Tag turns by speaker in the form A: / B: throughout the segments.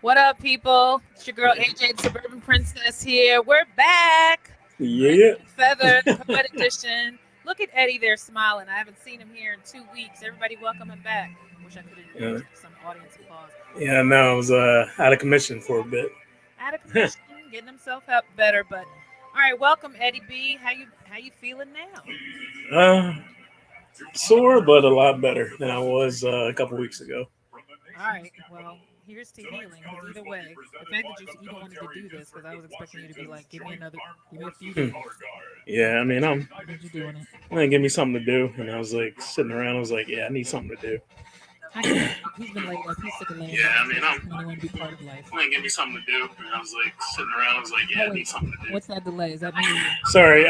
A: What up, people? It's your girl AJ, the Suburban Princess here. We're back. Written
B: Yeah.
A: Feather, the Poet Edition. Look at Eddie there smiling. I haven't seen him here in 2 weeks. Everybody welcome him back. Wish I could have
B: Yeah,
A: used some audience applause.
B: yeah, no, I was out of commission for a bit.
A: Out of commission, getting himself up better, but all right, welcome Eddie B. How you feeling now?
B: uh, Sore, but a lot better than I was a couple weeks ago.
A: All right, well, here's to healing. Because either way, the fact that you even wanted to do this, because I was expecting you to be like, give me a few
B: Hmm.
A: days.
B: Yeah, I mean,
A: What did you doing it?
B: I'm gonna give me something to do, and I was like sitting around. I was like, yeah, I need something to do.
A: I hear you. He's been laid up. He's sick of laying
B: Yeah,
A: down.
B: I
A: So
B: mean,
A: at this point, he want to be part of life.
B: I'm gonna give me something to do, and I was like sitting around. I was like, yeah,
A: Oh
B: I need
A: wait,
B: something to do.
A: what's that delay? Is that me?
B: Sorry,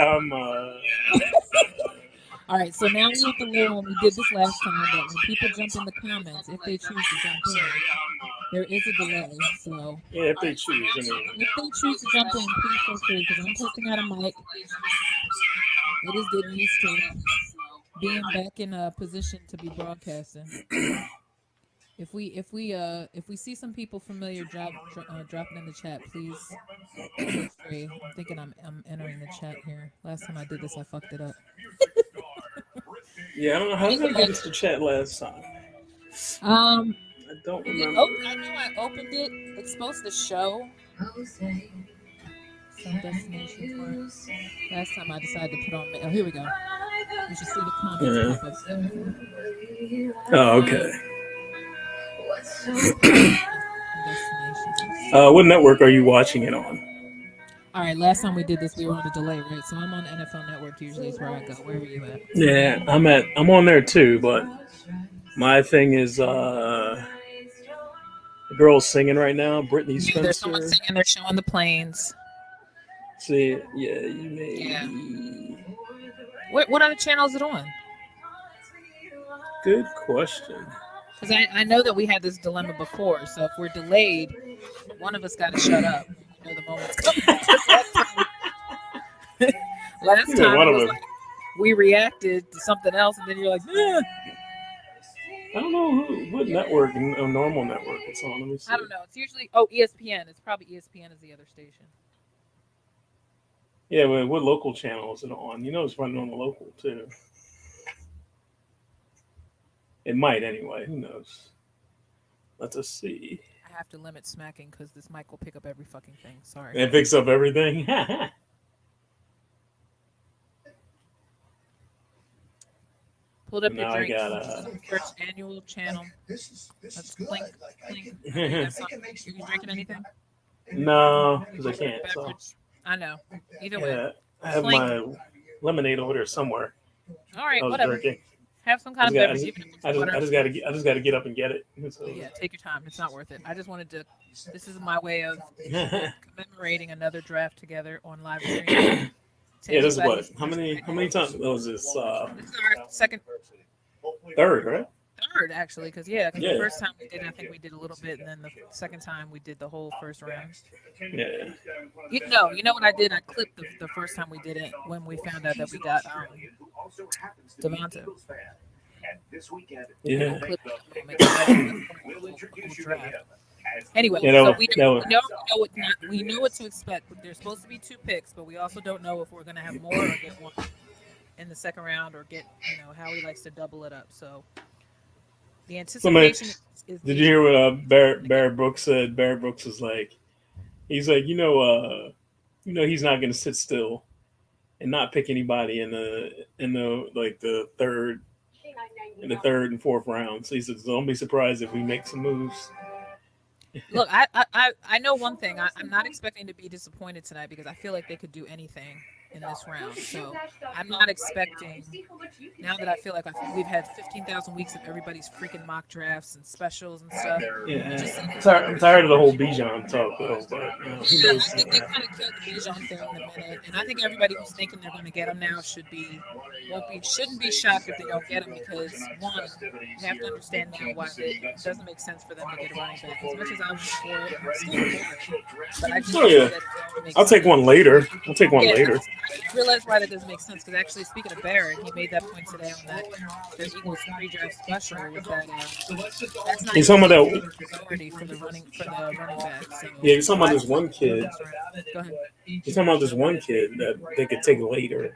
A: All right. So now we have to learn. We did this last time that when people jump in the comments, if they choose to jump in, there is a delay. So
B: yeah, if they choose, I mean,
A: if they choose to jump in, please feel free because I'm testing out a mic. Eddie's getting used to being back in a position to be broadcasting. If we see some people familiar dropping in the chat, please feel free. I'm thinking I'm entering the chat here. Last time I did this, I fucked it up.
B: yeah, I don't know how did I
A: Anyway,
B: get us to chat last time.
A: um,
B: I don't remember.
A: oh, I know I opened it. It's supposed to show some destinations for it. Last time I decided to put on. Oh, here we go. You should see the comments
B: Yeah.
A: pop up soon.
B: Oh, okay.
A: Destinations.
B: What network are you watching it on?
A: All right. Last time we did this, we were on a delay, right? So I'm on NFL Network. Usually is where I go. Where are you at?
B: Yeah, I'm on there too, but my thing is the girl's singing right now, Brittany
A: Yeah, there's someone
B: Spencer.
A: singing. They're showing the planes.
B: See, yeah, you may
A: Yeah.
B: be.
A: What other channel is it on?
B: Good question.
A: Because I know that we had this dilemma before. So if we're delayed, one of us got to shut up. You know the moment's coming. 'Cause last
B: Yeah,
A: time
B: one
A: it
B: of
A: was
B: them.
A: like we reacted to something else, and then you're like, eh.
B: I don't know what network, a normal network it's on. Let me see.
A: I don't know. It's usually ESPN. It's probably ESPN is the other station.
B: Yeah, but what local channel is it on? You know, it's running on the local too. It might anyway. Who knows? Let us see.
A: I have to limit smacking because this mic will pick up every fucking thing. Sorry.
B: It picks up everything.
A: Pulled up your
B: Now I
A: drinks.
B: got
A: First annual channel. Let's clink, clink. You drinking anything?
B: no, because I can't. So
A: Beverage. I know. Either way.
B: yeah, I have
A: Clink.
B: my lemonade over there somewhere.
A: All right,
B: I was
A: whatever.
B: drinking.
A: Have some
B: I
A: kind
B: just
A: of
B: got,
A: beverage, even if it's water.
B: I just got to get up and get it. So,
A: Yeah, take your time. It's not worth it. I just wanted to. This is my way of commemorating another draft together on live stream.
B: yeah,
A: To
B: this is
A: anybody
B: what?
A: who's
B: How many times was this?
A: This is our second,
B: Third, right?
A: third actually, because
B: Yeah.
A: the first time we did, I think we did a little bit, and then the second time we did the whole first round.
B: Yeah.
A: You know what I did? I clipped the first time we did it when we found out that we got Devonta.
B: Yeah.
A: I clipped that moment 'cause that was the whole draft. Anyway,
B: Yeah, that
A: so
B: was,
A: we
B: that
A: know,
B: was,
A: we know what to expect. There's supposed to be two picks, but we also don't know if we're going to have more or get one in the second round or get how he likes to double it up. So the anticipation is
B: did you hear what Barrett Brooks said? Barrett Brooks was like, he's like, he's not going to sit still and not pick anybody in the like the third and fourth round. So he says, don't be surprised if we make some moves.
A: Look, I know one thing. I'm not expecting to be disappointed tonight because I feel like they could do anything in this round. So I'm not expecting. Now that I feel like we've had 15,000 weeks of everybody's freaking mock drafts and specials and stuff.
B: Yeah, I'm tired of the whole Bijan talk though. But who
A: Yeah, I
B: knows?
A: think they kind of killed the Bijan thing in a minute, and I think everybody who's thinking they're going to get him now shouldn't be shocked if they don't get him because one, you have to understand now why it doesn't make sense for them to get a running back. As much as I was for it, I'm still for it, but I just
B: Oh
A: think
B: yeah,
A: that it makes
B: I'll take
A: sense.
B: one later. I'll take one
A: Yeah,
B: later.
A: I realize why that doesn't make sense because actually, speaking of Barrett, he made that point today on that their Eagles pre-draft special was that that's not
B: He's
A: even
B: talking about
A: a
B: that.
A: priority for the running back. So
B: Yeah, he's talking about
A: why
B: this one kid.
A: Go ahead.
B: He's talking about this one kid that they could take later,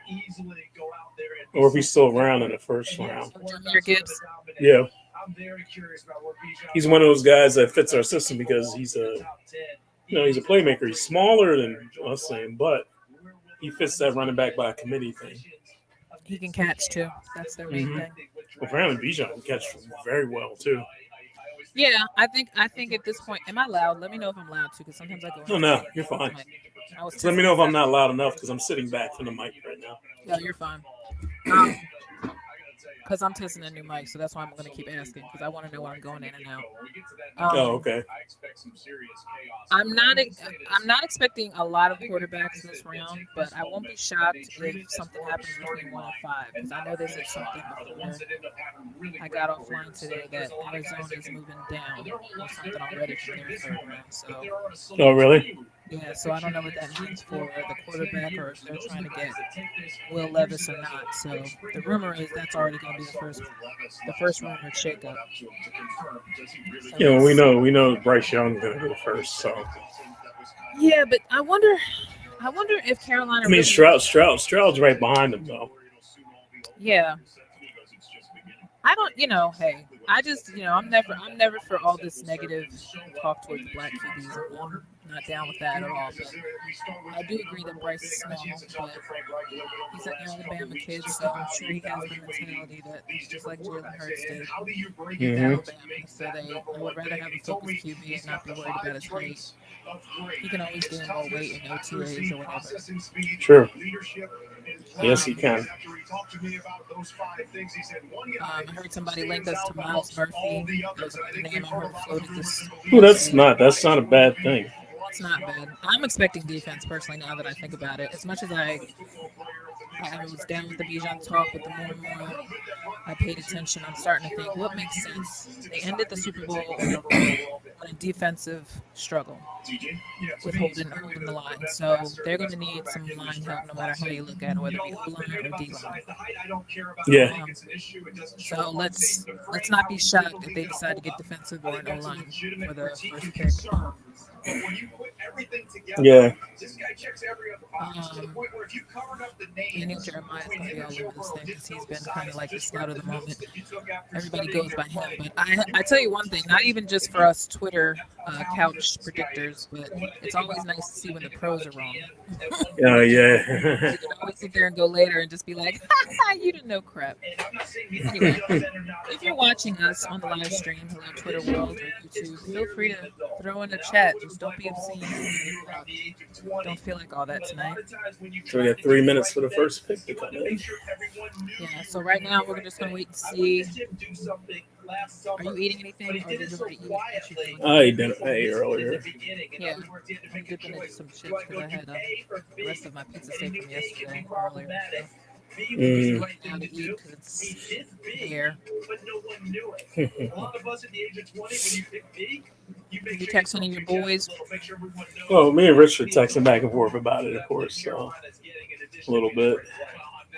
B: or if he's still around in the first round.
A: Jahmyr Gibbs.
B: Yeah, he's one of those guys that fits our system because he's he's a playmaker. He's smaller than us, saying, but he fits that running back by committee thing.
A: He can catch too. That's their main thing.
B: Well, apparently Bijan can catch very well too.
A: Yeah, I think at this point, am I loud? Let me know if I'm loud too, because sometimes I go.
B: Oh no, you're fine. Let me know if I'm not loud enough because I'm sitting back from the mic right now.
A: No, you're fine. Because I'm testing a new mic, so that's why I'm going to keep asking because I want to know where I'm going in and out.
B: Okay.
A: I'm not expecting a lot of quarterbacks this round, but I won't be shocked if something happens between 1 and 5 because I know this is something before I got offline today that Arizona is moving down or something already from their third round. So.
B: Oh really?
A: Yeah, so I don't know what that means for the quarterback or if they're trying to get Will Levis or not. So the rumor is that's already going to be the first rumored shakeup.
B: So we know Bryce Young's going to go first. So
A: yeah, but I wonder if Carolina.
B: I mean, Stroud's right behind him though.
A: Yeah. I don't, hey, I just, I'm never for all this negative talk towards black QBs. I'm not down with that at all. But I do agree that Bryce is small, but he's an Alabama kid, so I'm sure he has the mentality that just like Jalen Hurts did in Alabama. So I would rather have a focused QB and not be worried about his height. He can always gain more weight in OTAs or whatever.
B: True. Yes, he can.
A: I heard somebody linked us to Miles Murphy. That was another name I heard floated this.
B: Ooh, that's not a bad thing.
A: It's not bad. I'm expecting defense personally now that I think about it. As much as I was down with the Bijan talk, but the more and more I paid attention, I'm starting to think what makes sense. They ended the Super Bowl on a defensive struggle with holding the line. So they're going to need some line help no matter how you look at it, whether it be O-line or D-line.
B: Yeah.
A: So let's not be shocked if they decide to get defensive or an O-line for the first pick.
B: Yeah.
A: Daniel Jeremiah is going to be all over this thing because he's been kind of like the scout of the moment. Everybody goes by him. But I tell you one thing, not even just for us Twitter couch predictors, but it's always nice to see when the pros are wrong.
B: Yeah.
A: You can always sit there and go later and just be like, you didn't know crap. Anyway, if you're watching us on the live stream, hello Twitter world or YouTube, feel free to throw in the chat. Just don't be obscene. Don't feel like all that tonight.
B: So we got 3 minutes for the first pick to come in.
A: Yeah, so right now we're just going to wait and see. Are you eating anything or did you already eat?
B: I ate earlier.
A: Yeah, I'm dipping into some chips because I had the rest of my pizza steak from yesterday earlier. So. Now to eat because it's here. You texting your boys?
B: Well, me and Rich are texting back and forth about it, of course. So a little bit.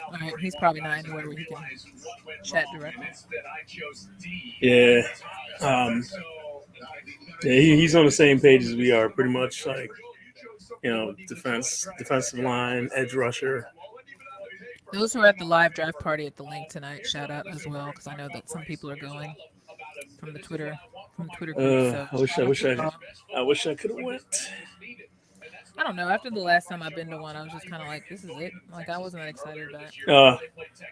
A: All right, he's probably not anywhere where he can chat directly.
B: Yeah. He's on the same page as we are, pretty much like, defensive line, edge rusher.
A: Those who are at the live draft party at the link tonight, shout out as well, because I know that some people are going from the Twitter group. So
B: I wish I could have went.
A: I don't know. After the last time I've been to one, I was just kind of like, this is it. Like, I wasn't that excited about it.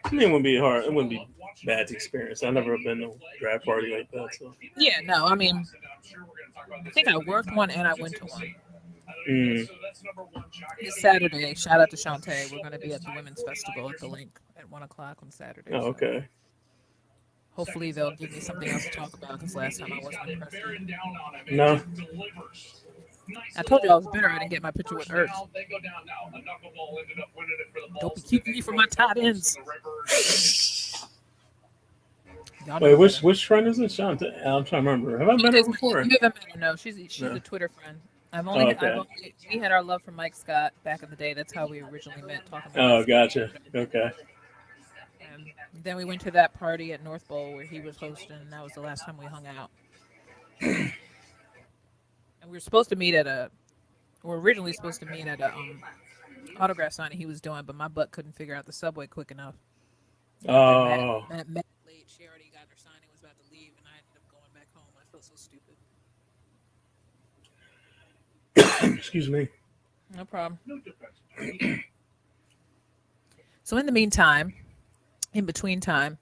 B: I mean, it wouldn't be hard. It wouldn't be bad to experience. I've never been to a draft party like that. So.
A: Yeah, no, I mean, I think I worked one and I went to one. This Saturday, shout out to Shantae. We're going to be at the Women's Festival at the link at 1 o'clock on Saturday.
B: Oh, okay.
A: So hopefully they'll give me something else to talk about because last time I wasn't impressed.
B: No.
A: I told you I was bitter. I didn't get my picture with Ertz. Don't be keeping me from my tight ends.
B: Wait, which friend is it? Shantae? I'm trying to remember. Have I met her before?
A: You haven't met her, no. She's a Twitter friend.
B: Oh, okay.
A: We had our love for Mike Scott back in the day. That's how we originally met, talking about
B: Oh,
A: wrestling.
B: gotcha. Okay.
A: And then we went to that party at North Bowl where he was hosting, and that was the last time we hung out. And we were supposed to meet at a, we were originally supposed to meet at a autograph signing he was doing, but my butt couldn't figure out the subway quick enough. And then
B: Oh,
A: Matt late. She already got her signing, was about to leave, and I ended up going back home. I felt so stupid.
B: excuse me.
A: No problem. So in the meantime, in between time,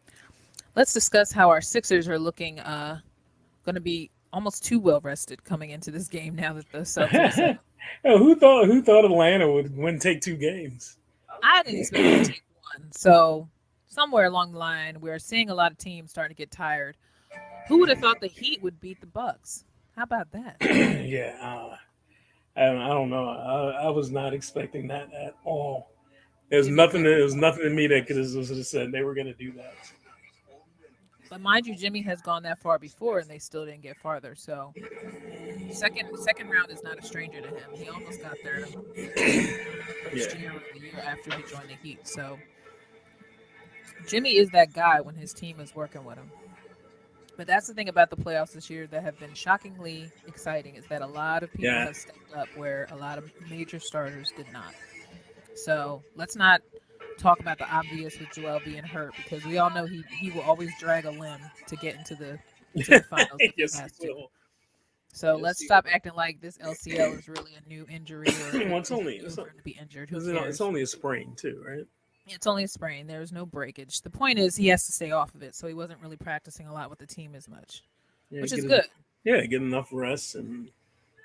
A: let's discuss how our Sixers are looking going to be almost too well rested coming into this game now that the Celtics.
B: Oh, who thought Atlanta wouldn't take 2 games?
A: I didn't expect them to take one. So somewhere along the line, we're seeing a lot of teams starting to get tired. Who would have thought the Heat would beat the Bucks? How about that?
B: Yeah, I don't know. I was not expecting that at all. There's
A: Jimmy
B: nothing.
A: Butler.
B: There was nothing in me that could have said they were going to do that.
A: But mind you, Jimmy has gone that far before, and they still didn't get farther. So second round is not a stranger to him. He almost got there
B: Yeah,
A: first year or the year after he joined the Heat. So Jimmy is that guy when his team is working with him. But that's the thing about the playoffs this year that have been shockingly exciting is that a lot of people
B: yeah,
A: have stepped up where a lot of major starters did not. So let's not talk about the obvious with Joel being hurt because we all know he will always drag a limb to get into the finals if he
B: yes,
A: has
B: he
A: to.
B: will.
A: So
B: Yes,
A: let's
B: he
A: stop acting like this LCL is really a new injury or
B: will.
A: it
B: Well, it's
A: isn't
B: only
A: new
B: it's,
A: for him to be injured. Who
B: it's
A: cares?
B: only a sprain too, right?
A: It's only a sprain. There's no breakage. The point is he has to stay off of it, so he wasn't really practicing a lot with the team as much,
B: Yeah,
A: which is good.
B: get enough rest and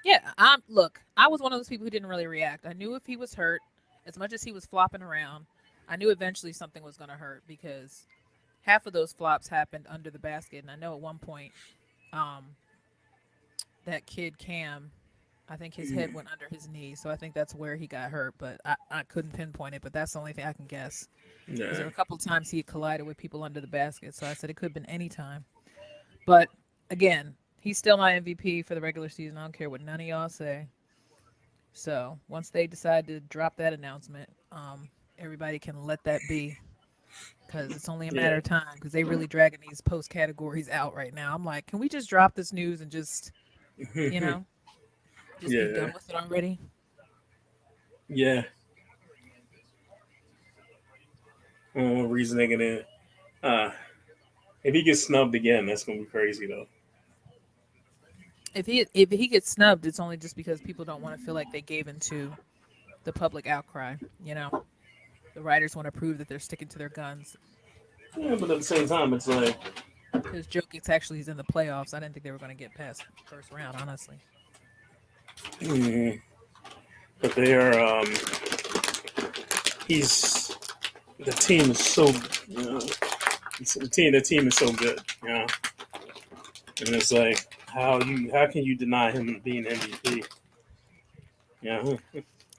A: Yeah, look, I was one of those people who didn't really react. I knew if he was hurt, as much as he was flopping around, I knew eventually something was going to hurt because half of those flops happened under the basket. And I know at one point, um, that kid Cam, I think his head went under his knee, so I think that's where he got hurt. But I couldn't pinpoint it. But that's the only thing I can guess because
B: yeah,
A: there were a couple of times he collided with people under the basket. So I said it could have been any time. But again, he's still my MVP for the regular season. I don't care what none of y'all say. So once they decide to drop that announcement, everybody can let that be because it's only a matter
B: yeah,
A: of time because they really dragging these post categories out right now. I'm like, can we just drop this news and just, you know, just be
B: yeah,
A: done with it already?
B: yeah. One reason they're gonna uh, if he gets snubbed again, that's gonna be crazy though.
A: If he gets snubbed, it's only just because people don't want to feel like they gave into the public outcry. You know, the writers want to prove that they're sticking to their guns
B: Yeah, but at the same time, it's like,
A: because Jokic actually is in the playoffs. I didn't think they were going to get past first round, honestly.
B: mm, but they are. He's the team is so. You know, the team is so good. You know, and it's like how can you deny him being MVP? Yeah,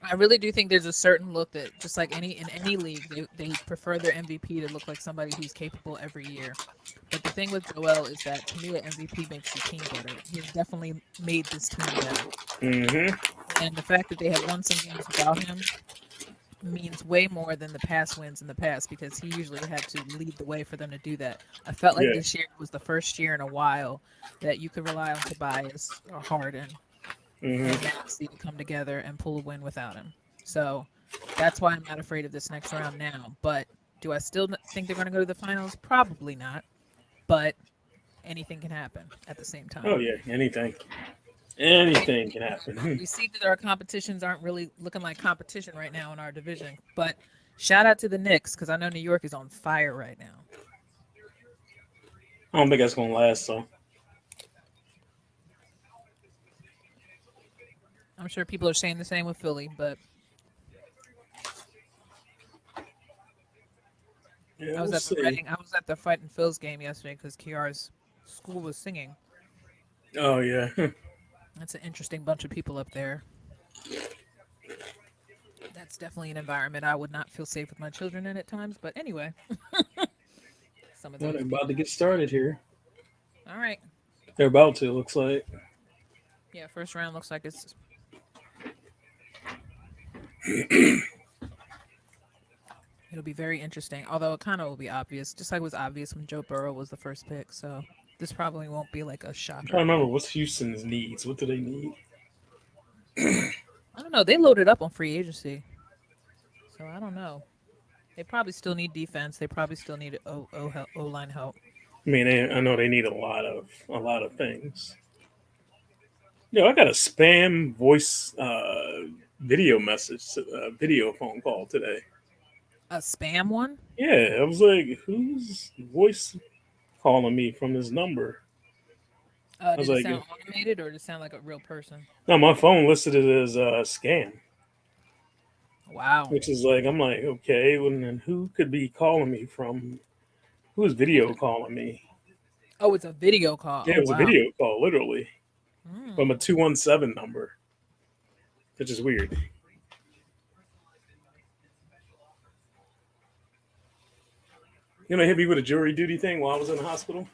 A: I really do think there's a certain look that just like in any league, they prefer their MVP to look like somebody who's capable every year. But the thing with Joel is that to me, the MVP makes the team better. He has definitely made this team better.
B: mm-hmm.
A: And the fact that they have won some games without him means way more than the past wins in the past because he usually had to lead the way for them to do that. I felt like
B: Yeah,
A: this year was the first year in a while that you could rely on Tobias or Harden and
B: mm-hmm.
A: Maxey to come together and pull a win without him. So that's why I'm not afraid of this next round now. But do I still think they're going to go to the finals? Probably not. But anything can happen at the same time.
B: Oh yeah, anything
A: Anything
B: can
A: can happen.
B: happen.
A: We see that our competitions aren't really looking like competition right now in our division. But shout out to the Knicks because I know New York is on fire right now.
B: I don't think that's gonna last. So
A: I'm sure people are saying the same with Philly, but
B: yeah,
A: I was
B: we'll
A: at the
B: see.
A: Reading, I was at the Fight and Phil's game yesterday because Kiara's school was singing.
B: Oh yeah,
A: That's an interesting bunch of people up there. That's definitely an environment I would not feel safe with my children in at times. But anyway, some of
B: well, they're
A: those
B: about to
A: people.
B: get started here.
A: All right.
B: They're about to. Looks like.
A: Yeah, first round looks like it's It'll be very interesting. Although it kind of will be obvious, just like it was obvious when Joe Burrow was the first pick. So this probably won't be like a
B: I'm trying
A: shocker.
B: to remember what's Houston's needs. What do they need?
A: I don't know. They loaded up on free agency, so I don't know. They probably still need defense. They probably still need O line help.
B: I mean, I know they need a lot of things. I got a spam voice video message, video phone call today.
A: A spam one?
B: Yeah, I was like, who's voice calling me from this number? I was
A: Did it
B: like,
A: sound automated or did it sound like a real person?
B: no, my phone listed it as scam,
A: Wow.
B: which is like, I'm like, okay, well, then who could be calling me from? Who's
A: Who
B: video
A: could?
B: calling me?
A: Oh, it's a video call.
B: Yeah,
A: Oh
B: it was a
A: wow.
B: video call, literally, from a
A: Mm.
B: 217 number, which is weird. They hit me with a jury duty thing while I was in the hospital.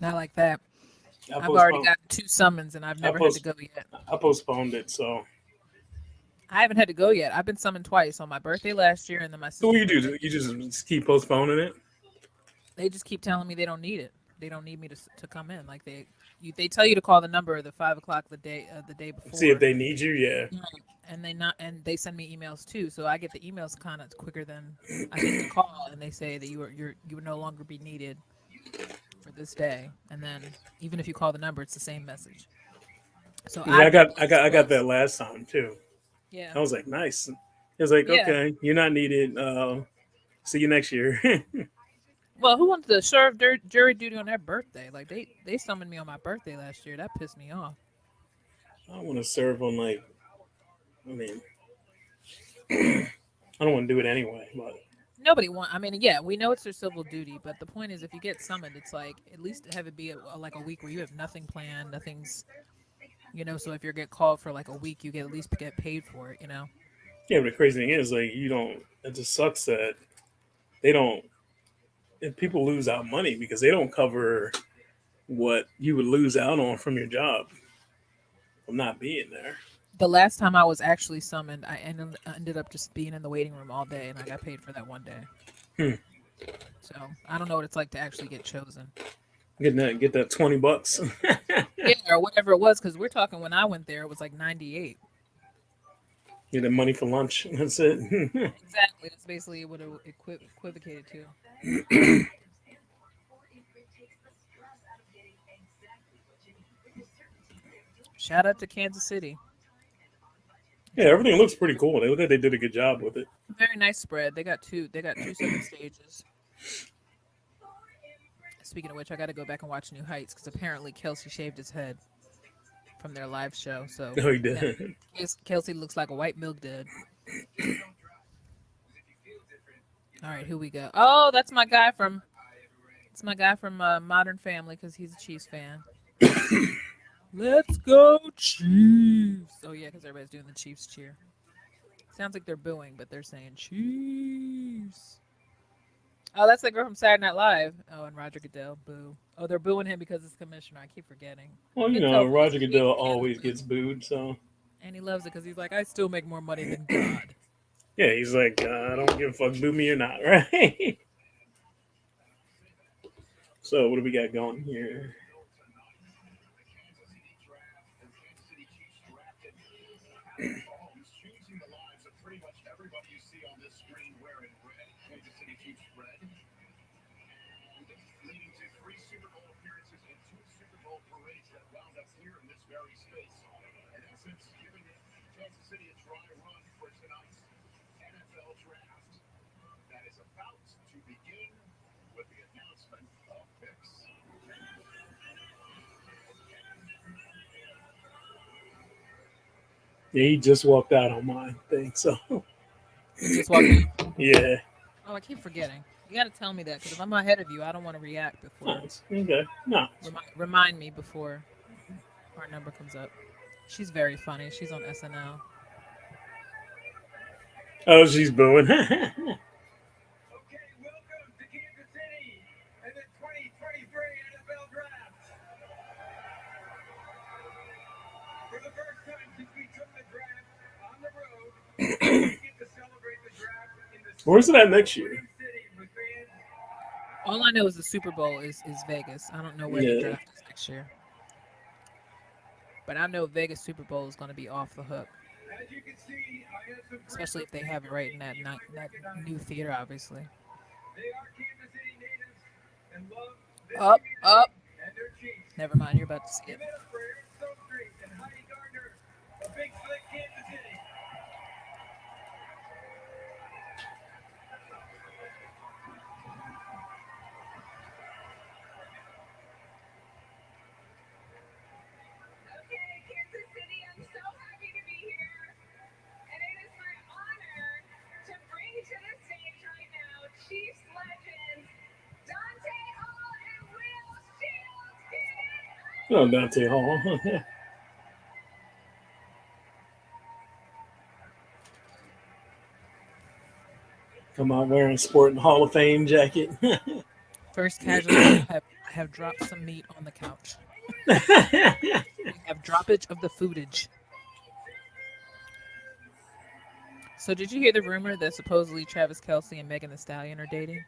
A: Not like that.
B: I
A: I've already
B: postponed.
A: gotten two summons and I've
B: I
A: never had to
B: post.
A: go yet.
B: I postponed it.
A: I haven't had to go yet. I've been summoned twice on my birthday last year and then my
B: So what do
A: sister's
B: you
A: birthday.
B: do? You just keep postponing it.
A: They just keep telling me they don't need it. They don't need me to come in. Like they tell you to call the number the 5 o'clock the day
B: See if
A: before.
B: they need you. Yeah.
A: Mm. And they send me emails too. So I get the emails kind of quicker than I get the call, and they say that you would no longer be needed for this day. And then even if you call the number, it's the same message. So
B: Yeah, I
A: I've been
B: got I
A: blessed
B: got I got that
A: twice.
B: last time too.
A: Yeah.
B: I was like, nice. It was like,
A: Yeah.
B: okay, you're not needed. See you next year.
A: Well, who wanted to serve jury duty on their birthday? Like they summoned me on my birthday last year. That pissed me off.
B: I want to serve on like. I mean, I don't want to do it anyway, but
A: Nobody want. I mean, yeah, we know it's their civil duty, but the point is, if you get summoned, it's like at least have it be like a week where you have nothing planned, nothing's, So if you get called for like a week, you get at least get paid for it.
B: yeah. But the crazy thing is, like, you don't. It just sucks that they don't. And people lose out money because they don't cover what you would lose out on from your job from not being there.
A: The last time I was actually summoned, I ended up just being in the waiting room all day, and I got paid for that one day.
B: Hmm.
A: So I don't know what it's like to actually get chosen.
B: Get that $20.
A: Yeah, or whatever it was, because we're talking when I went there, it was like 98.
B: Get the money for lunch. That's it.
A: Exactly. That's basically what it equivocated to. Shout out to Kansas City.
B: Yeah,
A: It's a
B: everything looks pretty cool. They look like they did a good job with it.
A: very nice spread. They got two. They got two separate stages. Speaking of which, I got to go back and watch New Heights because apparently Kelsey shaved his head from their live show. So
B: No, he
A: now
B: did.
A: Kelsey looks like a white milk dud. All right, who we got? Oh, that's my guy from. It's my guy from Modern Family because he's a Chiefs fan. Let's go Chiefs! Oh yeah, because everybody's doing the Chiefs cheer. Sounds like they're booing, but they're saying Chiefs. Oh, that's the girl from Saturday Night Live. Oh, and Roger Goodell, boo. Oh, they're booing him because it's commissioner. I keep forgetting.
B: Well,
A: You can tell from his
B: Roger
A: face
B: Goodell
A: he has
B: always
A: boo,
B: gets booed, so
A: and he loves it because he's like, I still make more money than God.
B: yeah, he's like, I don't give a fuck, boo me or not, right? So what do we got going here? Yeah, he just walked out on my thing, so
A: He just walked out.
B: yeah.
A: Oh, I keep forgetting. You got to tell me that because if I'm ahead of you, I don't want to react before.
B: Nice. Okay. Nice.
A: Remind me before our number comes up. She's very funny. She's on SNL.
B: Oh, she's booing. Where's it at next year?
A: All I know is the Super Bowl is Vegas. I don't know where the
B: Yeah.
A: draft is next year, but I know Vegas Super Bowl is going to be off the hook, especially if they have it right in that new theater. Obviously, up. Never mind, you're about to see it.
B: Oh, Dante Hall. Come out wearing sporting Hall of Fame jacket.
A: First casualty. I have dropped some meat on the couch. We have droppage of the foodage. So did you hear the rumor that supposedly Travis Kelsey and Megan Thee Stallion are dating?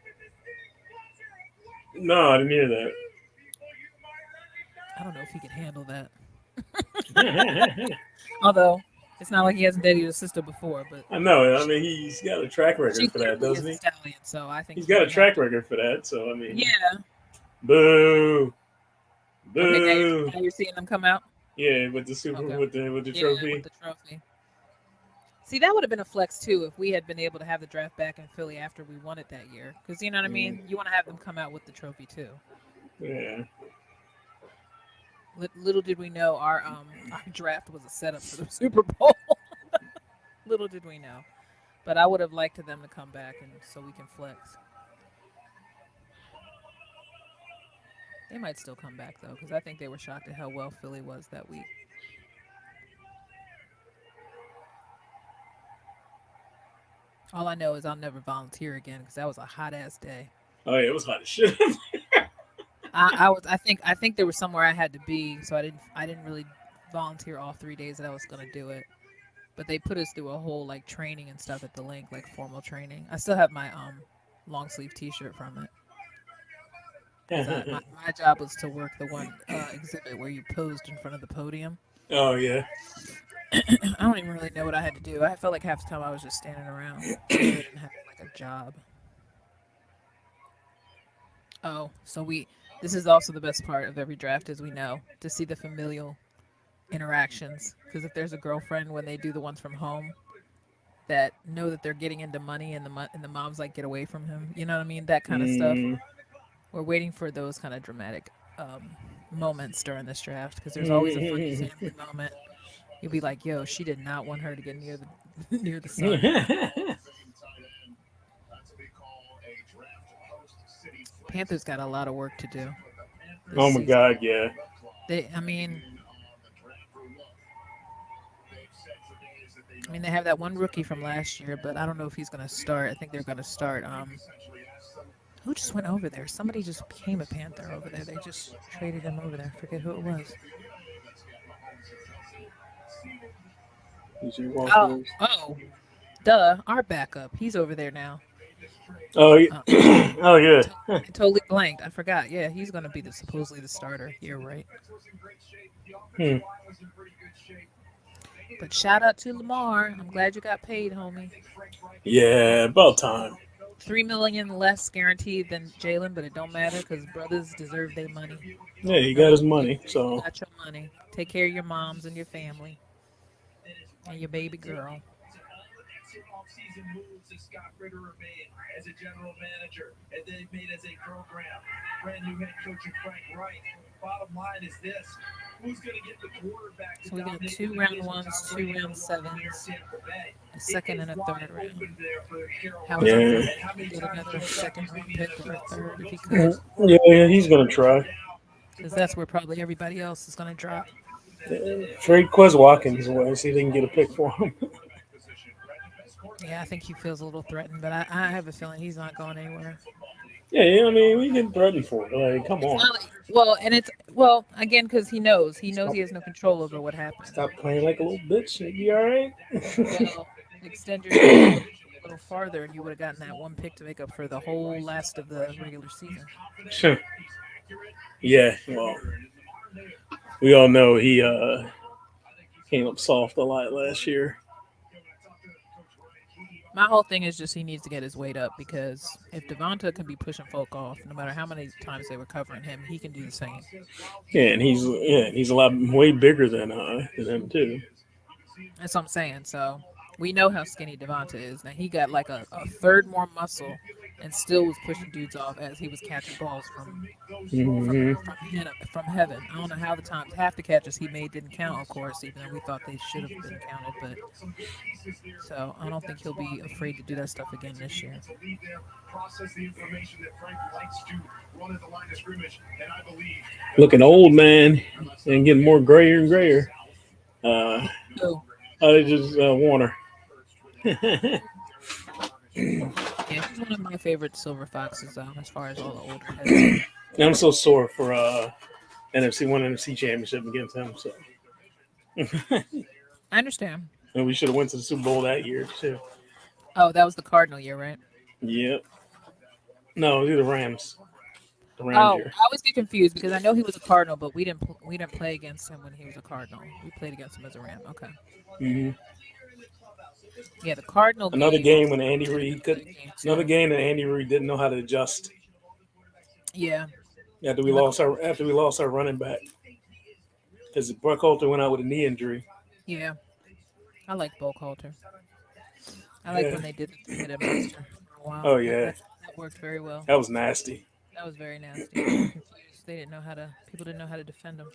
B: No, I didn't hear
A: I don't know if he could handle that.
B: that.
A: Although it's not like he hasn't dated his sister before, but
B: I know. I mean, he's got a track
A: she
B: record for that,
A: clearly is
B: doesn't
A: a
B: he?
A: stallion. So I think
B: He's
A: he
B: got a
A: would have
B: track
A: to.
B: record for that. So I mean,
A: Yeah.
B: boo,
A: Okay. Now you're
B: boo.
A: now you're seeing them come out.
B: Yeah, with the super
A: Okay.
B: with the
A: Yeah, with
B: trophy.
A: the trophy. See, that would have been a flex too if we had been able to have the draft back in Philly after we won it that year. Because you know what I
B: Mm,
A: mean. You want to have them come out with the trophy too.
B: yeah.
A: Little did we know our draft was a setup for the Super Bowl. Little did we know. But I would have liked them to come back and so we can flex. They might still come back though, because I think they were shocked at how well Philly was that week. All I know is I'll never volunteer again because that was a hot ass day.
B: Oh yeah, it was hot as shit.
A: I think there was somewhere I had to be, so I didn't really volunteer all 3 days that I was gonna do it. But they put us through a whole like training and stuff at the link, like formal training. I still have my long sleeve T-shirt from it because my job was to work the one exhibit where you posed in front of the podium.
B: Oh yeah.
A: I don't even really know what I had to do. I felt like half the time I was just standing around. I really didn't have like a job. Oh, so we. This is also the best part of every draft, as we know, to see the familial interactions. Because if there's a girlfriend when they do the ones from home that know that they're getting into money and the mom's like get away from him, you know what I mean? That kind of stuff.
B: Mm,
A: We're waiting for those kind of dramatic moments during this draft because there's always a funny
B: mm.
A: family moment. You'll be like, "Yo, she did not want her to get near the near the sun." Panthers got a lot of work to do this
B: Oh my
A: season.
B: god, yeah.
A: I mean, they have that one rookie from last year, but I don't know if he's going to start. I think they're going to start. Who just went over there? Somebody just became a Panther over there. They just traded him over there. I forget who it was.
B: DJ
A: Oh,
B: Walters.
A: oh, duh. Our backup. He's over there now.
B: Oh,
A: Uh,
B: oh
A: I,
B: yeah.
A: to- I totally blanked. I forgot. Yeah, he's going to be supposedly the starter here, right?
B: Hmm.
A: But shout out to Lamar. I'm glad you got paid, homie.
B: Yeah, about time.
A: 3 million less guaranteed than Jalen, but it don't matter because brothers deserve their money.
B: Yeah, he got
A: No,
B: his
A: you,
B: money.
A: you
B: So
A: got your money. Take care of your moms and your family and your baby girl. So we got two round ones, two round sevens, a second and a third round. How is our
B: yeah,
A: third? He get another second round pick or a third if he could,
B: yeah, he's gonna try.
A: because that's where probably everybody else is going to drop.
B: Trade Quez Watkins away, see if they can get a pick for him.
A: Yeah, I think he feels a little threatened, but I have a feeling he's not going anywhere.
B: Yeah, I mean, we get threatened for it. Like, come
A: It's
B: on.
A: not like and it's again because he knows
B: Stop,
A: he has no control over what happens.
B: stop playing like a little bitch. You'll be all right.
A: Well, extend your stay. little farther, and you would have gotten that one pick to make up for the whole last of the regular season.
B: Sure. Yeah. Well, we all know he came up soft a lot last year.
A: My whole thing is just he needs to get his weight up because if Devonta can be pushing folk off, no matter how many times they were covering him, he can do the same.
B: He's a lot way bigger than him too.
A: That's what I'm saying. So we know how skinny Devonta is. Now he got like a third more muscle and still was pushing dudes off as he was catching balls
B: Hmm.
A: from heaven. I don't know how the times half the catches he made didn't count, of course, even though we thought they should have been counted. But so I don't think he'll be afraid to do that stuff again this year.
B: Looking old, man, and getting more grayer and grayer. Uh,
A: So
B: I just Warner.
A: yeah, he's one of my favorite silver foxes, as far as all the older heads go.
B: I'm so sore for NFC championship against him. So
A: I understand.
B: and we should have went to the Super Bowl that year too.
A: Oh, that was the Cardinal year, right?
B: Yep. No, these are the Rams. The Rams
A: Oh,
B: year.
A: I always get confused because I know he was a Cardinal, but we didn't play against him when he was a Cardinal. We played against him as a Ram. Okay.
B: Hmm.
A: Yeah, the Cardinal
B: Another
A: game
B: game when Andy
A: could have been
B: Reid
A: a
B: could.
A: good game
B: Another
A: too.
B: game that Andy Reid didn't know how to adjust
A: Yeah,
B: after we
A: and the
B: lost our running back because Buck Holter went out with a knee injury.
A: yeah, I like Bulk Halter. I like
B: Yeah.
A: when they did the three-headed monster for a while.
B: Oh
A: That
B: yeah,
A: that that worked very well.
B: that was nasty.
A: That was very nasty. They were confused. They didn't know how to. People didn't know how to defend them.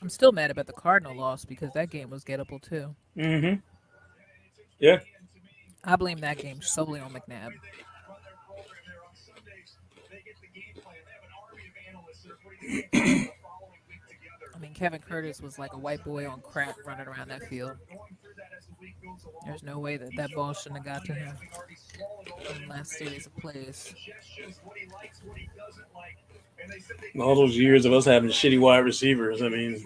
A: I'm still mad about the Cardinal loss because that game was gettable too.
B: Hmm. Yeah.
A: I blame that game solely on McNabb. I mean, Kevin Curtis was like a white boy on crack running around that field. There's no way that that ball shouldn't have got to him in the last series of plays.
B: All those years of us having shitty wide receivers. I mean,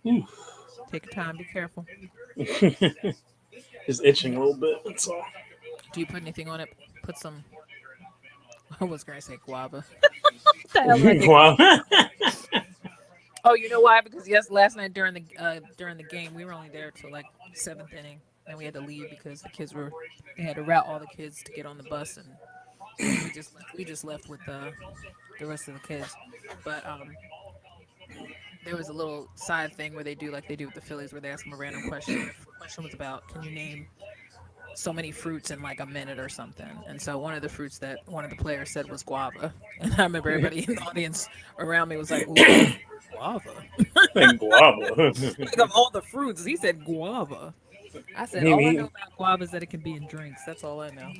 A: Hmm. Take your time. Be careful.
B: just itching a little bit. That's all.
A: Do you put anything on it? Put some. I was going to say guava. What the hell did I think?
B: Wow.
A: Oh, you know why? Because yes, last night during the game, we were only there till like seventh inning, and we had to leave because the kids were they had to route all the kids to get on the bus, and so we just left with the rest of the kids. But there was a little side thing where they do like they do with the Phillies, where they ask them a random question. The question was about, can you name so many fruits in like a minute or something? And so one of the fruits that one of the players said was guava, and I remember everybody in the audience around me was like, "Ooh, guava."
B: Like guava.
A: Like of all the fruits, he said guava. I said,
B: he,
A: all I know
B: he,
A: about guava is that it can be in drinks. That's all I know.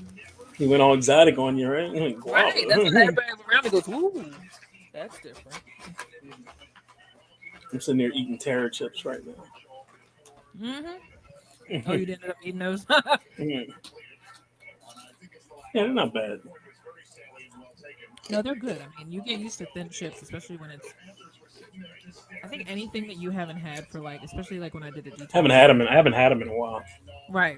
B: he went all exotic on you, right? Like
A: Right. That's what
B: guava.
A: everybody around me goes, ooh, that's different.
B: I'm sitting there eating terror chips right now.
A: Hmm. Oh, you didn't end up eating those?
B: Mm. Yeah, they're not bad.
A: No, they're good. I mean, you get used to thin chips, especially when it's. I think anything that you haven't had for like, especially like when I did a detox.
B: I haven't had them in a while.
A: Right.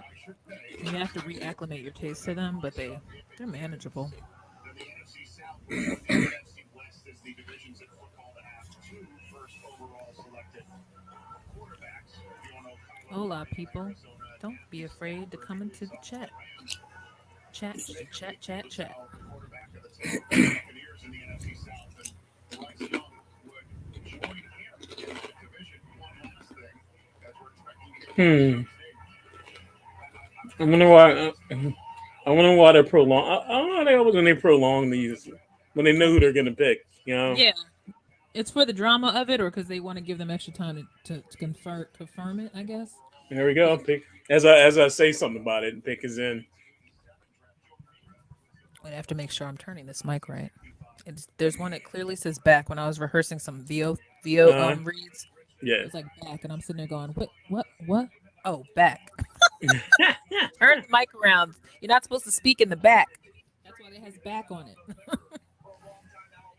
A: You have to reacclimate your taste to them, but they're manageable. Hola, people. Don't be afraid to come into the chat. Chat, chat, chat, chat.
B: Hmm. I wonder why. I wonder why they prolong. I don't know. They always when they prolong these when they know who they're gonna pick. You know.
A: Yeah, it's for the drama of it, or because they want to give them extra time to confirm it. I guess.
B: There we go.
A: But
B: Pick as I say something about it and pick is in.
A: I have to make sure I'm turning this mic right. There's one that clearly says back. When I was rehearsing some VO
B: Uh,
A: reads,
B: yeah.
A: it was like back, and I'm sitting there going, what? Oh, back. Turn the mic around. You're not supposed to speak in the back. That's why it has back on it.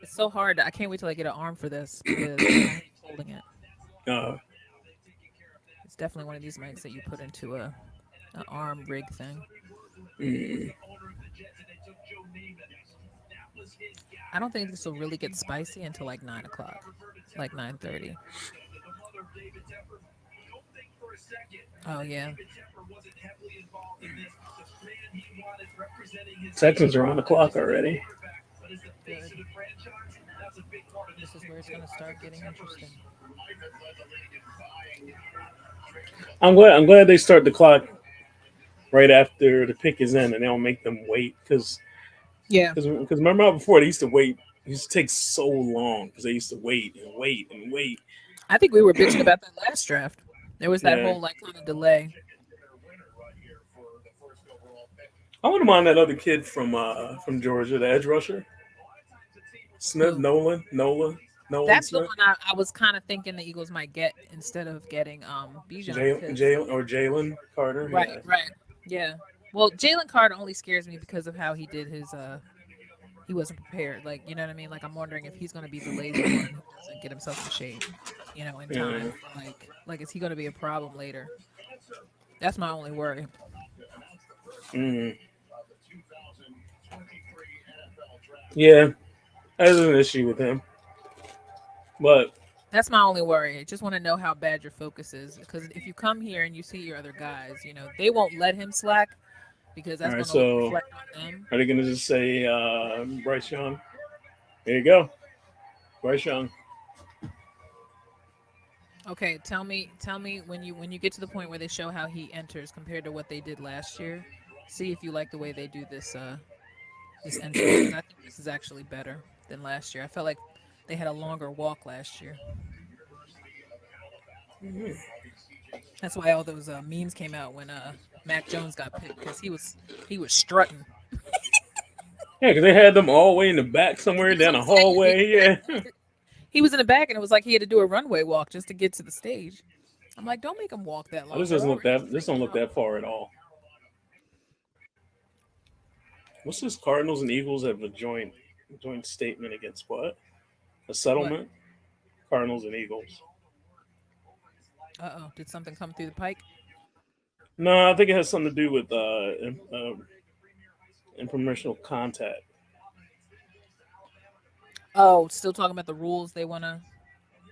A: It's so hard. I can't wait till I get an arm for this because I hate holding it.
B: Uh,
A: It's definitely one of these mics that you put into a an arm rig thing.
B: mm,
A: I don't think this will really get spicy until like 9 o'clock, like 9:30. Oh yeah,
B: Texans are on the clock already.
A: good. This is where it's gonna start getting interesting.
B: I'm glad they start the clock right after the pick is in, and they don't make them wait
A: Yeah,
B: because remember how before they used to wait. It used to take so long because they used to wait and wait and wait.
A: I think we were bitching about that last draft. There was that
B: Yeah,
A: whole like kind of delay.
B: I wouldn't mind that other kid from Georgia, the edge rusher, Smith
A: Who?
B: Nolan
A: That's the
B: Smith,
A: one I was kind of thinking the Eagles might get instead of getting Bijan because
B: Jalen Carter.
A: right,
B: Yeah,
A: right, yeah. Well, Jalen Carter only scares me because of how he did his he wasn't prepared. Like, you know what I mean? Like, I'm wondering if he's going to be the lazy one who doesn't get himself in shape, in
B: yeah.
A: time for like, is he going to be a problem later? That's my only worry.
B: Mm. Yeah, that's an issue with him. But
A: That's my only worry. I just want to know how bad your focus is because if you come here and you see your other guys, they won't let him slack because
B: all
A: that's
B: right,
A: going to
B: so
A: reflect on them.
B: are they going to just say Bryce Young? There you go, Bryce Young.
A: Okay, tell me when you get to the point where they show how he enters compared to what they did last year. See if you like the way they do this entrance because I think this is actually better than last year. I felt like they had a longer walk last year. That's why all those memes came out when Mac Jones got picked because he was strutting.
B: Yeah, because they had them all the way in the back somewhere
A: That's
B: down
A: what
B: the
A: I'm saying.
B: hallway. Yeah.
A: He was in the back and it was like he had to do a runway walk just to get to the stage. I'm like, don't make him walk that
B: Oh, this
A: long. They're
B: doesn't look
A: already
B: that. This don't
A: freaking
B: look
A: out.
B: that far at all. What's this? Cardinals and Eagles have a joint statement against what? A
A: What?
B: settlement. Cardinals and Eagles.
A: Uh oh. Did something come through the pike?
B: No, I think it has something to do with informational contact.
A: Oh, still talking about the rules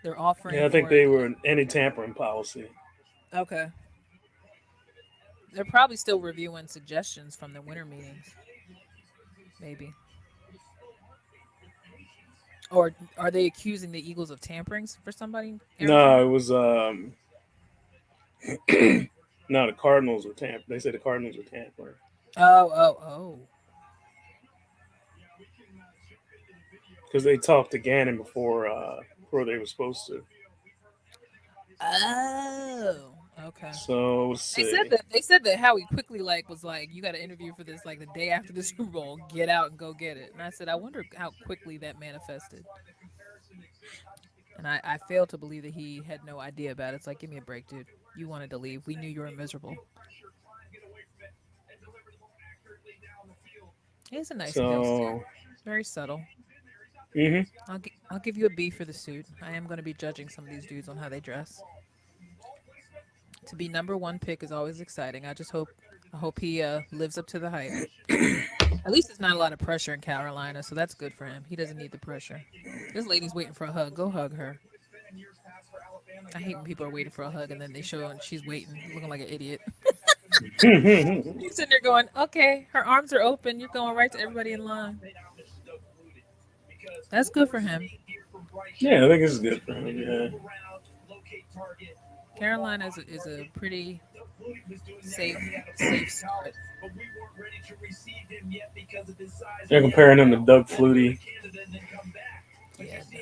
A: they're offering
B: Yeah, I think
A: for.
B: they were an anti-tampering policy.
A: Okay. They're probably still reviewing suggestions from the winter meetings, maybe. Or are they accusing the Eagles of tampering for somebody in
B: No,
A: Arizona?
B: it was no, the Cardinals were tampering. They said the Cardinals were tampering
A: Oh, oh, oh.
B: because they talked to Gannon before they were supposed to.
A: Oh, okay.
B: So let's
A: They said
B: see.
A: that they said that Howie quickly was like, you got to interview for this like the day after the Super Bowl. Get out and go get it. And I said, I wonder how quickly that manifested. And I failed to believe that he had no idea about it. It's like, give me a break, dude. You wanted to leave. We knew you were miserable. He's a nice male suit.
B: So
A: Very subtle.
B: hmm
A: I'll give you a B for the suit. I am going to be judging some of these dudes on how they dress. To be number one pick is always exciting. I hope he lives up to the hype. At least there's not a lot of pressure in Carolina, so that's good for him. He doesn't need the pressure. This lady's waiting for a hug. Go hug her. I hate when people are waiting for a hug and then they show and she's waiting, looking like an idiot. He's sitting there going, "Okay, her arms are open. You're going right to everybody in line." That's good for him.
B: yeah, I think this is good for him. Yeah.
A: Carolina is a pretty safe spot.
B: They're comparing him to Doug Flutie
A: Yeah, no.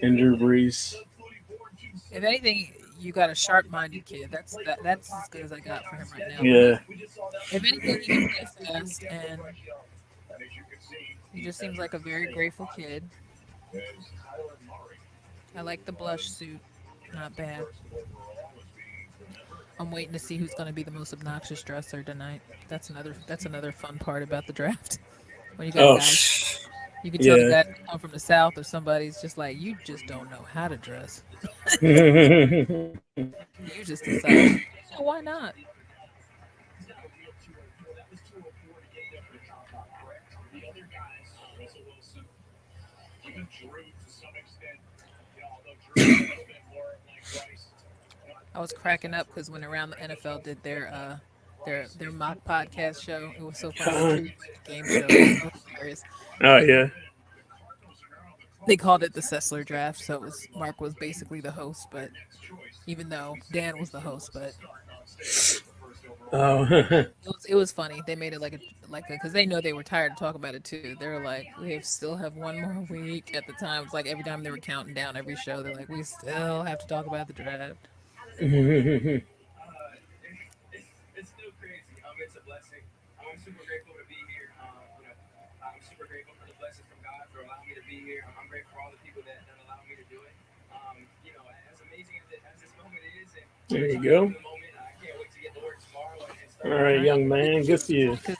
B: and Drew Brees.
A: If anything, you got a sharp-minded kid. That's as good as I got for him right now. But
B: Yeah.
A: if anything, he can play fast, and he just seems like a very grateful kid. I like the blush suit. Not bad. I'm waiting to see who's going to be the most obnoxious dresser tonight. That's another fun part about the draft when you got
B: Oh,
A: guys. You can tell the
B: Yeah.
A: guys that come from the South or somebody's just like, you just don't know how to dress. You just decided, yeah, why not? I was cracking up because when Around the NFL did their mock podcast show, it was so funny. They previewed the game show. It was so hilarious.
B: Oh
A: And
B: yeah.
A: they called it the Sessler draft, so it was Mark was basically the host, but even though Dan was the host, but
B: Oh.
A: it was funny. They made it like a because they know they were tired to talk about it too. They were like, still have one more week. At the time, it's like every time they were counting down every show, they're like, we still have to talk about the draft.
B: There you go. All right,
A: All right,
B: young man. Good for you.
A: because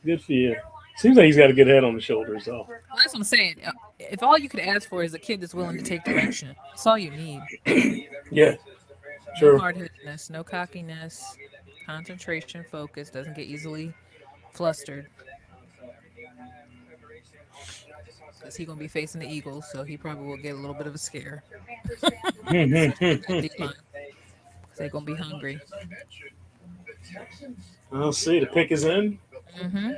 B: Good for you. Seems like he's got a good head on the shoulders, though.
A: that's what I'm saying. If all you could ask for is a kid that's willing to take direction, that's all you need.
B: Yeah,
A: No
B: true.
A: hard headedness, no cockiness, concentration, focus, doesn't get easily flustered because he's gonna be facing the Eagles, so he probably will get a little bit of a scare, especially with that D line because they're gonna be hungry.
B: I'll see. The pick is in.
A: Mm-hmm.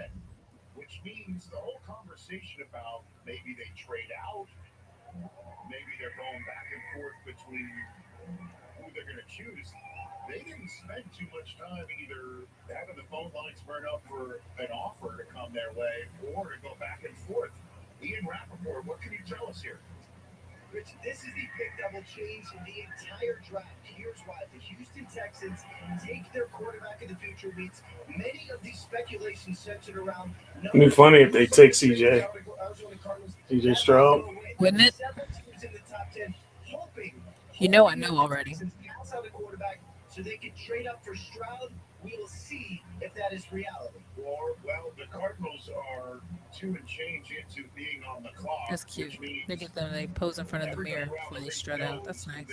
B: It'd be funny if they take CJ Stroud.
A: Wouldn't it? You know, I know already. That's cute. They get them. They pose in front of the mirror before they strut out. That's nice.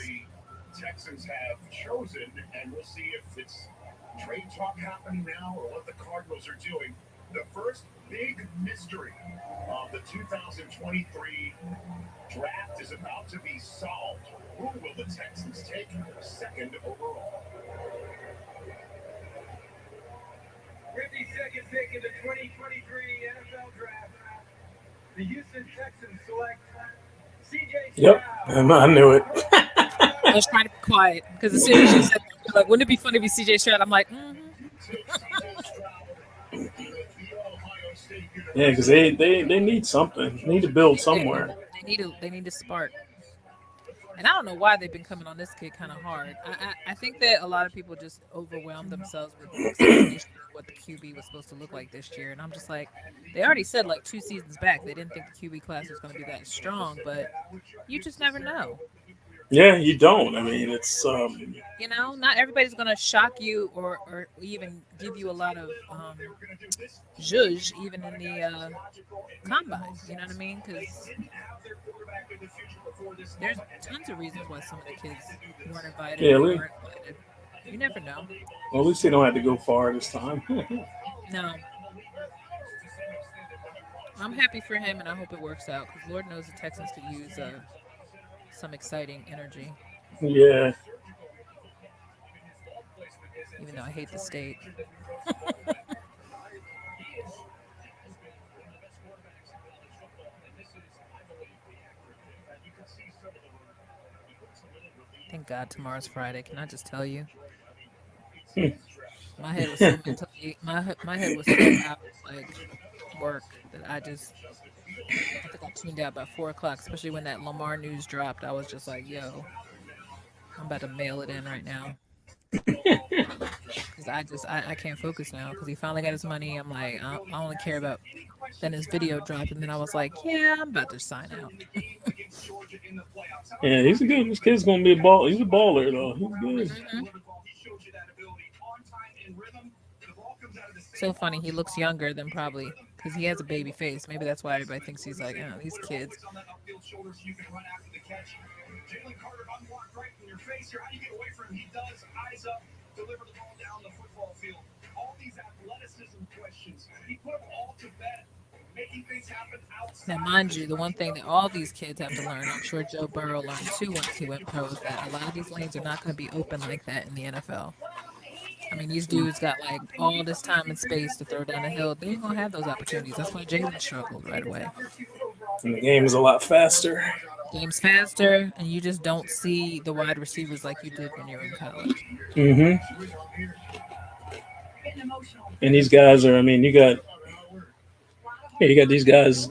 B: Yep, I knew it.
A: I was trying to be quiet because as soon as you said, that, you're like, wouldn't it be funny if you CJ Stroud? I'm like,
B: Yeah, because they need something. They need to build somewhere.
A: they need a spark. And I don't know why they've been coming on this kid kind of hard. I think that a lot of people just overwhelmed themselves with expectation of what the QB was supposed to look like this year. And I'm just like, they already said like 2 seasons back they didn't think the QB class was going to be that strong, but you just never know.
B: Yeah, you don't. I mean, it's
A: Not everybody's going to shock you or even give you a lot of zhuzh even in the combine. You know what I mean? Because there's tons of reasons why some of the kids weren't invited
B: yeah.
A: or weren't invited. You never know.
B: Well, at least they don't have to go far this time.
A: No, I'm happy for him, and I hope it works out because Lord knows the Texans could use some exciting energy.
B: Yeah.
A: Even though I hate the state. Thank God tomorrow's Friday. Can I just tell you? My head was so mentally, my head was so out of like work that I think I tuned out by 4 o'clock, especially when that Lamar news dropped. I was just like, yo, I'm about to mail it in right now. Because I can't focus now because he finally got his money. I'm like, I only care about. Then his video dropped, and then I was like, yeah, I'm about to sign out.
B: Yeah, he's a good. This kid's gonna be a ball. He's a baller though. He's good.
A: Hmm. So funny. He looks younger than probably because he has a baby face. Maybe that's why everybody thinks he's like, oh, these kids. Now, mind you, the one thing that all these kids have to learn, I'm sure Joe Burrow learned too once he went pro, is that a lot of these lanes are not going to be open like that in the NFL. I mean, these dudes got like all this time and space to throw down the hill. They ain't gonna have those opportunities. That's why Jalen struggled right away.
B: And the game is a lot faster.
A: Game's faster, and you just don't see the wide receivers like you did when you were in college.
B: Hmm. And these guys are. I mean, you got these guys.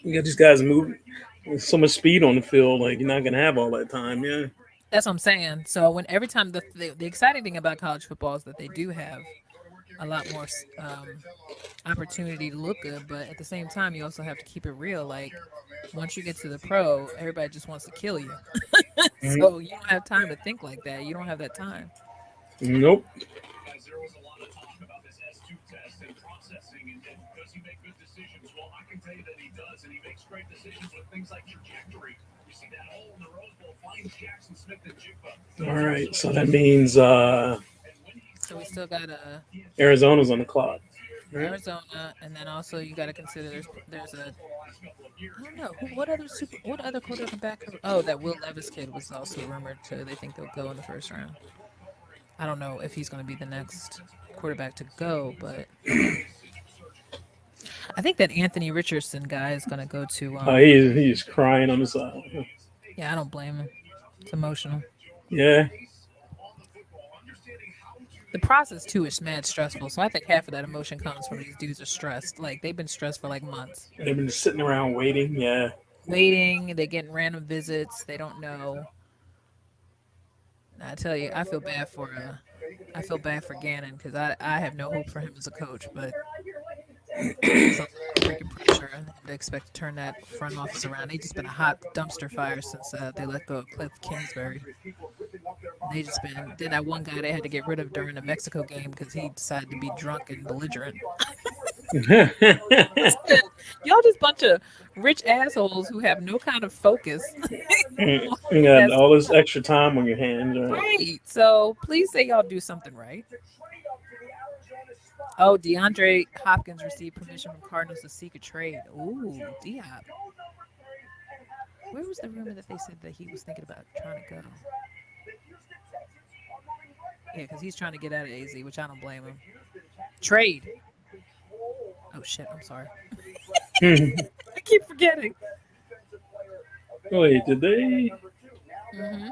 B: You got these guys moving with so much speed on the field. Like you're not gonna have all that time. Yeah.
A: That's what I'm saying. So when every time the exciting thing about college football is that they do have a lot more opportunity to look good, but at the same time, you also have to keep it real. Like once you get to the pro, everybody just wants to kill you.
B: Mhm.
A: So you don't have time to think like that. You don't have that time.
B: Nope. All right. So that means
A: So we still got
B: Arizona's on the clock. Right.
A: Arizona, and then also you got to consider there's a I don't know what other quarterback. Oh, that Will Levis kid was also rumored to. They think they'll go in the first round. I don't know if he's going to be the next quarterback to go, but I think that Anthony Richardson guy is going to go to.
B: He's crying on the side.
A: Yeah, I don't blame him. It's emotional.
B: Yeah.
A: The process too is mad stressful, so I think half of that emotion comes from these dudes are stressed. Like they've been stressed for like months,
B: They've been sitting around waiting. Yeah.
A: waiting. They're getting random visits. They don't know. I tell you, I feel bad for Gannon because I have no hope for him as a coach, but it's a lot of freaking pressure and they expect to turn that front office around. They just been a hot dumpster fire since they let go of Cliff Kingsbury. They just been then that one guy they had to get rid of during the Mexico game because he decided to be drunk and belligerent. Y'all just bunch of rich assholes who have no kind of focus.
B: You got all this extra time on your hands. Right?
A: Right. So please say y'all do something right. Oh, DeAndre Hopkins received permission from Cardinals to seek a trade. Ooh, Diop. Where was the rumor that they said that he was thinking about trying to go? Yeah, because he's trying to get out of AZ, which I don't blame him. Trade. Oh shit, I'm sorry. I keep forgetting.
B: Wait, did they?
A: Hmm.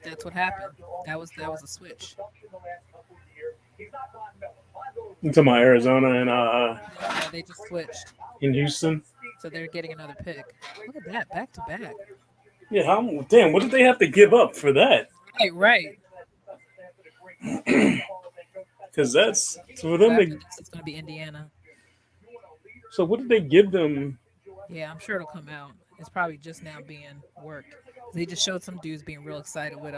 A: That's what happened. That was a switch.
B: I'm talking about Arizona and
A: Yeah, they just switched.
B: in Houston.
A: So they're getting another pick. Look at that, back to back.
B: Yeah, how damn? What did they have to give up for that?
A: Right, right.
B: Because that's for
A: So
B: them.
A: after this, it's going to be Indiana.
B: So what did they give them?
A: Yeah, I'm sure it'll come out. It's probably just now being worked. They just showed some dudes being real excited with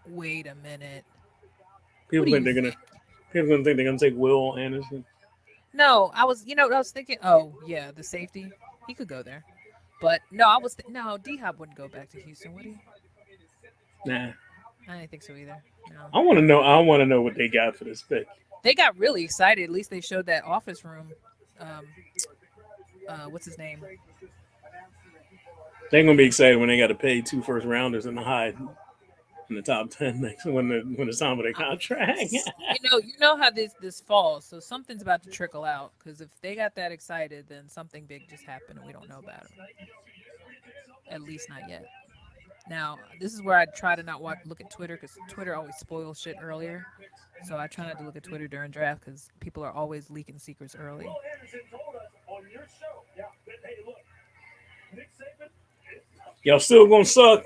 A: Wait a minute. What
B: People
A: do
B: think
A: you
B: they're gonna.
A: think?
B: People gonna think they're gonna take Will Anderson.
A: No, I was thinking. Oh yeah, the safety. He could go there. But no, no. D Hop wouldn't go back to Houston, would he?
B: Nah,
A: I didn't think so either. No.
B: I want to know. I want to know what they got for this pick.
A: They got really excited. At least they showed that office room. Um, what's his name?
B: They're gonna be excited when they got to pay two first rounders in the high in the top 10 next when it's time for their contract.
A: You know how this falls. So something's about to trickle out. Because if they got that excited, then something big just happened and we don't know about it. At least not yet. Now, this is where I try to not look at Twitter because Twitter always spoils shit earlier. So I try not to look at Twitter during draft because people are always leaking secrets early.
B: Y'all still gonna suck.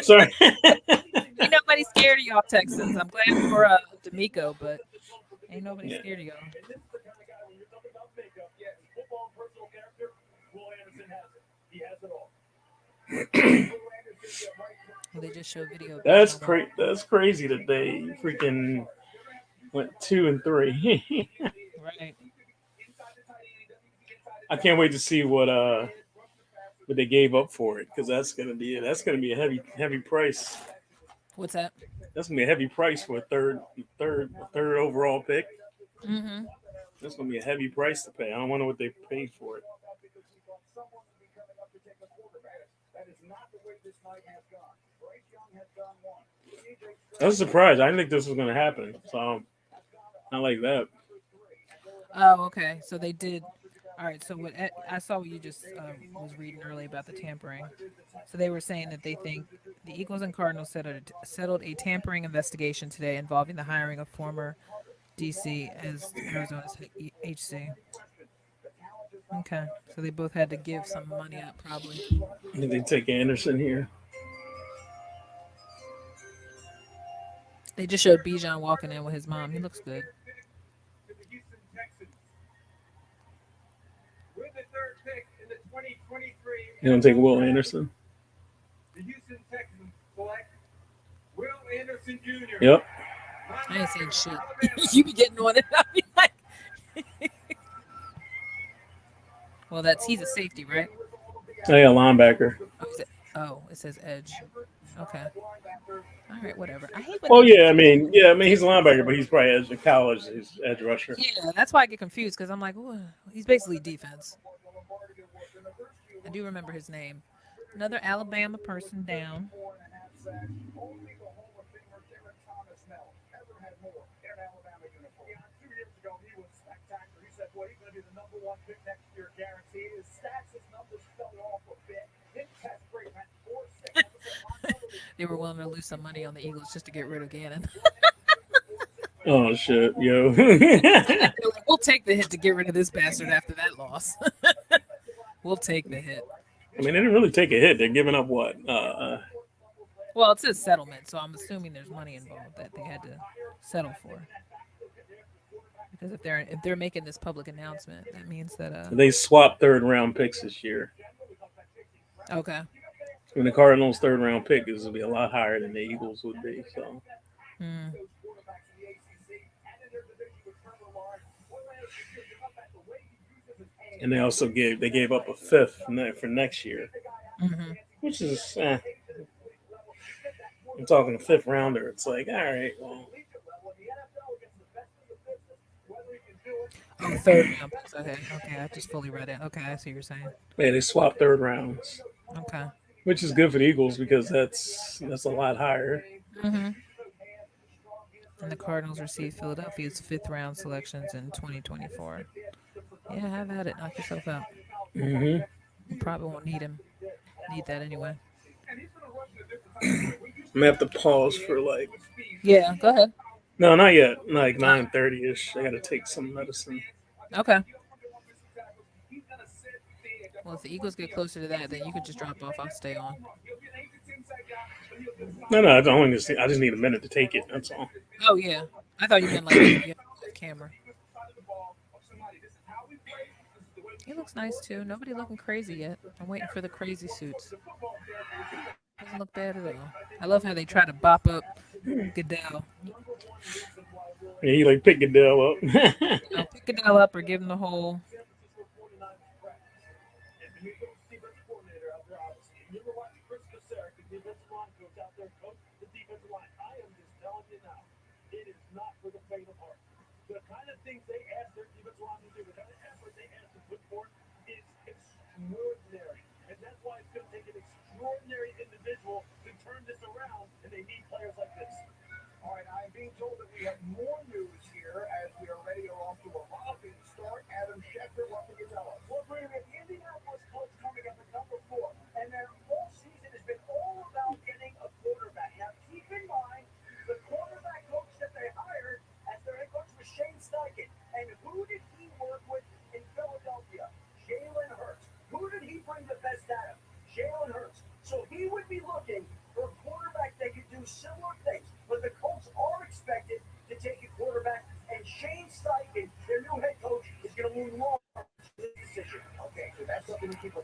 B: Sorry.
A: Ain't nobody scared of y'all Texans. I'm glad for D'Amico, but ain't nobody
B: Yeah.
A: scared of y'all. Well, they just showed video of
B: That's
A: Bijan walking.
B: crazy. That's crazy that they freaking went 2-3.
A: Right.
B: I can't wait to see what they gave up for it because that's gonna be a heavy price.
A: What's that?
B: That's gonna be a heavy price for a third overall pick.
A: Mm-hmm.
B: That's gonna be a heavy price to pay. I don't wonder what they paid for it. I was surprised. I didn't think this was gonna happen. So not like that.
A: Oh, okay. So they did. All right. So I saw what you just was reading earlier about the tampering. So they were saying that they think the Eagles and Cardinals settled a tampering investigation today involving the hiring of former DC as Arizona's HC. Okay. So they both had to give some money up, probably.
B: Did they take Anderson here?
A: They just showed Bijan walking in with his mom. He looks good.
B: You don't take Will Anderson? Yep.
A: I ain't saying shit. You be getting on it. I be like, well, he's a safety, right?
B: Oh yeah, linebacker.
A: Oh, it says edge. Okay. All right, whatever. I hate when
B: Well,
A: they do.
B: yeah, I mean, he's a linebacker, but he's probably edge in college. He's edge rusher.
A: Yeah, that's why I get confused because I'm like, ooh, he's basically defense. I do remember his name. Another Alabama person down. They were willing to lose some money on the Eagles just to get rid of Gannon.
B: Oh shit, yo.
A: They're like, we'll take the hit to get rid of this bastard after that loss. We'll take the hit.
B: I mean, they didn't really take a hit. They're giving up what?
A: Well, it says settlement, so I'm assuming there's money involved that they had to settle for. Because if they're making this public announcement, that means that
B: They swapped third round picks this year.
A: okay.
B: And the Cardinals' third round pick is going to be a lot higher than the Eagles would be. So,
A: Hmm.
B: and they gave up a fifth for next year,
A: Hmm.
B: which is I'm talking a fifth rounder. It's like, all right, well,
A: Oh, third round picks. Okay, okay. I just fully read it. Okay, I see what you're saying.
B: yeah, they swapped third rounds,
A: Okay.
B: which is good for the Eagles because that's a lot higher.
A: Hmm. And the Cardinals received Philadelphia's fifth round selections in 2024. Yeah, have at it. Knock yourself out.
B: Hmm
A: You probably won't need him. Need that anyway.
B: I'm gonna have to pause for like
A: Yeah, go ahead.
B: no, not yet. Like
A: Uh,
B: 9:30 ish. I got to take some medicine.
A: okay. Well, if the Eagles get closer to that, then you could just drop off. I'll stay on.
B: No, I just need a minute to take it. That's all.
A: Oh yeah. I thought you meant like if you have off camera. He looks nice too. Nobody looking crazy yet. I'm waiting for the crazy suits. Doesn't look bad at all. I love how they try to bop up Goodell.
B: Yeah, he like pick Goodell up.
A: You know, pick Goodell up or give him the whole.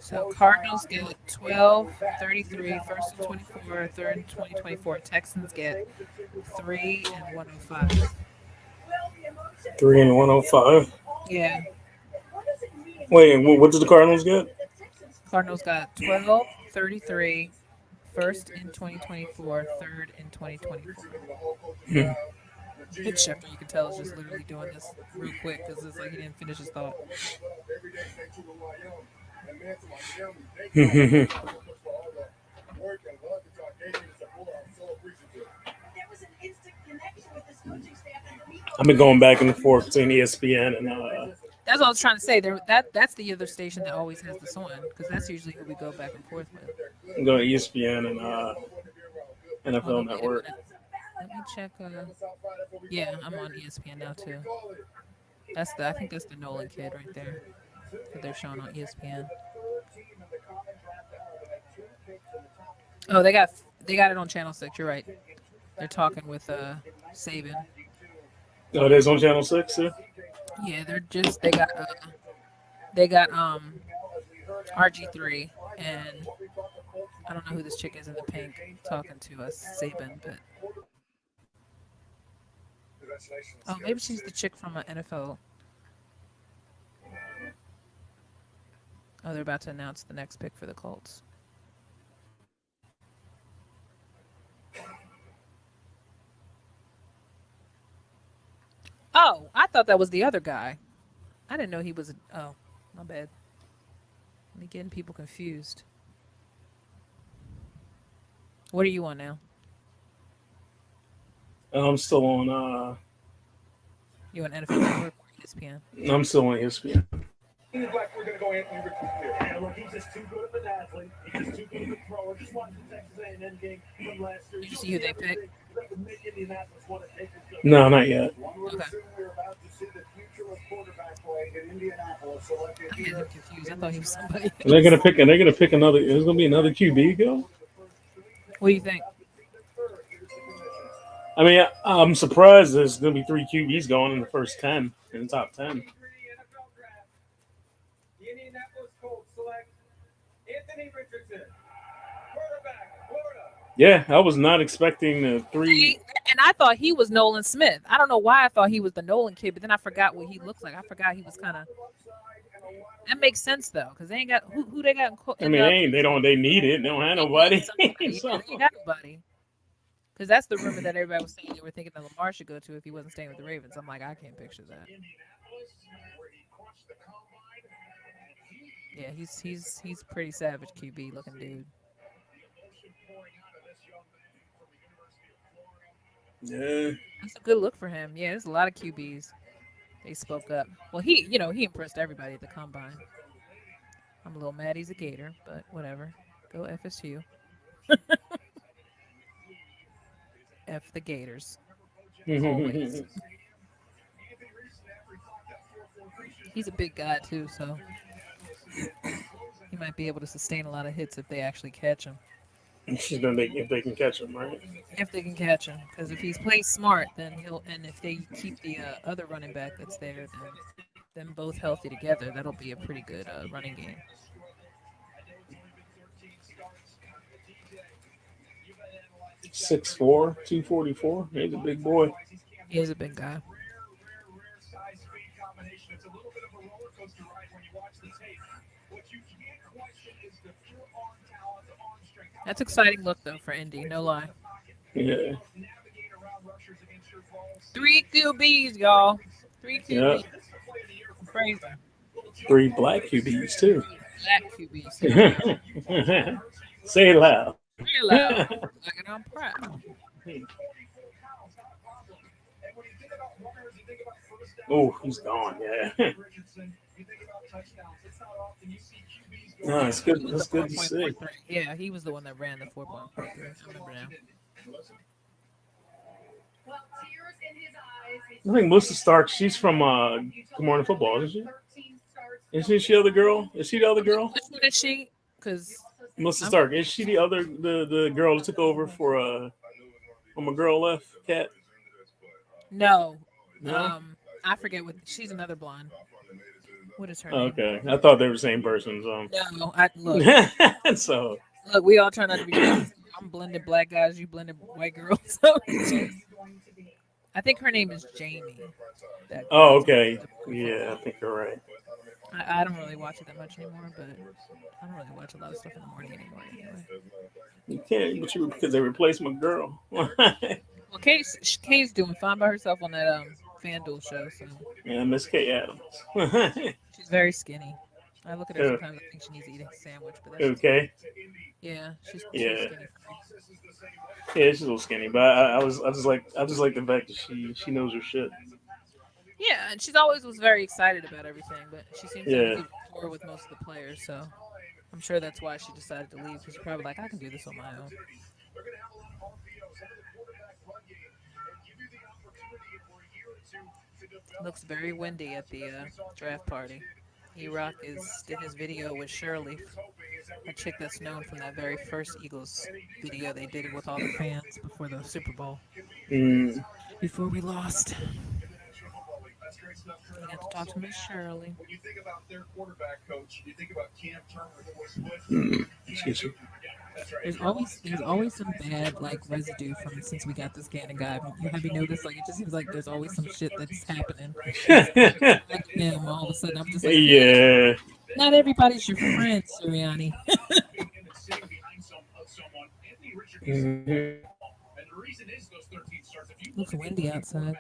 A: So Cardinals get 12, 33, first and 24, third and 2024. Texans get 3 and 105.
B: 3 and 105.
A: Yeah.
B: Wait, what did the Cardinals get?
A: Cardinals got 12, 33, first in 2024, third in 2024.
B: Hmm.
A: And Schefter, you can tell, is just literally doing this real quick because it's like he didn't finish his thought.
B: I've been going back and forth between ESPN and
A: That's what I was trying to say. That's the other station that always has this on because that's usually who we go back and forth with.
B: I'm going to ESPN and NFL
A: Hold on, wait a
B: Network.
A: minute. Let me check. Yeah, I'm on ESPN now too. I think that's the Nolan kid right there that they're showing on ESPN. Oh, they got it on Channel 6. You're right. They're talking with Saban.
B: Oh, it is on Channel 6 too?
A: Yeah, they got RG3 and I don't know who this chick is in the pink talking to us, Saban, but oh, maybe she's the chick from an NFL. Oh, they're about to announce the next pick for the Colts. Oh, I thought that was the other guy. I didn't know he was. Oh, my bad. Me getting people confused. What are you on now?
B: I'm still on
A: You on NFL Network or ESPN?
B: I'm still on ESPN.
A: Did you see who they picked?
B: No, not yet.
A: Okay. I had him confused. I thought he was somebody
B: They're
A: else.
B: gonna pick and they're gonna pick another there's gonna be another QB go.
A: What do you think?
B: I mean, I'm surprised there's gonna be three QBs going in the first 10 in the top 10. Yeah, I was not expecting the three.
A: See, and I thought he was Nolan Smith. I don't know why I thought he was the Nolan kid, but then I forgot what he looks like. I forgot he was kind of. That makes sense though, because they ain't got who they got
B: I mean, they need it. They don't have nobody.
A: Yeah,
B: So,
A: they ain't got nobody. Because that's the rumor that everybody was saying they were thinking that Lamar should go to if he wasn't staying with the Ravens. I'm like, I can't picture that. Yeah, he's pretty savage QB looking dude.
B: yeah.
A: That's a good look for him. Yeah, there's a lot of QBs. They spoke up. Well, he impressed everybody at the combine. I'm a little mad he's a Gator, but whatever. Go FSU. F the Gators. Always. He's a big guy too, so he might be able to sustain a lot of hits if they actually catch him.
B: She's gonna make if they can catch him, right?
A: If they can catch him, because if he's plays smart, then he'll. And if they keep the other running back that's there, then them both healthy together, that'll be a pretty good running game.
B: 6'4", 244. He's a big boy.
A: He's a big guy. That's exciting look though for Indy, no lie.
B: Yeah.
A: 3 QBs, y'all. Three
B: Yeah.
A: QBs. Crazy.
B: 3 black QBs too.
A: 3 Black QBs. Say it loud.
B: Say it loud.
A: Say it loud. Like it, I'm proud.
B: Oh, he's gone. Yeah. No, it's good.
A: He was the
B: That's good to see.
A: 4.43. Yeah, he was the one that ran the 4.43. I remember now.
B: I think Melissa Stark. She's from Good Morning Football, isn't she? Isn't she the other girl? Is she the other girl?
A: Which one is she? Because
B: Melissa Stark. Is she the other the girl that took over for when my girl left? Cat.
A: no,
B: No.
A: I forget what she's another blonde. What is her name?
B: Okay, I thought they were the same person.
A: No, I look.
B: So
A: Look, we all try not to be racist. I'm blending black guys, you blending white girls. So it's just, I think her name is Jamie. That
B: oh,
A: that's
B: okay,
A: the
B: yeah,
A: football.
B: I think you're right.
A: I don't really watch it that much anymore, but I don't really watch a lot of stuff in the morning anymore. Anyway,
B: You can't, but you because they replaced my girl.
A: well, Kay's doing fine by herself on that FanDuel show, so
B: Yeah, Miss K Adams.
A: she's very skinny. I look at her
B: Oh,
A: sometimes. I think she needs to eat a sandwich, but that's just me.
B: okay,
A: Yeah, she's too
B: yeah,
A: skinny for me.
B: yeah, she's a little skinny, but I just like the fact that she knows her shit.
A: Yeah, and she's always was very excited about everything, but she seems to have a
B: Yeah.
A: good rapport with most of the players, so I'm sure that's why she decided to leave because she's probably like, I can do this on my own. Looks very windy at the draft party. E-Rock is did his video with Shirley, a chick that's known from that very first Eagles video they did it with all the fans before the Super Bowl.
B: Mm.
A: Before we lost, I got to talk to Miss Shirley.
B: Mm. Excuse me.
A: There's always some bad like residue from since we got this Gannon guy. Have you noticed? Like it just seems like there's always some shit that's happening. It's like him all of a sudden. I'm just like,
B: Yeah.
A: not everybody's your friend, Sirianni.
B: Mhm.
A: Looks windy outside.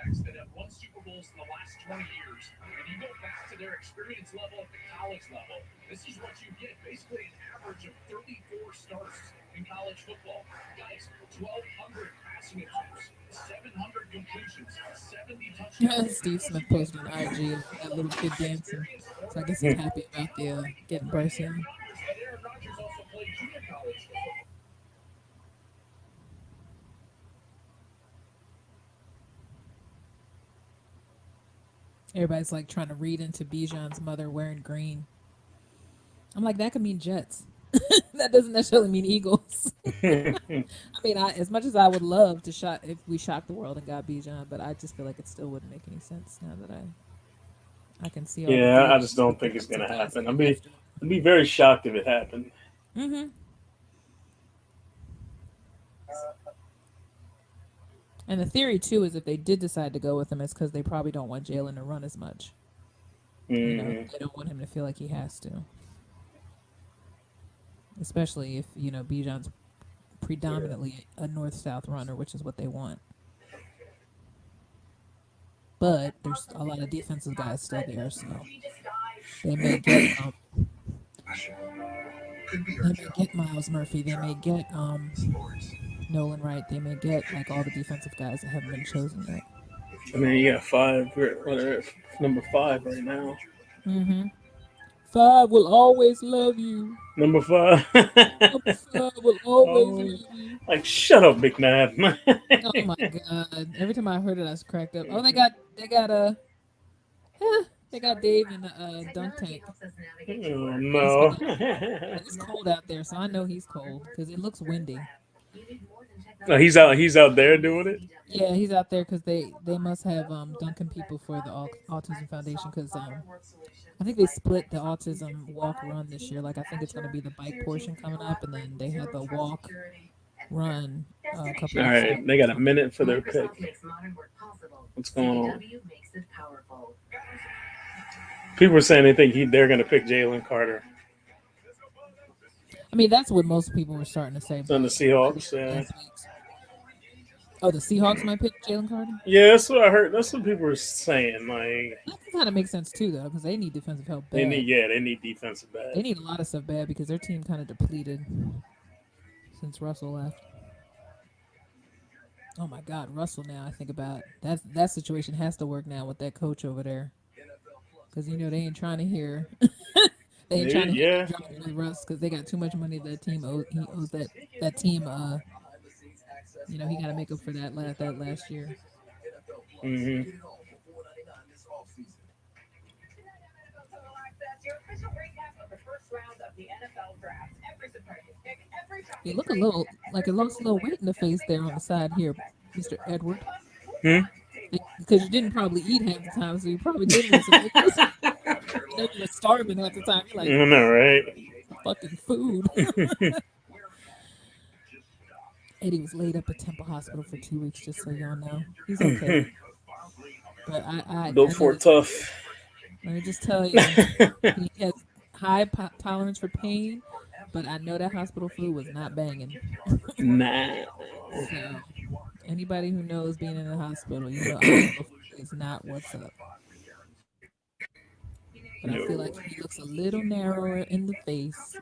A: Steve Smith posted on IG of that little kid dancing. So I guess he's happy about the getting Bryce Young. Everybody's like trying to read into Bijan's mother wearing green. I'm like, that could mean Jets. That doesn't necessarily mean Eagles. I mean, as much as I would love to shot if we shocked the world and got Bijan, but I just feel like it still wouldn't make any sense now that I can see all the
B: Yeah, I
A: deals
B: just don't
A: with
B: think it's gonna
A: defensive guys
B: happen.
A: getting left.
B: I'd be very shocked if it happened.
A: Mm-hmm. And the theory too is if they did decide to go with him, it's because they probably don't want Jalen to run as much.
B: Mm.
A: They don't want him to feel like he has to, especially if Bijan's predominantly a north-south runner, which is what they want. But there's a lot of defensive guys still there, so they may get Miles Murphy, they may get Nolan Wright, they may get like all the defensive guys that haven't been chosen yet.
B: I mean, you got five. What number five right now?
A: Mm-hmm. Five will always love you.
B: Number five.
A: Number five will always
B: Oh,
A: love you.
B: like shut up, McNabb.
A: Oh my god! Every time I heard it, I was cracked up. Oh, they got they got Dave in the dunk tank.
B: Oh
A: He's been
B: no.
A: It's cold out there, so I know he's cold because it looks windy.
B: No, he's out. He's out there doing it.
A: Yeah, he's out there because they must have dunking people for the Autism Foundation because I think they split the autism walk run this year. Like I think it's going to be the bike portion coming up, and then they had the walk run a couple
B: All
A: weeks
B: right,
A: ago.
B: they got a minute for their pick. What's going on? People are saying they think they're going to pick Jalen Carter
A: I mean, that's what most people were starting to say.
B: on the
A: But
B: Seahawks. Yeah.
A: last week's. Oh, the Seahawks might pick Jalen Carter.
B: Yeah, that's what I heard. That's what people were saying. Like
A: That kind of makes sense too, though, because they need defensive help
B: they
A: bad.
B: need defensive
A: They
B: bad.
A: need a lot of stuff bad because their team kind of depleted since Russell left. Oh my God, Russell! Now I think about that situation has to work now with that coach over there, because they ain't trying to hear they ain't trying to hear
B: Yeah.
A: you drop with Russ because they got too much money that team owes. He owes that team. He got to make up for that last year.
B: Hmm.
A: You look a little like it looks a little weight in the face there on the side here, Mr. Edward.
B: Hmm?
A: Because you didn't probably eat half the time, so you probably did lose some weight. You know you were starving at the time. You're like,
B: I know, right?
A: fucking food. Eddie was laid up at Temple Hospital for 2 weeks, just so y'all know. He's okay. But I
B: Built
A: know
B: for
A: this.
B: tough.
A: Let me just tell you, he has high tolerance for pain, but I know that hospital food was not banging.
B: Nah.
A: So anybody who knows being in the hospital, you know hospital food is not what's up. But I feel
B: No.
A: like he looks a little narrower in the face,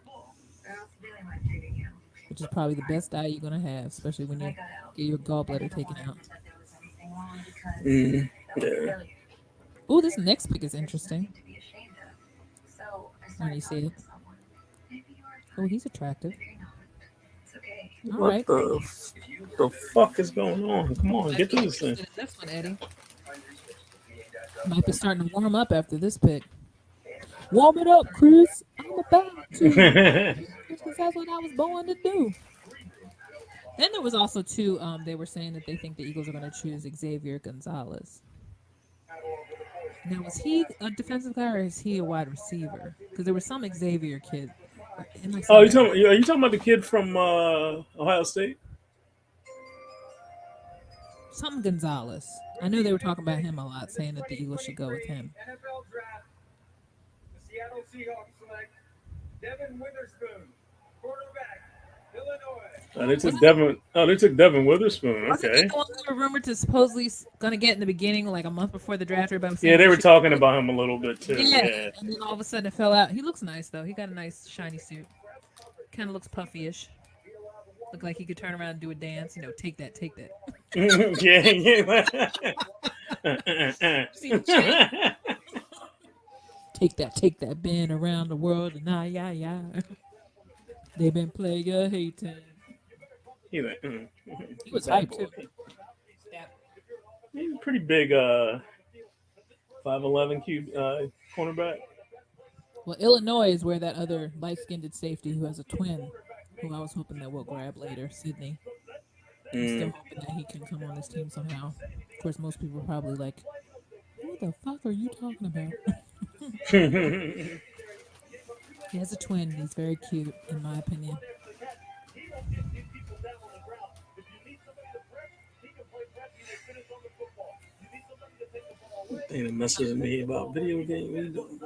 A: which is probably the best diet you're gonna have, especially when you get your gallbladder taken out.
B: Yeah.
A: Oh, this next pick is interesting. When you see it, oh, he's attractive. All
B: What
A: right,
B: the fuck is going on? Come on,
A: might
B: get
A: be
B: to this thing.
A: interested in this one, Eddie. Might be starting to warm up after this pick. Warm it up, Chris. I'm about to. Because that's what I was born to do. Then there was also two. They were saying that they think the Eagles are going to choose Xavier Gonzalez. Now, was he a defensive guy or is he a wide receiver? Because there was some Xavier kid. Am I
B: Oh,
A: saying that right?
B: are you talking about the kid from Ohio State?
A: Something Gonzalez. I knew they were talking about him a lot, saying that the Eagles should go with him.
B: They took
A: Wasn't
B: Devin. Oh, they took Devin Witherspoon.
A: wasn't he
B: Okay.
A: the one we were rumored to supposedly going to get in the beginning, like a month before the draft? Everybody was
B: Yeah,
A: saying
B: they
A: he
B: were
A: should.
B: talking about him a little bit too.
A: Yeah,
B: Yeah.
A: and then all of a sudden it fell out. He looks nice though. He got a nice shiny suit. Kind of looks puffy-ish. Look like he could turn around and do a dance. You know, take that, take that.
B: Yeah.
A: See the chant? Take that, been around the world and yeah, yeah. They've been player hating.
B: He's like,
A: He was
B: bad
A: hyped
B: boy.
A: too. Yeah.
B: He's a pretty big 5'11" cube cornerback.
A: Well, Illinois is where that other light-skinned safety who has a twin, who I was hoping that we'll grab later, Sydney. I'm still
B: Mm.
A: hoping that he can come on this team somehow. Of course, most people are probably like, "Who the fuck are you talking about?" He has a twin. And he's very cute, in my opinion.
B: Dana messaging me about video game. What are you doing?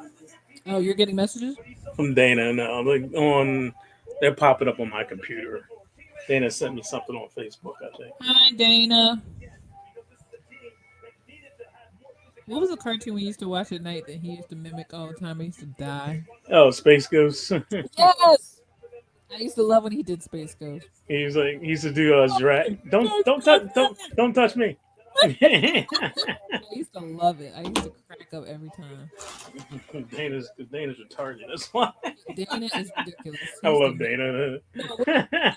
A: Oh, you're getting messages?
B: From Dana. No, like on, they're popping up on my computer. Dana sent me something on Facebook, I think.
A: Hi, Dana. What was the cartoon we used to watch at night that he used to mimic all the time? He used to die.
B: Oh, Space Ghost.
A: Yes, I used to love when he did Space Ghost.
B: He used to do drag. Don't touch me.
A: I used to love it. I used to crack up every time.
B: Dana's retarded. That's why
A: Dana is ridiculous. He
B: I
A: used to
B: love
A: make
B: Dana.
A: no.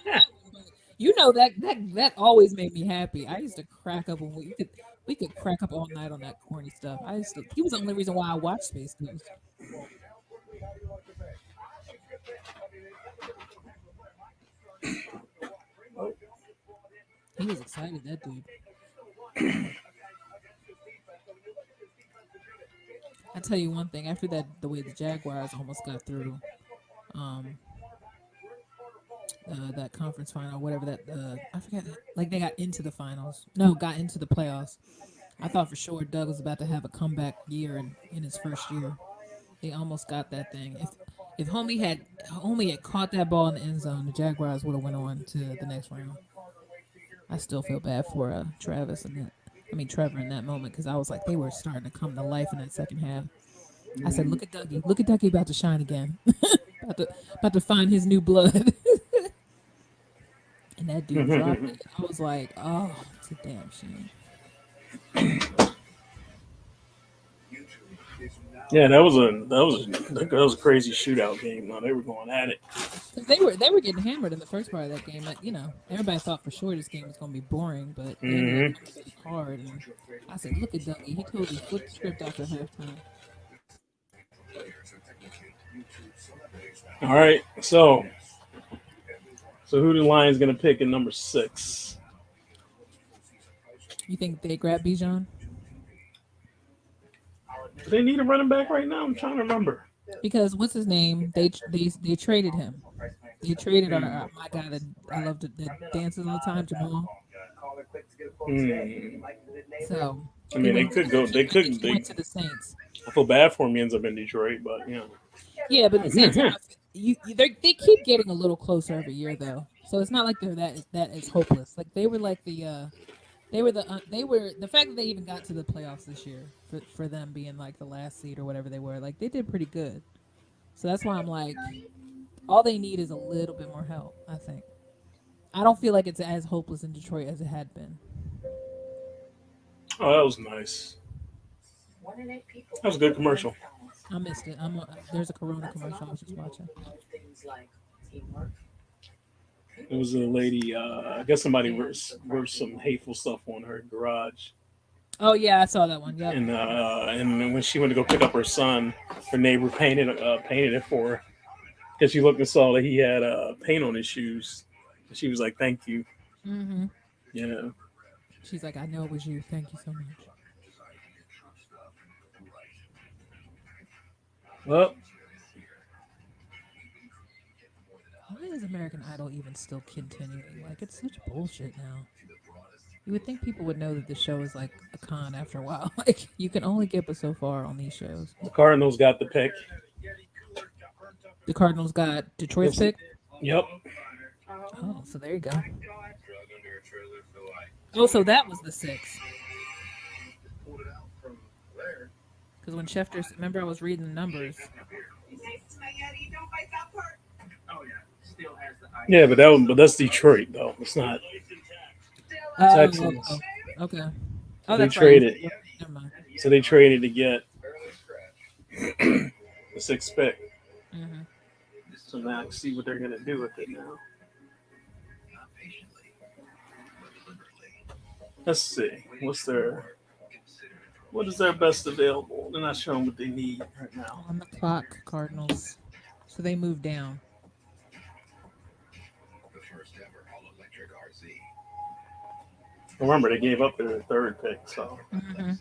A: You know that always made me happy. I used to crack up when we could crack up all night on that corny stuff. I used to. He was the only reason why I watched Space Ghost. He was excited. That dude. I tell you one thing. After that, the way the Jaguars almost got through, um, that conference final, whatever that I forget. Like they got into the finals. No, got into the playoffs. I thought for sure Doug was about to have a comeback year in his first year. They almost got that thing. If Homie had caught that ball in the end zone, the Jaguars would have went on to the next round. I still feel bad for Travis and that. I mean Trevor in that moment because I was like they were starting to come to life in that second half. I said, "Look at Dougie! Look at Dougie about to shine again, about to find his new blood." And that dude dropped it. I was like, "Oh, it's a damn shame."
B: Yeah, that was a crazy shootout game. No, they were going at it.
A: Because they were getting hammered in the first part of that game. Like, everybody thought for sure this game was going to be boring, but they ended up
B: Hmm.
A: coming back hard. And I said, "Look at Dougie! He totally flipped the script after halftime."
B: All right, so who the Lions gonna pick in number 6?
A: You think they grabbed Bijan?
B: Do they need a running back right now? I'm trying to remember.
A: Because what's his name? They traded him. They traded
B: Mm.
A: my guy that I love that dances all the time, Jamal.
B: Mm.
A: So
B: I mean, they could go. They
A: he
B: could.
A: went
B: They.
A: to the Saints.
B: I feel bad for him. He ends up in Detroit, but you
A: Yeah, but at the same time,
B: know.
A: they keep getting a little closer every year though. So it's not like they're that is hopeless. Like they were like they were the fact that they even got to the playoffs this year for them being like the last seed or whatever they were. Like they did pretty good. So that's why I'm like all they need is a little bit more help, I think. I don't feel like it's as hopeless in Detroit as it had been.
B: Oh, that was nice. That was a good commercial.
A: I missed it. There's a Corona commercial I was just watching.
B: It was a lady. I guess somebody wrote some hateful stuff on her garage,
A: Oh yeah, I saw that one. Yep.
B: and then when she went to go pick up her son, her neighbor painted it for her because she looked and saw that he had paint on his shoes. And she was like, "Thank you."
A: Hmm.
B: Yeah.
A: She's like, I know it was you. Thank you so much.
B: Well,
A: Why is American Idol even still continuing? Like, it's such bullshit now. You would think people would know that the show is like a con after a while. Like, you can only get but so far on these shows.
B: the Cardinals got the pick.
A: The Cardinals got Detroit's pick.
B: Yep.
A: Oh, so there you go. Oh, so that was the six. Because when Schefter, remember I was reading the numbers.
B: Yeah, but that's Detroit though. It's not
A: Oh,
B: Texans.
A: okay. Oh,
B: They
A: that's right.
B: traded,
A: Never mind.
B: so they traded to get the sixth pick.
A: Hmm.
B: So now see what they're gonna do with it now. Let's see. What is their best available? They're not showing what they need right now.
A: On the clock, Cardinals. So they moved down.
B: Remember, they gave up their third pick, so
A: Hmm.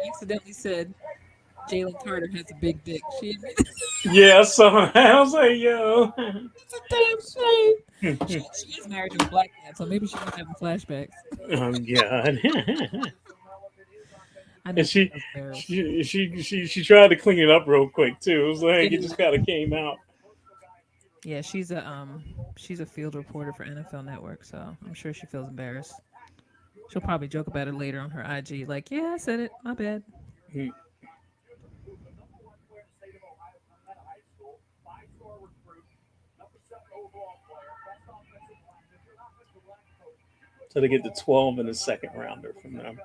A: Accidentally said Jalen Carter has a big dick. She admitted
B: yeah. So I was like, yo.
A: it's a damn shame. She is married to a black man, so maybe she was having flashbacks.
B: Oh God.
A: I know
B: And
A: she loves Paris.
B: she tried to clean it up real quick too. It was like it
A: Yeah,
B: just kind of came out.
A: yeah, she's a field reporter for NFL Network, so I'm sure she feels embarrassed. She'll probably joke about it later on her IG, like, "Yeah, I said it. My bad."
B: Hmm. So they get the 12 and the second rounder from them.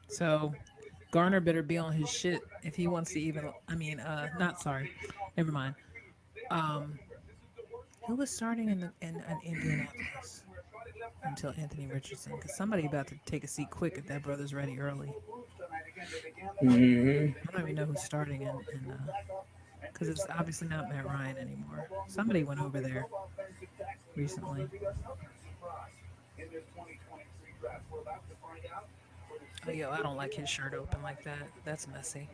A: So Garner better be on his shit if he wants to even. I mean, not sorry, never mind. Um, who was starting in Indianapolis until Anthony Richardson? Because somebody about to take a seat quick if that brother's ready early.
B: Hmm.
A: I don't even know who's starting in because it's obviously not Matt Ryan anymore. Somebody went over there recently. Oh, yo, I don't like his shirt open like that. That's messy.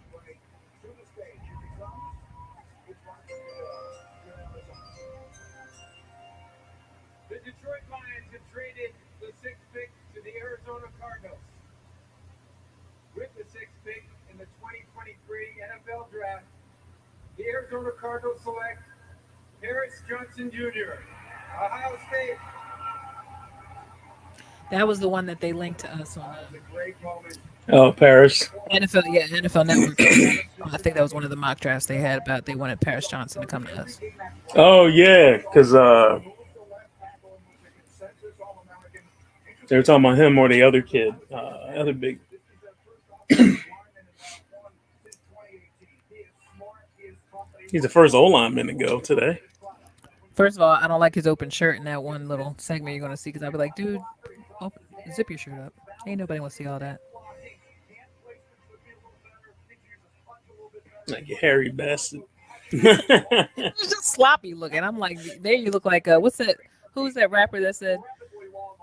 A: That was the one that they linked to us on
B: Oh, Paris.
A: NFL. Yeah, NFL Network. I think that was one of the mock drafts they had about they wanted Paris Johnson to come to us.
B: Oh yeah, because they were talking about him or the other kid, other big. He's the first O lineman to go today.
A: First of all, I don't like his open shirt in that one little segment you're gonna see because I'll be like, dude, open, zip your shirt up. Ain't nobody want to see all that.
B: Like a hairy bastard.
A: It's just sloppy looking. I'm like, there you look like what's that? Who's that rapper that said,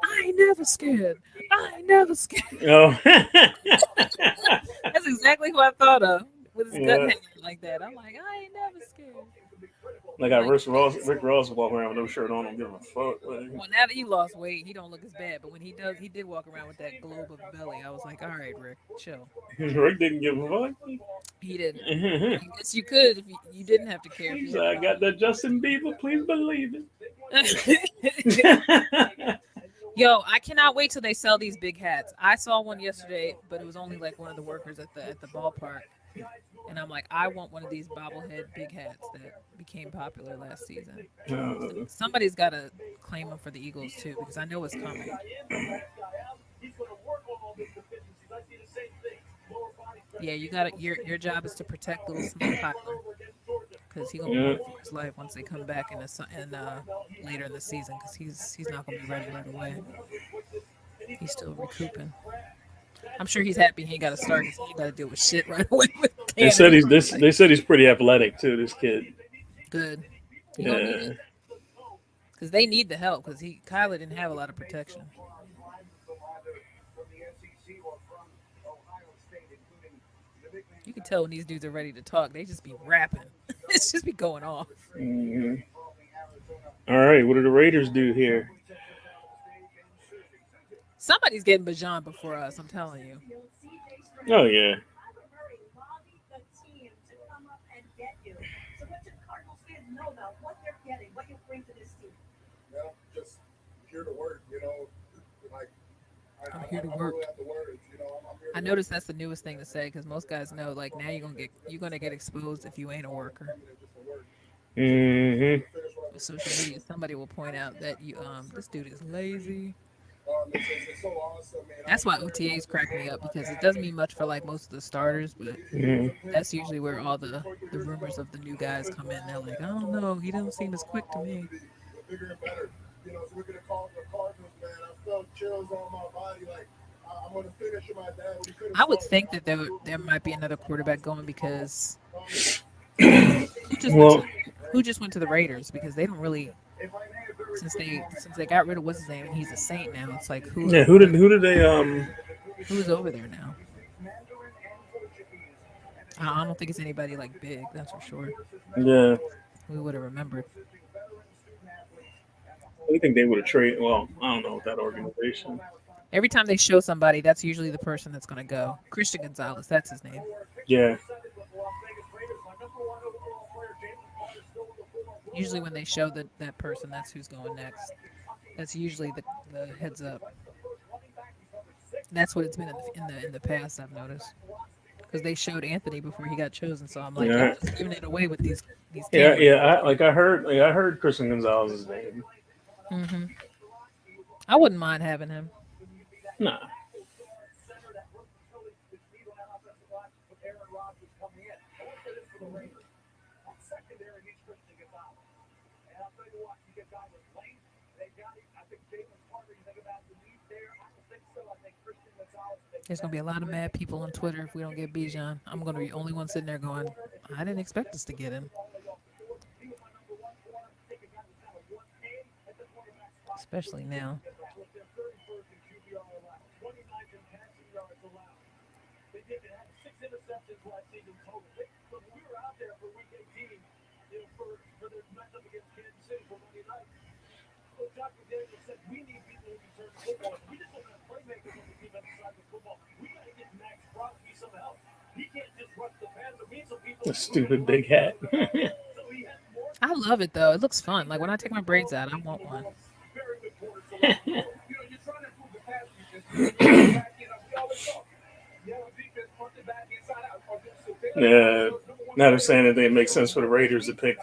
A: "I ain't never scared. I ain't never scared."
B: Oh,
A: That's exactly who I thought of with his gut
B: yeah.
A: hanging like that. I'm like, I ain't never scared.
B: Like
A: I'm
B: I
A: like,
B: Rick Ross walking around with no shirt on, don't give a fuck. Like,
A: well, now that he lost weight, he don't look as bad. But when he did walk around with that globe of belly. I was like, all right, Rick, chill.
B: Rick didn't give a fuck.
A: He didn't. I guess you could if you didn't have to care if
B: He
A: you
B: said, "I got that Justin Bieber. Please believe
A: had.
B: it."
A: Yo, I cannot wait till they sell these big hats. I saw one yesterday, but it was only like one of the workers at the ballpark, and I'm like, I want one of these bobblehead big hats that became popular last season. Somebody's got to claim them for the Eagles too, because I know it's coming. Yeah, you got it. Your job is to protect little Smith Tyler because he's gonna be
B: Yeah.
A: running for his life once they come back later in the season because he's not gonna be ready right away. He's still recouping. I'm sure he's happy he ain't got to start because he ain't got to deal with shit right away with
B: They said
A: Canada.
B: They said he's pretty athletic too. This kid.
A: Good. He gonna need it
B: Yeah.
A: because they need the help because Kyler didn't have a lot of protection. You can tell when these dudes are ready to talk. They just be rapping. It's just be going off.
B: hmm All right. What do the Raiders do here?
A: Somebody's getting Bajan before us. I'm telling you.
B: Oh yeah.
A: I'm here to work. I noticed that's the newest thing to say because most guys know like now you're gonna get exposed if you ain't a worker.
B: hmm
A: With social media, somebody will point out that you this dude is lazy. That's why OTAs crack me up because it doesn't mean much for like most of the starters, but that's usually where all the rumors of the new guys come in. They're like, I don't know, he doesn't seem as quick to me. I would think that there might be another quarterback going because who just went to
B: Well,
A: who just went to the Raiders because they don't really since they got rid of what's his name and he's a Saint now. It's like
B: yeah.
A: who
B: Who did they
A: who's over there now? I don't think it's anybody like big. That's for sure.
B: Yeah.
A: We would have remembered.
B: I think they would have traded. Well, I don't know with that organization.
A: Every time they show somebody, that's usually the person that's going to go. Christian Gonzalez, that's his name.
B: Yeah.
A: Usually, when they show that person, that's who's going next. That's usually the heads up. That's what it's been in the past. I've noticed because they showed Anthony before he got chosen. So I'm like, y'all
B: Yeah.
A: just giving it away with these
B: Yeah.
A: cameras.
B: Yeah. I heard Christian Gonzalez's name.
A: Hmm. I wouldn't mind having him.
B: Nah.
A: There's gonna be a lot of mad people on Twitter if we don't get Bijan. I'm gonna be the only one sitting there going, I didn't expect us to get him, especially now.
B: A stupid big hat.
A: I love it though. It looks fun. Like when I take my braids out, I want one.
B: Yeah. Now they're saying that it makes sense for the Raiders to pick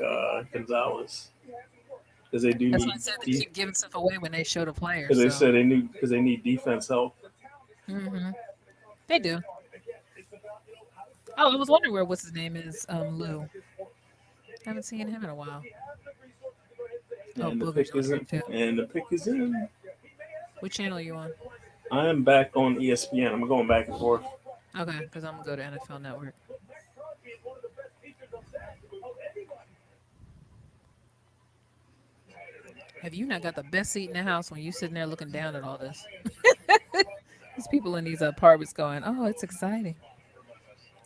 B: Gonzalez because they do
A: That's why
B: need
A: I said they keep giving stuff away when they show the players.
B: because they
A: So
B: said they need defense help.
A: hmm they do. Oh, I was wondering where what's his name is. Lou. Haven't seen him in a while. Oh,
B: And the
A: Booger's
B: pick
A: on
B: is
A: here
B: in.
A: too.
B: And the pick is in.
A: What channel are you on?
B: I am back on ESPN. I'm going back and forth.
A: Okay, because I'm gonna go to NFL Network. Have you not got the best seat in the house when you sitting there looking down at all this? These people in these apartments going, "Oh, it's exciting.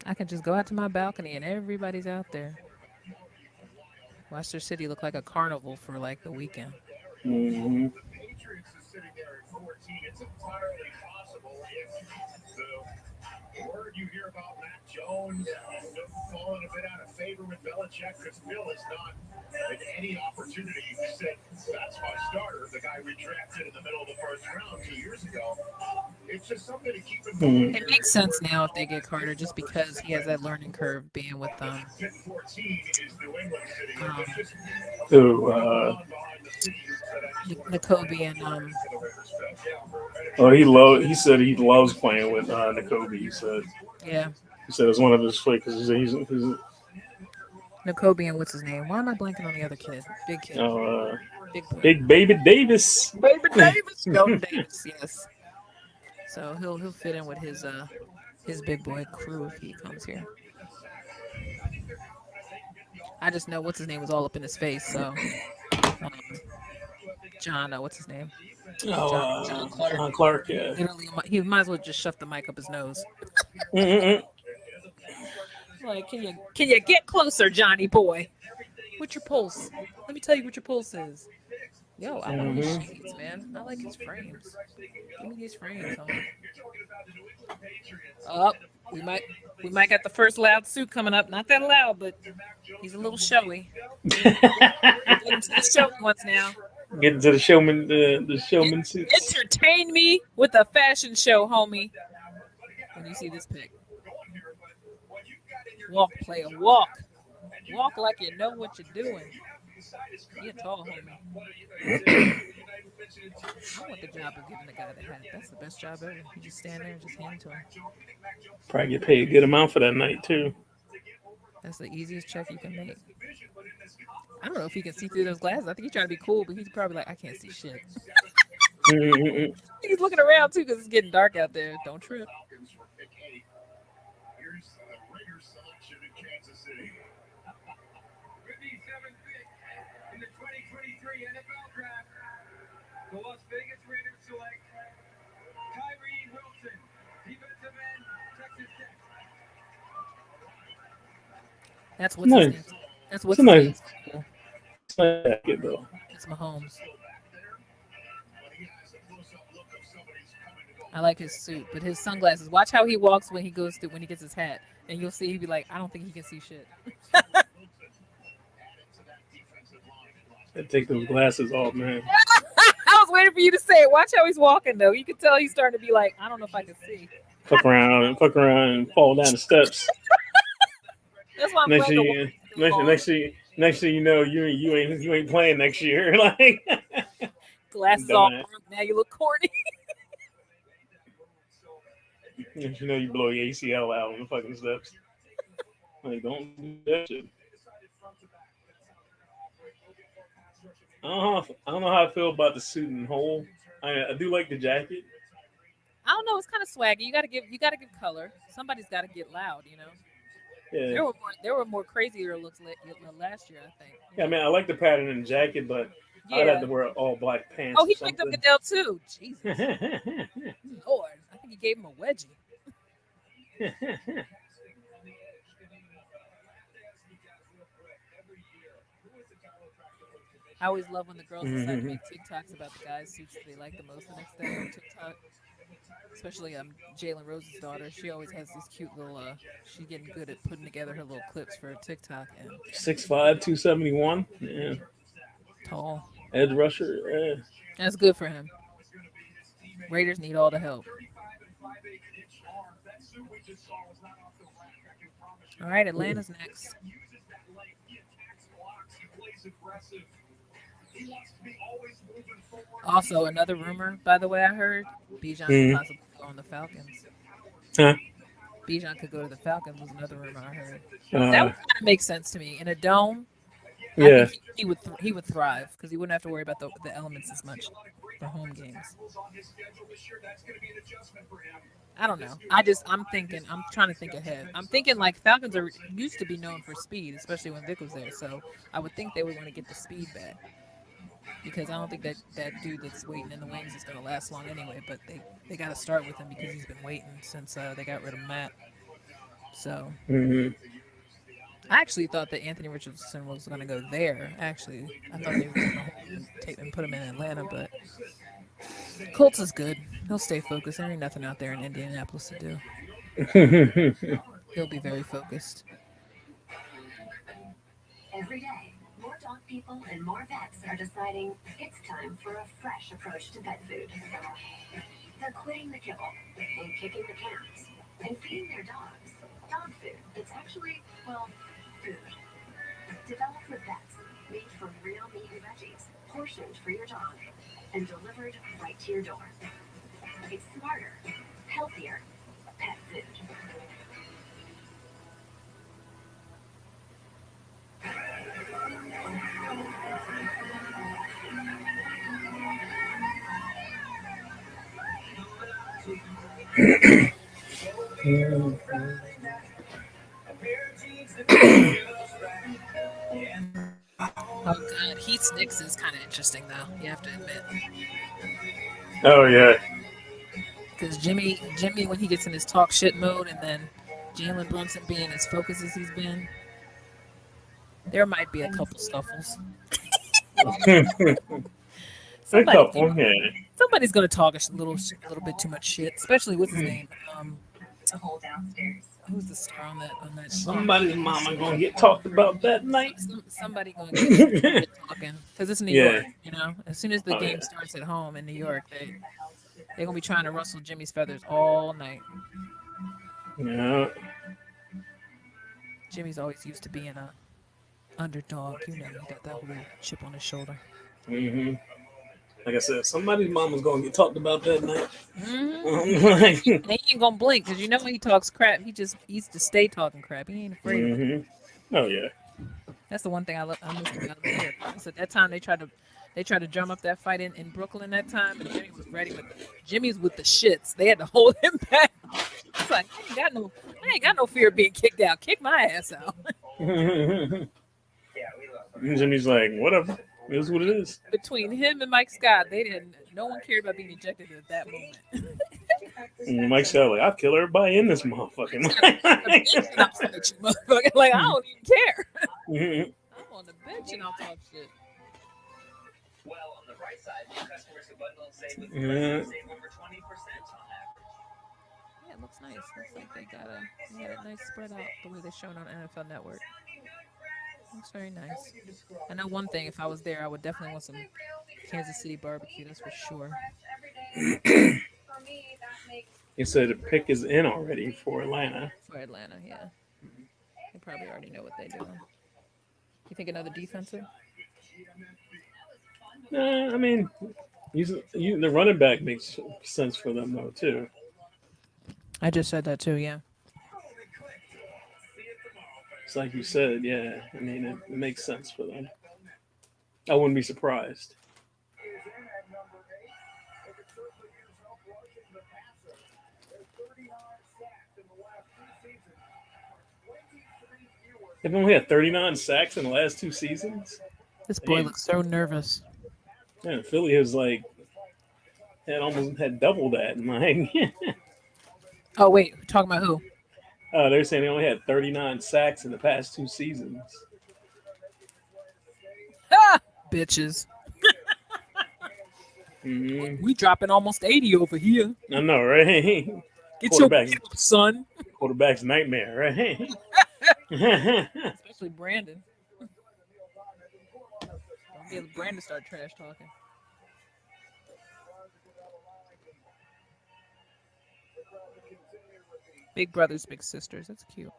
A: I can just go out to my balcony and everybody's out there." Watch their city look like a carnival for like the weekend.
B: Mm-hmm. Mm-hmm.
A: It makes sense now if they get Carter, just because he has that learning curve being with um
B: So,
A: N'Kobe and
B: oh, he loved. He said he loves playing with N'Kobe.
A: yeah,
B: He said it's one of his because he's
A: N'Kobe and what's his name? Why am I blanking on the other kid,
B: uh,
A: big boy,
B: Big Baby Davis.
A: Baby Davis, Golden Davis, yes. So he'll fit in with his big boy crew if he comes here. I just know what's his name was all up in his face. So um, John, what's his name?
B: Oh,
A: John Clark.
B: John Clark. Yeah.
A: Literally, he might as well just shove the mic up his nose.
B: Mm-mm.
A: Like, can you get closer, Johnny boy? What's your pulse? Let me tell you what your pulse is. Yo, I want his
B: Mm-hmm.
A: shades, man. I like his frames. Give me these frames, homie. Oh, we might we might get the first loud suit coming up. Not that loud, but he's a little showy. We're getting to the showy ones now.
B: Getting to the showman, the
A: En-
B: showman suits.
A: Entertain me with a fashion show, homie. When you see this pic, walk, player, walk, walk like you know what you're doing. You're tall, homie. I want the job of giving the guy the hat. That's the best job ever. You just stand there and just hand it to him.
B: Probably get paid a good amount for that night too.
A: That's the easiest check you can make. I don't know if he can see through those glasses. I think he's trying to be cool, but he's probably like, I can't see shit.
B: Mm-mm.
A: He's looking around too because it's getting dark out there. Don't trip. That's what's his
B: Nice.
A: name. That's
B: It's
A: what's
B: a
A: his
B: nice,
A: name.
B: it's a nice jacket though.
A: It's Mahomes. I like his suit, but his sunglasses. Watch how he walks when he goes through when he gets his hat, and you'll see he'll be like, I don't think he can see shit.
B: I take those glasses off, man.
A: I was waiting for you to say it. Watch how he's walking though. You can tell he's starting to be like, I don't know if I can see.
B: Fuck around, and fall down the steps.
A: That's why I'm
B: Next
A: glad
B: thing
A: the
B: you,
A: walk's still on.
B: next thing you know, you ain't playing next year. Like,
A: Glasses all
B: dumbass.
A: broke. Now you look corny.
B: Next you know, you blow your ACL out on the fucking steps. Like, don't do that shit. I don't know how I feel about the suit and whole. I do like the jacket.
A: I don't know. It's kind of swaggy. You gotta give color. Somebody's got to get loud. You know.
B: Yeah,
A: There were more crazier looks last year. I think. You
B: yeah. I
A: know.
B: mean, I like the pattern in the jacket, but I'd have
A: Yeah.
B: to wear all black pants
A: Oh,
B: or
A: he picked up
B: something.
A: Goodell too. Jesus Lord, I think he gave him a wedgie. I always love when the girls decide to
B: Mhm.
A: make TikToks about the guys' suits that they like the most the next day on TikTok. Especially Jalen Rose's daughter. She always has these cute little. She's getting good at putting together her little clips for TikTok and
B: 6'5", 271. Yeah,
A: tall.
B: edge rusher. Yeah.
A: That's good for him. Raiders need all the help. All right, Atlanta's next. Also, another rumor, by the way, I heard Bijan could
B: Mm.
A: possibly go on the Falcons.
B: Huh.
A: Bijan could go to the Falcons was another rumor I heard. That
B: Uh,
A: would kind of make sense to me. In a dome, I think
B: Yeah.
A: he would thrive because he wouldn't have to worry about the elements as much for home games. I don't know. I'm trying to think ahead. I'm thinking like Falcons are used to be known for speed, especially when Vic was there. So I would think they would want to get the speed back because I don't think that dude that's waiting in the wings is going to last long anyway. But they got to start with him because he's been waiting since they got rid of Matt. So
B: Hmm.
A: I actually thought that Anthony Richardson was going to go there. Actually, I thought they were going to hold him and take and put him in Atlanta, but Colts is good. He'll stay focused. There ain't nothing out there in Indianapolis to do. He'll be very focused.
C: Every day, more dog people and more vets are deciding it's time for a fresh approach to pet food. They're quitting the kibble and kicking the cans and feeding their dogs dog food that's actually, well, food. Developed with vets, made from real meat and veggies, portioned for your dog, and delivered right to your door. It's smarter, healthier pet food.
A: Oh God, Heath Nix is kind of interesting though. You have to admit,
B: Oh yeah.
A: because Jimmy, when he gets in his talk shit mode, and then Jalen Brunson being as focused as he's been, there might be a couple scuffles.
B: A
A: Somebody,
B: couple, yeah.
A: somebody's gonna talk a little bit too much shit. Especially what's his name? Who's the star on that show?
B: Somebody's mama gonna get talked about that night.
A: Somebody gonna get some shit talking because it's New
B: Yeah.
A: York. You know, as soon as the
B: Oh
A: game
B: yeah.
A: starts at home in New York, they're gonna be trying to rustle Jimmy's feathers all night.
B: Yeah.
A: Jimmy's always used to being a underdog. You know, he got that whole chip on his shoulder.
B: Hmm. Like I said, somebody's mama's gonna get talked about that night.
A: Mm-hmm.
B: Like,
A: And he ain't gonna blink because you know when he talks crap, he's to stay talking crap. He ain't afraid of it.
B: hmm. Oh yeah.
A: That's the one thing I missed about him here. So that time they tried to drum up that fight in Brooklyn that time, and Jimmy was ready, but Jimmy's with the shits. They had to hold him back. It's like I ain't got no fear of being kicked out. Kick my ass out.
B: And Jimmy's like, whatever. It is what it is.
A: Between him and Mike Scott, they didn't. No one cared about being ejected at that moment.
B: And Mike Scott like, I'll kill everybody in this motherfucking.
A: Bitch and I'll fight you, motherfucker. Like I don't even care.
B: Mhm.
A: I'm on the bench and I'll talk shit.
B: Yeah.
A: Yeah, it looks nice. Looks like they got it nice spread out the way they're shown on NFL Network. Looks very nice. I know one thing. If I was there, I would definitely want some Kansas City barbecue. That's for sure.
B: He said the pick is in already for Atlanta.
A: For Atlanta, yeah, they probably already know what they're doing. You think another defensive?
B: I mean, the running back makes sense for them though too.
A: I just said that too. Yeah.
B: It's like you said, yeah. I mean, it makes sense for them. I wouldn't be surprised. They've only had 39 sacks in the last two seasons.
A: This boy
B: Damn.
A: looks so nervous.
B: Yeah, Philly has like had almost had double that. And like,
A: Oh wait, talking about who?
B: they're saying they only had 39 sacks in the past two seasons.
A: Ah, bitches.
B: Hmm.
A: We dropping almost 80 over here.
B: I know, right?
A: Get your
B: Quarterback,
A: weight up, son.
B: quarterback's nightmare, right?
A: Especially Brandon. Don't get Brandon to start trash talking. Big brothers, big sisters. That's cute.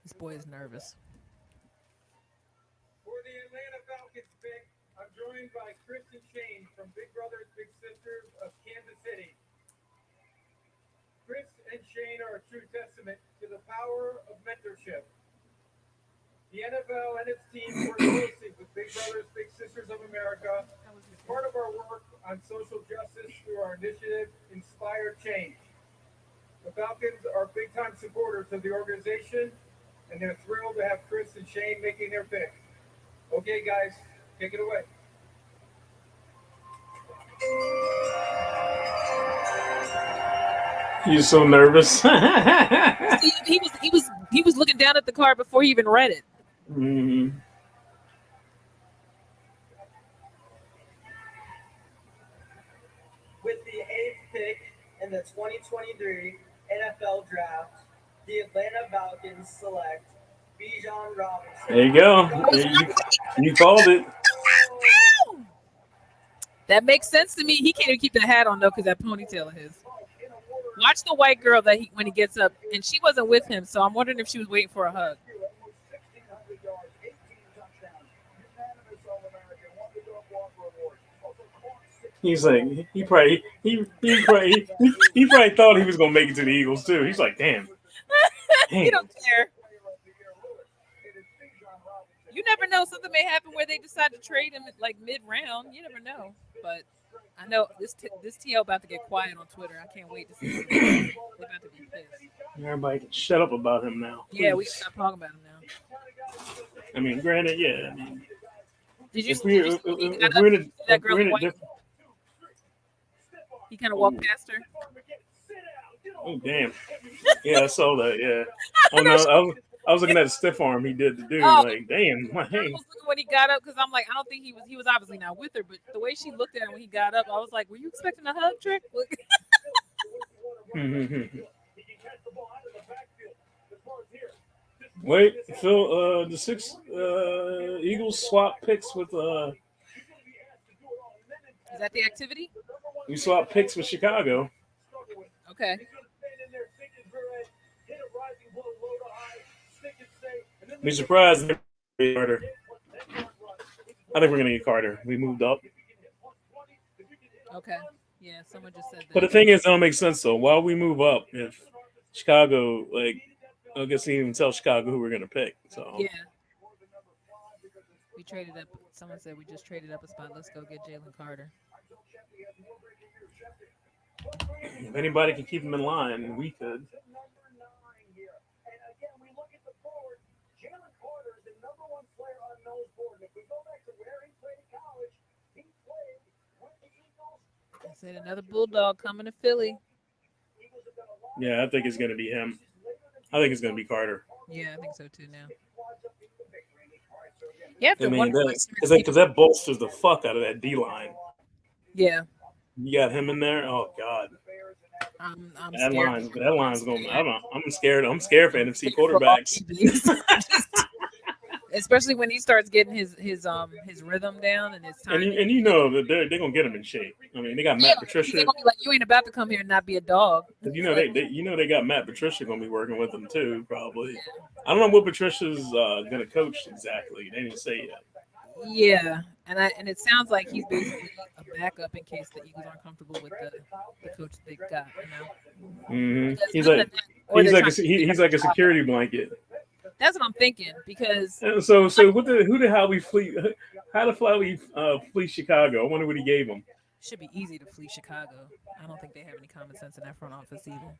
A: This boy is nervous.
D: For the Atlanta Falcons pick, I'm joined by Chris and Shane from Big Brothers Big Sisters of Kansas City. Chris and Shane are a true testament to the power of mentorship. The NFL and its teams work closely with Big Brothers Big Sisters of America as part of our work on social justice through our initiative, Inspire Change. The Falcons are big-time supporters of the organization, and they're thrilled to have Chris and Shane making their pick. Okay, guys, take it away.
B: He's so nervous.
A: See, he was looking down at the card before he even read it.
B: Mhm.
E: With the 8th pick in the 2023 NFL Draft, the Atlanta Falcons select Bijan Robinson.
B: There you go. You called it.
A: That makes sense to me. He can't even keep that hat on though, because that ponytail of his. Watch the white girl that when he gets up, and she wasn't with him, so I'm wondering if she was waiting for a hug.
B: He's like, he probably thought he was gonna make it to the Eagles too. He's like, damn.
A: He don't care. You never know. Something may happen where they decide to trade him like mid-round. You never know. But I know this TL about to get quiet on Twitter. I can't wait to see. They're about to be pissed.
B: Everybody can shut up about him now.
A: Yeah, we can stop talking about him now.
B: I mean, granted, yeah. I mean,
A: Did you
B: if
A: see that girl in white? He kind of walked past her.
B: Oh damn! Yeah, I saw that. Yeah. Oh no, I was looking at the stiff arm he did to do. Like, damn.
A: I was looking when he got up because I'm like, I don't think he was obviously not with her, but the way she looked at him when he got up, I was like, were you expecting a hug, Trick?
B: Wait, Phil. The 6 Eagles swap picks with.
A: Is that the activity?
B: We swapped picks with Chicago.
A: Okay.
B: Be surprised if we get Carter. I think we're gonna get Carter. We moved up.
A: Okay. Yeah, someone just said that.
B: But the thing is, it don't make sense though. Why we move up if Chicago, like, I guess he didn't even tell Chicago who we're gonna pick. So
A: yeah. We traded up. Someone said we just traded up a spot. Let's go get Jalen Carter.
B: If anybody can keep him in line, we could.
A: I said another Bulldog coming to Philly.
B: Yeah, I think it's going to be him. I think it's going to be Carter.
A: Yeah, I think so too now. You have to
B: wonder, because that bolsters the fuck out of that D line.
A: Yeah.
B: You got him in there. Oh God.
A: I'm
B: that
A: scared.
B: That line's going. I'm scared. I'm scared for NFC quarterbacks.
A: Especially when he starts getting his rhythm down and his time.
B: And you know that they're gonna get him in shape. I mean, they got Matt Patricia.
A: They're gonna be like, you ain't about to come here and not be a dog.
B: You know they got Matt Patricia gonna be working with them too, probably. I don't know what Patricia's gonna coach exactly. They didn't say yet.
A: Yeah, and it sounds like he's basically a backup in case the Eagles aren't comfortable with the coach they've got. You know,
B: he's like a security blanket.
A: That's what I'm thinking because.
B: So how the Flowey flee Chicago? I wonder what he gave him.
A: Should be easy to flee Chicago. I don't think they have any common sense in that front office either.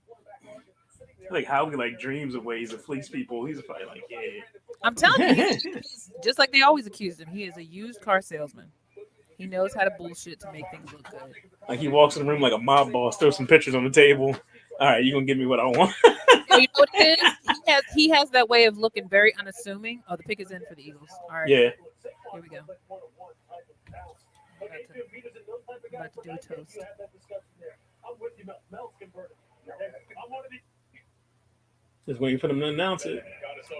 B: Like Howie dreams of ways to fleece people. He's probably like, yeah.
A: I'm telling you, he's just like they always accused him. He is a used car salesman. He knows how to bullshit to make things look good.
B: Like he walks in the room like a mob boss, throws some pictures on the table. All right, you're gonna give me what I want.
A: You know what it is? He has that way of looking very unassuming. Oh, the pick is in for the Eagles. All right.
B: Yeah.
A: Here we go. I'm about to do a toast.
C: Just
B: waiting for them to announce it.
C: It's a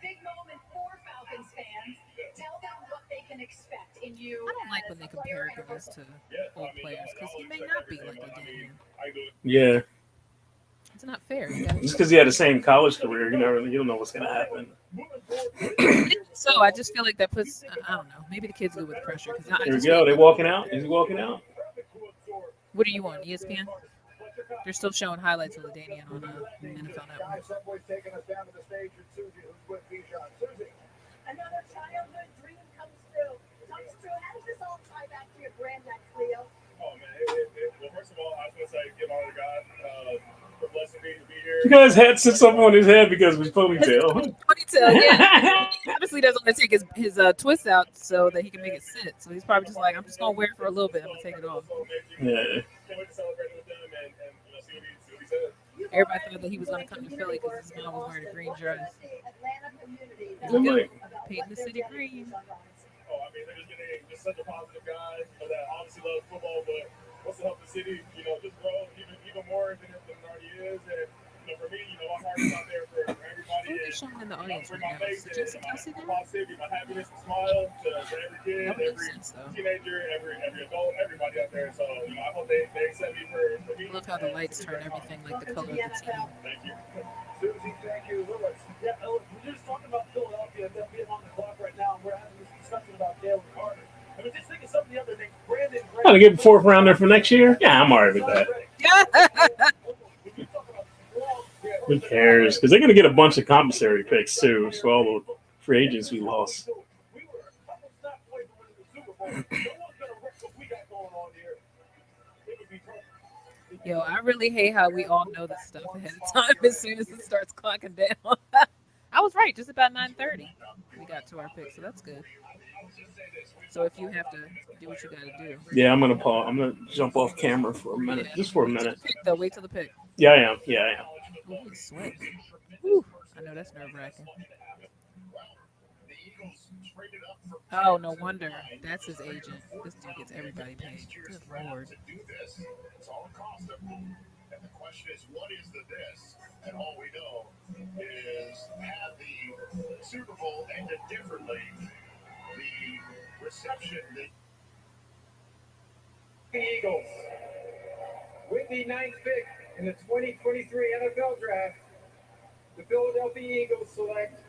C: big moment for Falcons fans. Tell them what they can expect in you.
A: I don't like when they compare guys to old players because he may not be like a Daniel.
B: Yeah.
A: It's not fair.
B: Just because he had the same college career, you don't know what's gonna happen.
A: So I just feel like that puts. I don't know. Maybe the kid's good with pressure.
B: Here we go. They're walking out. Is he walking out?
A: What are you on? ESPN? They're still showing highlights of Ladainian on NFL Network.
D: Subway's taking us down to the stage with Susie, who's with Bijan. Susie.
C: Another childhood dream comes true. Comes true. How does this all tie back to your granddad, Cleo?
D: Oh man, well, first of all, I was gonna say give honor to God for blessing me to be here.
B: You guys had sits up on his head because of his ponytail.
A: Ponytail, yeah. He obviously doesn't want to take his twist out so that he can make it sit. So he's probably just like, I'm just gonna wear it for a little bit. I'm gonna take it off.
B: Yeah.
D: Can't wait to celebrate with them and see what he says.
A: Everybody thought that he was gonna come to Philly because his mom was wearing a green dress.
B: I'm like,
A: Painting the city green.
D: Oh, I mean, they're just getting just such a positive guy that obviously loves football, but wants to help the city, just grow even more than it already is. And for me, my heart is out there for everybody.
A: What are they showing in the audience
D: Bring
A: right
D: my
A: now?
D: faith
A: Did you see
D: and my positivity, my happiness, and smile to every kid,
A: That makes
D: every
A: sense, though.
D: teenager, every adult, everybody out there. So I hope they accept me for me.
A: I love how the lights turn everything like the color of the team.
D: Thank you. Susie, thank you. Lewis. Yeah, we're just talking about Philadelphia, them being on the clock right now, and we're having this discussion about Jalen Carter. I mean, just think of something the other day. Brandon
B: Gotta get fourth rounder for next year? Yeah, I'm alright with that. Who cares? Because they're gonna get a bunch of compensatory picks too. So all the free agents we lost.
A: Yo, I really hate how we all know this stuff ahead of time as soon as it starts clocking down. I was right, just about 9:30 we got to our pick, so that's good. So if you have to do what you got to do.
B: Yeah, I'm gonna pause. I'm gonna jump off camera for a minute, just for a
A: Wait till
B: minute.
A: the pick, though. Wait till the pick.
B: Yeah, I am. Yeah, I am.
A: Ooh, he's sweating. Whew. I know that's nerve-wracking. Oh, no wonder. That's his agent. This dude gets everybody paid. Good Lord.
F: And the question is, what is the this? And all we know is had the Super Bowl ended differently, the reception that
D: The Eagles with the ninth pick in the 2023 NFL Draft, the Philadelphia Eagles select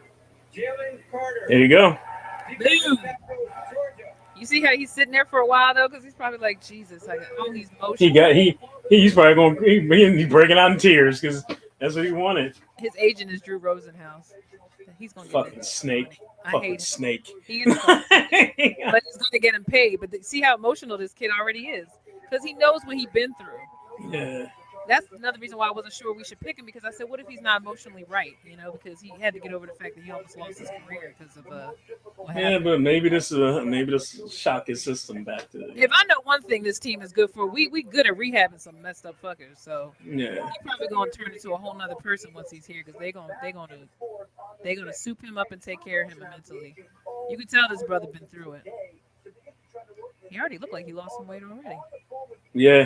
D: Jalen Carter.
B: There you go.
A: Boom.
D: Georgia.
A: You see how he's sitting there for a while, though? Because he's probably like, Jesus. Like, oh, he's motion.
B: He's probably going he's breaking out in tears because that's what he wanted.
A: His agent is Drew Rosenhaus. He's going to get
B: Fucking snake.
A: I
B: Fucking
A: hate him.
B: snake.
A: He is but he's going to get him paid. But see how emotional this kid already is? Because he knows what he's been through.
B: Yeah.
A: That's another reason why I wasn't sure we should pick him, because I said, what if he's not emotionally right? Because he had to get over the fact that he almost lost his career because of what
B: Yeah,
A: happened.
B: but maybe this will shock his system back to
A: If I know one thing this team is good for, we good at rehabbing some messed up fuckers. So
B: yeah.
A: he's probably gonna turn into a whole nother person once he's here, because they're gonna soup him up and take care of him mentally. You can tell this brother been through it. He already looked like he lost some weight already.
B: Yeah.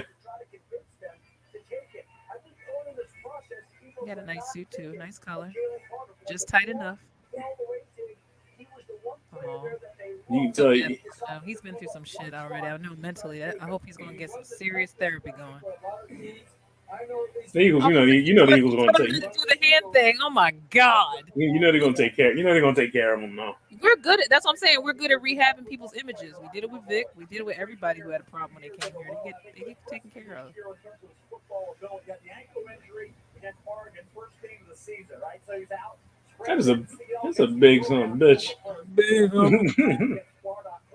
A: He had a nice suit too, nice color, just tight enough. Oh,
B: You can tell you.
A: he's been through some shit already. I know mentally. I hope he's gonna get some serious therapy going.
B: The Eagles, you know the Eagles are going to
A: Do
B: take.
A: the hand thing. Oh my God.
B: You know they're going to take care. You know they're going to take care of him now.
A: We're good at. That's what I'm saying. We're good at rehabbing people's images. We did it with Vic. We did it with everybody who had a problem when they came here. They get taken care of.
B: That's a big son of a bitch.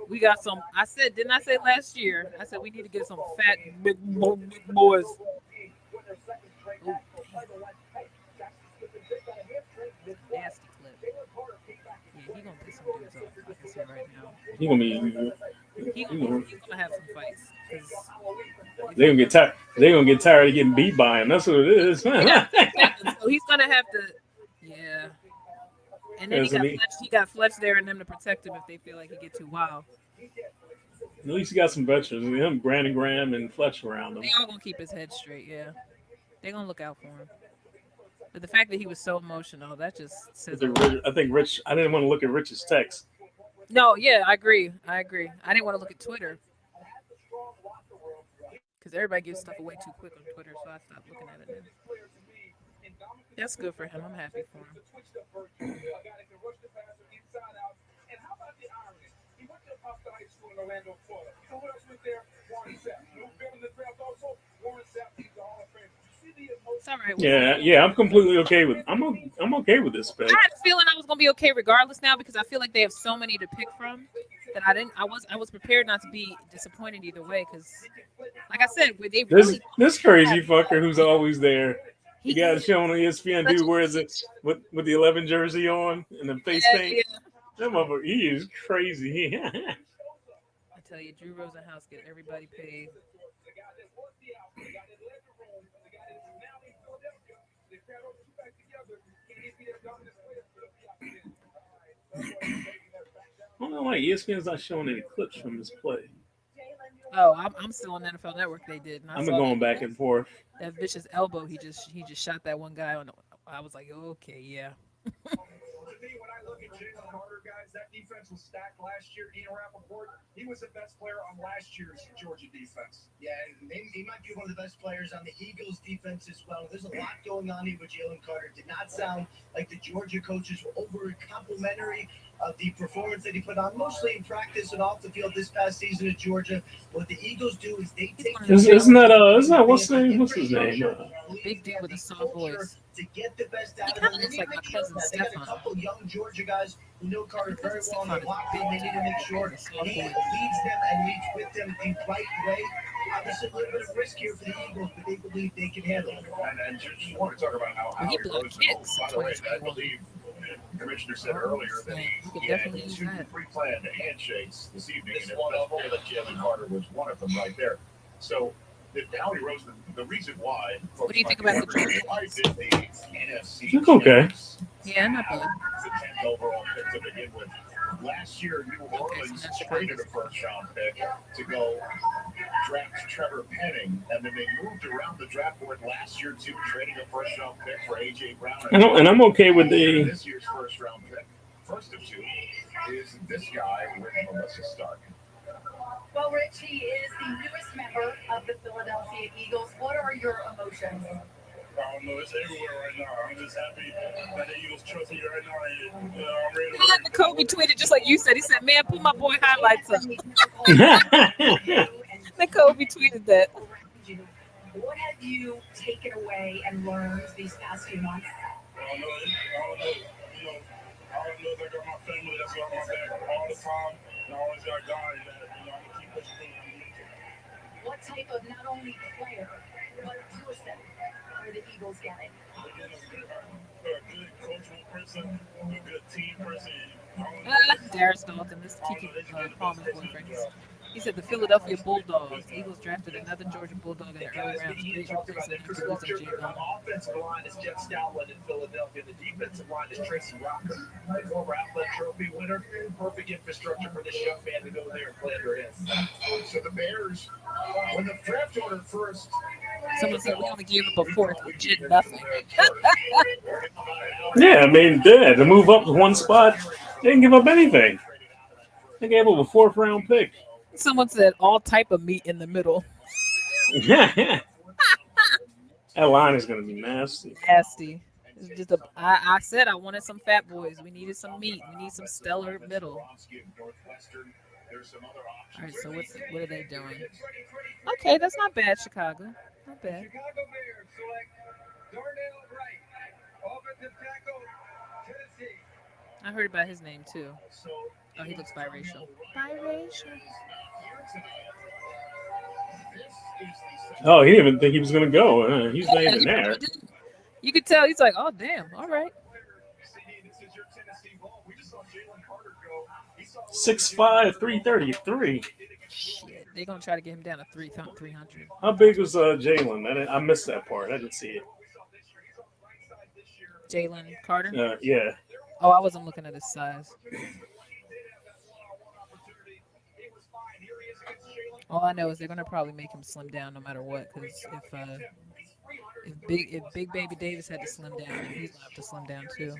A: We got some. Didn't I say last year? I said we need to get some fat big boys. Ooh, nasty clip. Yeah, he gonna piss some dudes off. I can see it right now.
B: He gonna be.
A: He's gonna have some fights. 'Cause
B: They're gonna get tired. They're gonna get tired of getting beat by him. That's what it is.
A: so he's gonna have to. Yeah. And then he got Fletch there and them to protect him if they feel like he get too wild.
B: At least he got some veterans. Him, Brandon Graham, and Fletch around him.
A: They all gonna keep his head straight. Yeah. They gonna look out for him. But the fact that he was so emotional, that just says.
B: I think Rich. I didn't want to look at Rich's text.
A: No, yeah, I agree. I didn't want to look at Twitter because everybody gives stuff away too quick on Twitter, so I stopped looking at it. That's good for him. I'm happy for him. right.
B: Yeah. I'm completely okay with. I'm okay with this pick.
A: I had a feeling I was gonna be okay regardless now because I feel like they have so many to pick from that I was prepared not to be disappointed either way because, like I said, they really
B: This crazy fucker who's always there.
A: he
B: The guy
A: is
B: showing on ESPN,
A: such
B: dude
A: a
B: wears it with the 11 jersey on and the face
A: yeah,
B: paint.
A: yeah.
B: That motherfucker, he is crazy.
A: I tell you, Drew Rosenhaus get everybody paid.
B: I don't know why ESPN's not showing any clips from this play.
A: Oh, I'm still on NFL Network. They did, and I
B: I've been
A: saw
B: going back and forth.
A: that vicious elbow. He just shot that one guy on. I was like, okay, yeah.
F: To me, when I look at Jalen Carter, guys, that defense was stacked last year. Ian Rappaport, he was the best player on last year's Georgia defense.
G: Yeah, and he might be one of the best players on the Eagles defense as well. There's a lot going on here with Jalen Carter. Did not sound like the Georgia coaches were over complimentary of the performance that he put on, mostly in practice and off the field this past season at Georgia. What the Eagles do is they take
B: Isn't that what's his name?
A: Big dude with a soft voice.
G: To get the best out
A: He
G: of
A: kind
G: them.
A: of looks like my cousin
G: They got a
A: Stefan.
G: couple young Georgia guys who know Carter very well. And
A: Stefan
G: they
A: is
G: lock
A: big
G: in. They need to make sure
A: with a soft
G: he
A: voice.
G: leads them and leads with them the right way. Obviously, a little bit of risk here for the Eagles, but they believe they can handle it.
F: And just want to talk about how
A: Well, he
F: Howie
A: blocked
F: Roseman,
A: kicks
F: by the way, I
A: 2021.
F: believe the commissioner said earlier that
A: You could
F: he had
A: definitely use
F: two
A: that.
F: pre-planned handshakes this evening, and it that Jalen Carter was one of them right there. So, Howie Roseman, the reason why.
A: What do you think about the Georgia
F: why
A: Bulldogs?
F: did the NFC
B: It's okay.
F: champs
A: Yeah, not bad.
F: the 10th overall pick to begin with? Last year, New Orleans
A: so that's
F: traded a first-round pick to go draft Trevor Penning, and then they moved around the draft board last year too, trading a first-round pick for AJ Brown.
B: And I'm okay with the.
F: This year's first-round pick, first of two, is this guy with Melissa Stark.
H: Well, Rich, he is the newest member of the Philadelphia Eagles. What are your emotions?
F: I don't know. It's everywhere right now. I'm just happy that the Eagles trust me right now. And, I'm ready to
A: And Kobe tweeted just like you said. He said, "Man, put my boy highlights up." Then Kobe tweeted that.
H: What have you taken away and learned these past few months?
F: I don't know. You know, I don't know if I got my family that's got my back all the time. And I always got guys that, I'm going to keep pushing through.
H: What type of not only player, but person are the Eagles getting?
F: Again, a good cultural person, a good team person.
A: Darius Dalton, this Kiki Palmer's boyfriend. He said the Philadelphia Bulldogs. Eagles drafted another Georgia Bulldog in the early rounds. Great replacement for losing Jay Brown.
I: The offensive line is Jeff Stoutland in Philadelphia. The defensive line is Tracy Rocker, a former Outlet Trophy winner. Perfect infrastructure for this young man to go there and play under him.
F: So the Bears, when the draft order first.
A: Someone said we only gave up a fourth, legit nothing.
B: Yeah, I mean, to move up one spot, they didn't give up anything. They gave up a 4th-round pick.
A: Someone said all type of meat in the middle.
B: That line is going to be nasty.
A: Nasty. It's just I said I wanted some fat boys. We needed some meat. We need some stellar middle. All right, so what are they doing? Okay, that's not bad, Chicago. Not bad.
D: Chicago Bears select Darnell Wright, offensive tackle, Tennessee.
A: I heard about his name too. Oh, he looks biracial. Biracial.
B: Oh, he didn't even think he was going to go. He's not even there.
A: You could tell he's like, oh, damn. All right.
B: 6'5", 333.
A: Shit, they're going to try to get him down to 300.
B: How big was Jalen? I missed that part. I didn't see it.
A: Jalen Carter?
B: Yeah.
A: Oh, I wasn't looking at his size. All I know is they're gonna probably make him slim down no matter what. Because if Big Baby Davis had to slim down, then he's gonna have to slim down too.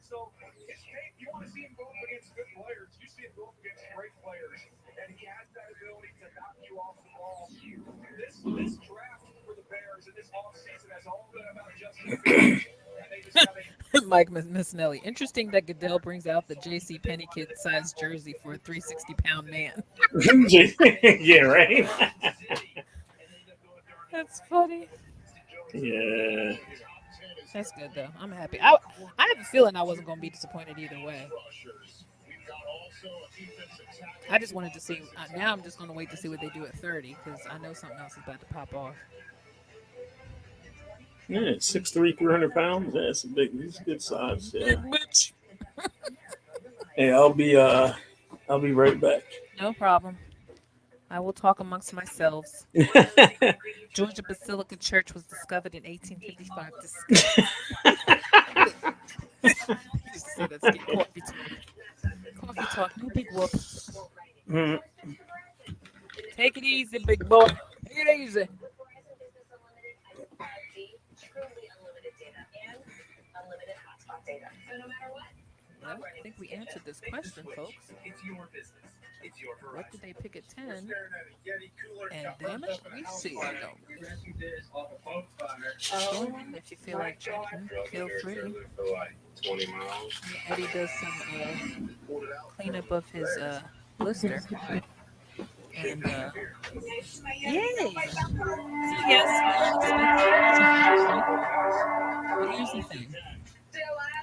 D: So you want to see him go up against good players. You see him go up against great players, and he has that ability to knock you off the ball. This draft for the Bears and this offseason has all been about Justin Fields.
A: Mike Missinelli. Interesting that Goodell brings out the J.C. Penney kid-sized jersey for a 360-pound man.
B: Yeah, right.
A: That's funny.
B: Yeah.
A: That's good though. I'm happy. I have a feeling I wasn't going to be disappointed either way. I just wanted to see. Now I'm just going to wait to see what they do at 30 because I know something else is about to pop off.
B: Yeah, 6'3", 300 pounds. Yeah, it's a big, he's a good size. Yeah.
A: Big bitch.
B: Hey, I'll be right back.
A: No problem. I will talk amongst myself. Georgia Basilica Church was discovered in 1855. Just say that skit. Coffee talk. Coffee talk. No big whoop.
B: Mm.
A: Take it easy, big boy. Take it easy. Well, I think we answered this question, folks.
I: It's your business. It's your
A: What did they pick at 10?
D: Staring at a Yeti cooler
A: And
D: got
A: damn
D: burnt
A: it,
D: up in a
A: we
D: house
A: see it
D: fire.
A: though.
D: Rescue this off a boat fire.
A: If you feel like drinking, feel free.
F: For like 20 miles.
A: Eddie does some cleanup of his blister. And yay! So yes, but here's the thing.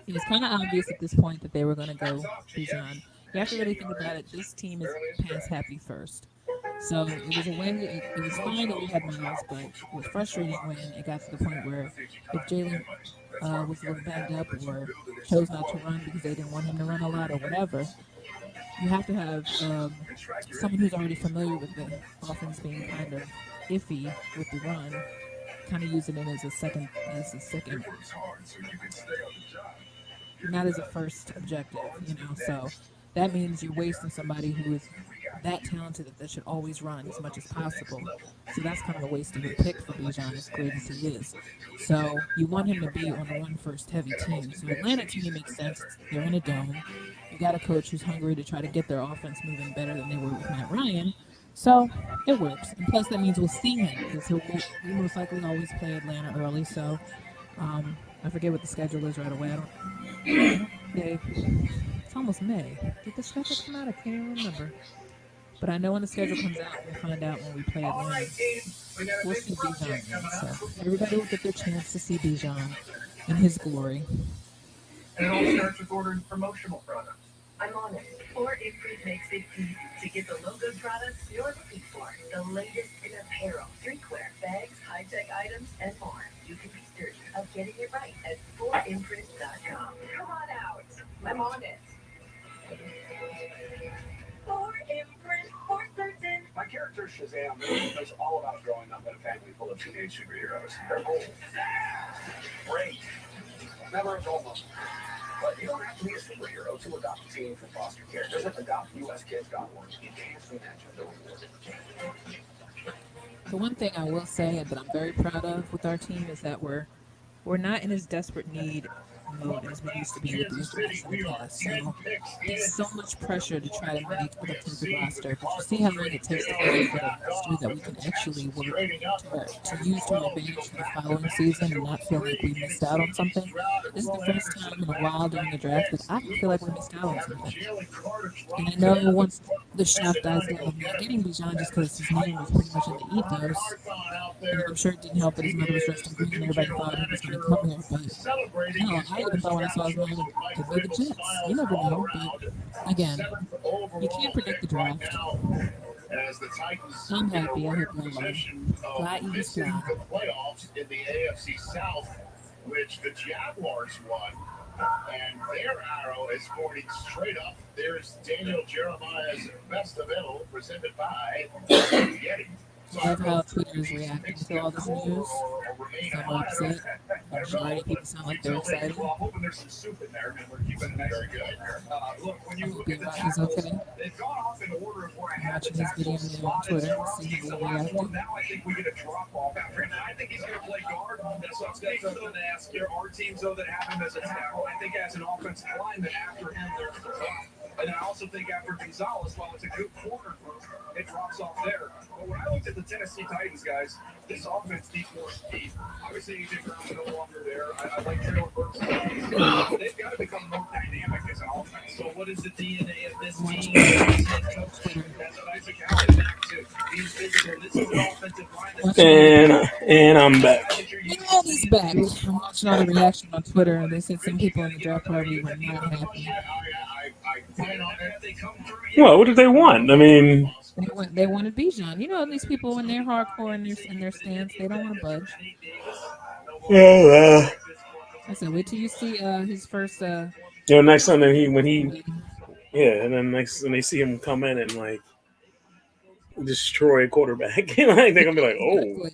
A: It was kind of obvious at this point that they were going to go Bijan. You have to really think about it. This team is pass happy first. So it was a win. It was fine that we had Miles, but it was frustrating when it got to the point where if Jalen was a little banged up or chose not to run because they didn't want him to run a lot or whatever, you have to have someone who's already familiar with the offense being kind of iffy with the run, kind of using it as a second, not as a first objective, So that means you're wasting somebody who is that talented that should always run as much as possible. So that's kind of a waste of a pick for Bijan, as great as he is. So you want him to be on a run-first heavy team. So Atlanta to me makes sense. They're in a dome. You got a coach who's hungry to try to get their offense moving better than they were with Matt Ryan. So it works. And plus that means we'll see him because we most likely always play Atlanta early. So I forget what the schedule is right away. It's almost May. Did the schedule come out? I can't even remember. But I know when the schedule comes out, we'll find out when we play Atlanta. We'll see Bijan. So everybody will get their chance to see Bijan in his glory.
I: And it all starts with ordering promotional products.
C: I'm on it. Or Imprint makes it easy to get the logo products you're looking for. The latest in apparel, drinkware, bags, high-tech items, and more. You can be certain of getting it right at 4imprint.com. Come on out. I'm on it. 4imprint for certain.
I: My character Shazam is all about growing up in a family full of teenage superheroes. They're bold. Great. Never a dull moment. But you don't have to be a superhero to adopt a teen for foster care. Visit adoptuskids.org. You can't imagine the reward.
A: The one thing I will say that I'm very proud of with our team is that we're not in as desperate need mode as we used to be with the injuries in the past. So there's so much pressure to try to make a perfect roster, but you see how long it takes to create a roster that we can actually work to use to our advantage for the following season and not feel like we missed out on something. This is the first time in a while during the draft that I feel like we missed out on something. And I know once the shock dies down of not getting Bijan just because his name was pretty much in the ethos, and I'm sure it didn't help that his mother was dressed in green and everybody thought he was going to come here, but no, I even thought when I saw his name to be the Jets. You never know, but again, you can't predict the draft. I'm happy. I hope you're fly, Eagles, fly.
F: Playoffs in the AFC South, which the Jaguars won, and their arrow is pointing straight up. There's Daniel Jeremiah's best of middle, presented by Yeti.
A: I love how Twitter is reacting to all this news. Some are upset. The majority of people sound like they're excited.
I: Well, I'm hoping there's some soup in there, and we're keeping it very good. Look, when you look at the
A: He's okay.
I: they've gone off in order of where I
A: I'm
I: have
A: watching
I: the
A: his video
I: tackles
A: on Twitter, see how
I: the
A: they
I: last
A: reacted.
I: one. Now I think we get a drop off after him. I think he's going to play guard. That's what I'm going to ask. There are teams, though, that have him as a tackle. I think as an offensive lineman after him, there's a drop. And I also think after Gonzalez, while it's a good corner group, it drops off there. But when I looked at the Tennessee Titans, guys, this offense needs more speed. Obviously, AJ Brown's no longer there. I like Traylon Burks. They've got to become more dynamic as an offense. So what is the DNA of this team? That's what Isaac Allen back to. Being physical. This is an offensive line.
B: And I'm back.
A: You know back. I'm watching all the reaction on Twitter, and they said some people in the draft probably were not happy.
B: Well, what did they want? I mean,
A: They wanted Bijan. You know, these people when they're hardcore in their stance, they don't want to budge.
B: yeah.
A: I said, wait till you see his first.
B: Next time that and then next when they see him come in and like destroy a quarterback, like they're gonna be like, oh,
A: Exactly.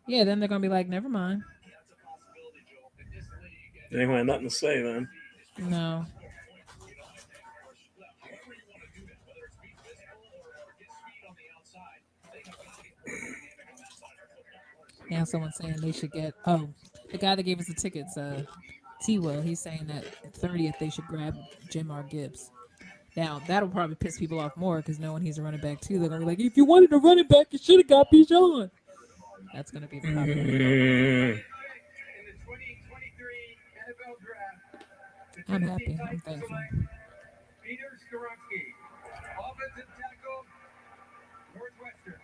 A: Yeah, then they're gonna be like, never mind.
B: they ain't gonna have nothing to say then.
A: No. Now someone's saying they should get the guy that gave us the tickets, T-Will, he's saying that 30th they should grab Jim Gibbs. Now that'll probably piss people off more because knowing he's a running back too, they're gonna be like, if you wanted a running back, you should have got Bijan. That's gonna be the popular. I'm happy. I'm thankful.
D: Peter Skoronsky, offensive tackle, Northwestern.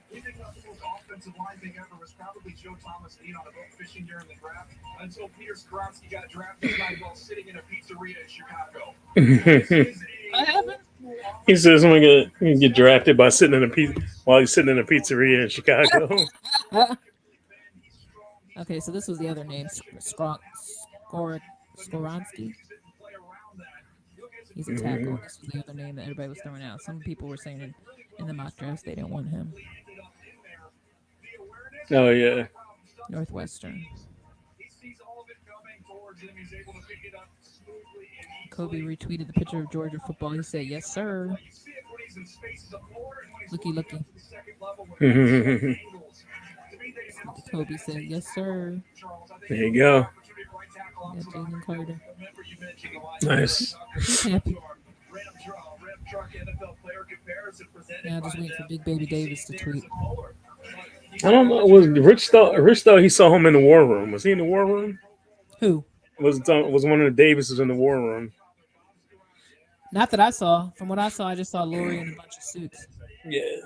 I: We think about the most offensive line thing ever was probably Joe Thomas being on a boat fishing during the draft until Peter Skoronsky got drafted while sitting in a pizzeria in Chicago.
A: What happened?
B: He says I'm gonna get drafted by sitting in a while he's sitting in a pizzeria in Chicago.
A: Okay, so this was the other name, Skoronsky. He's a tackle. This was the other name that everybody was throwing out. Some people were saying in the mock drafts they didn't want him.
B: Oh yeah.
A: Northwestern. Kobe retweeted the picture of Georgia football. He said, "Yes, sir." Looky. Kobe said, "Yes, sir."
B: There you go.
A: Yeah, Jalen Carter.
B: Nice.
A: He's happy. Now just waiting for Big Baby Davis to tweet.
B: I don't know. Was Rich though? He saw him in the war room. Was he in the war room?
A: Who?
B: Was one of the Davises in the war room?
A: Not that I saw. From what I saw, I just saw Lori in a bunch of suits.
B: Yeah.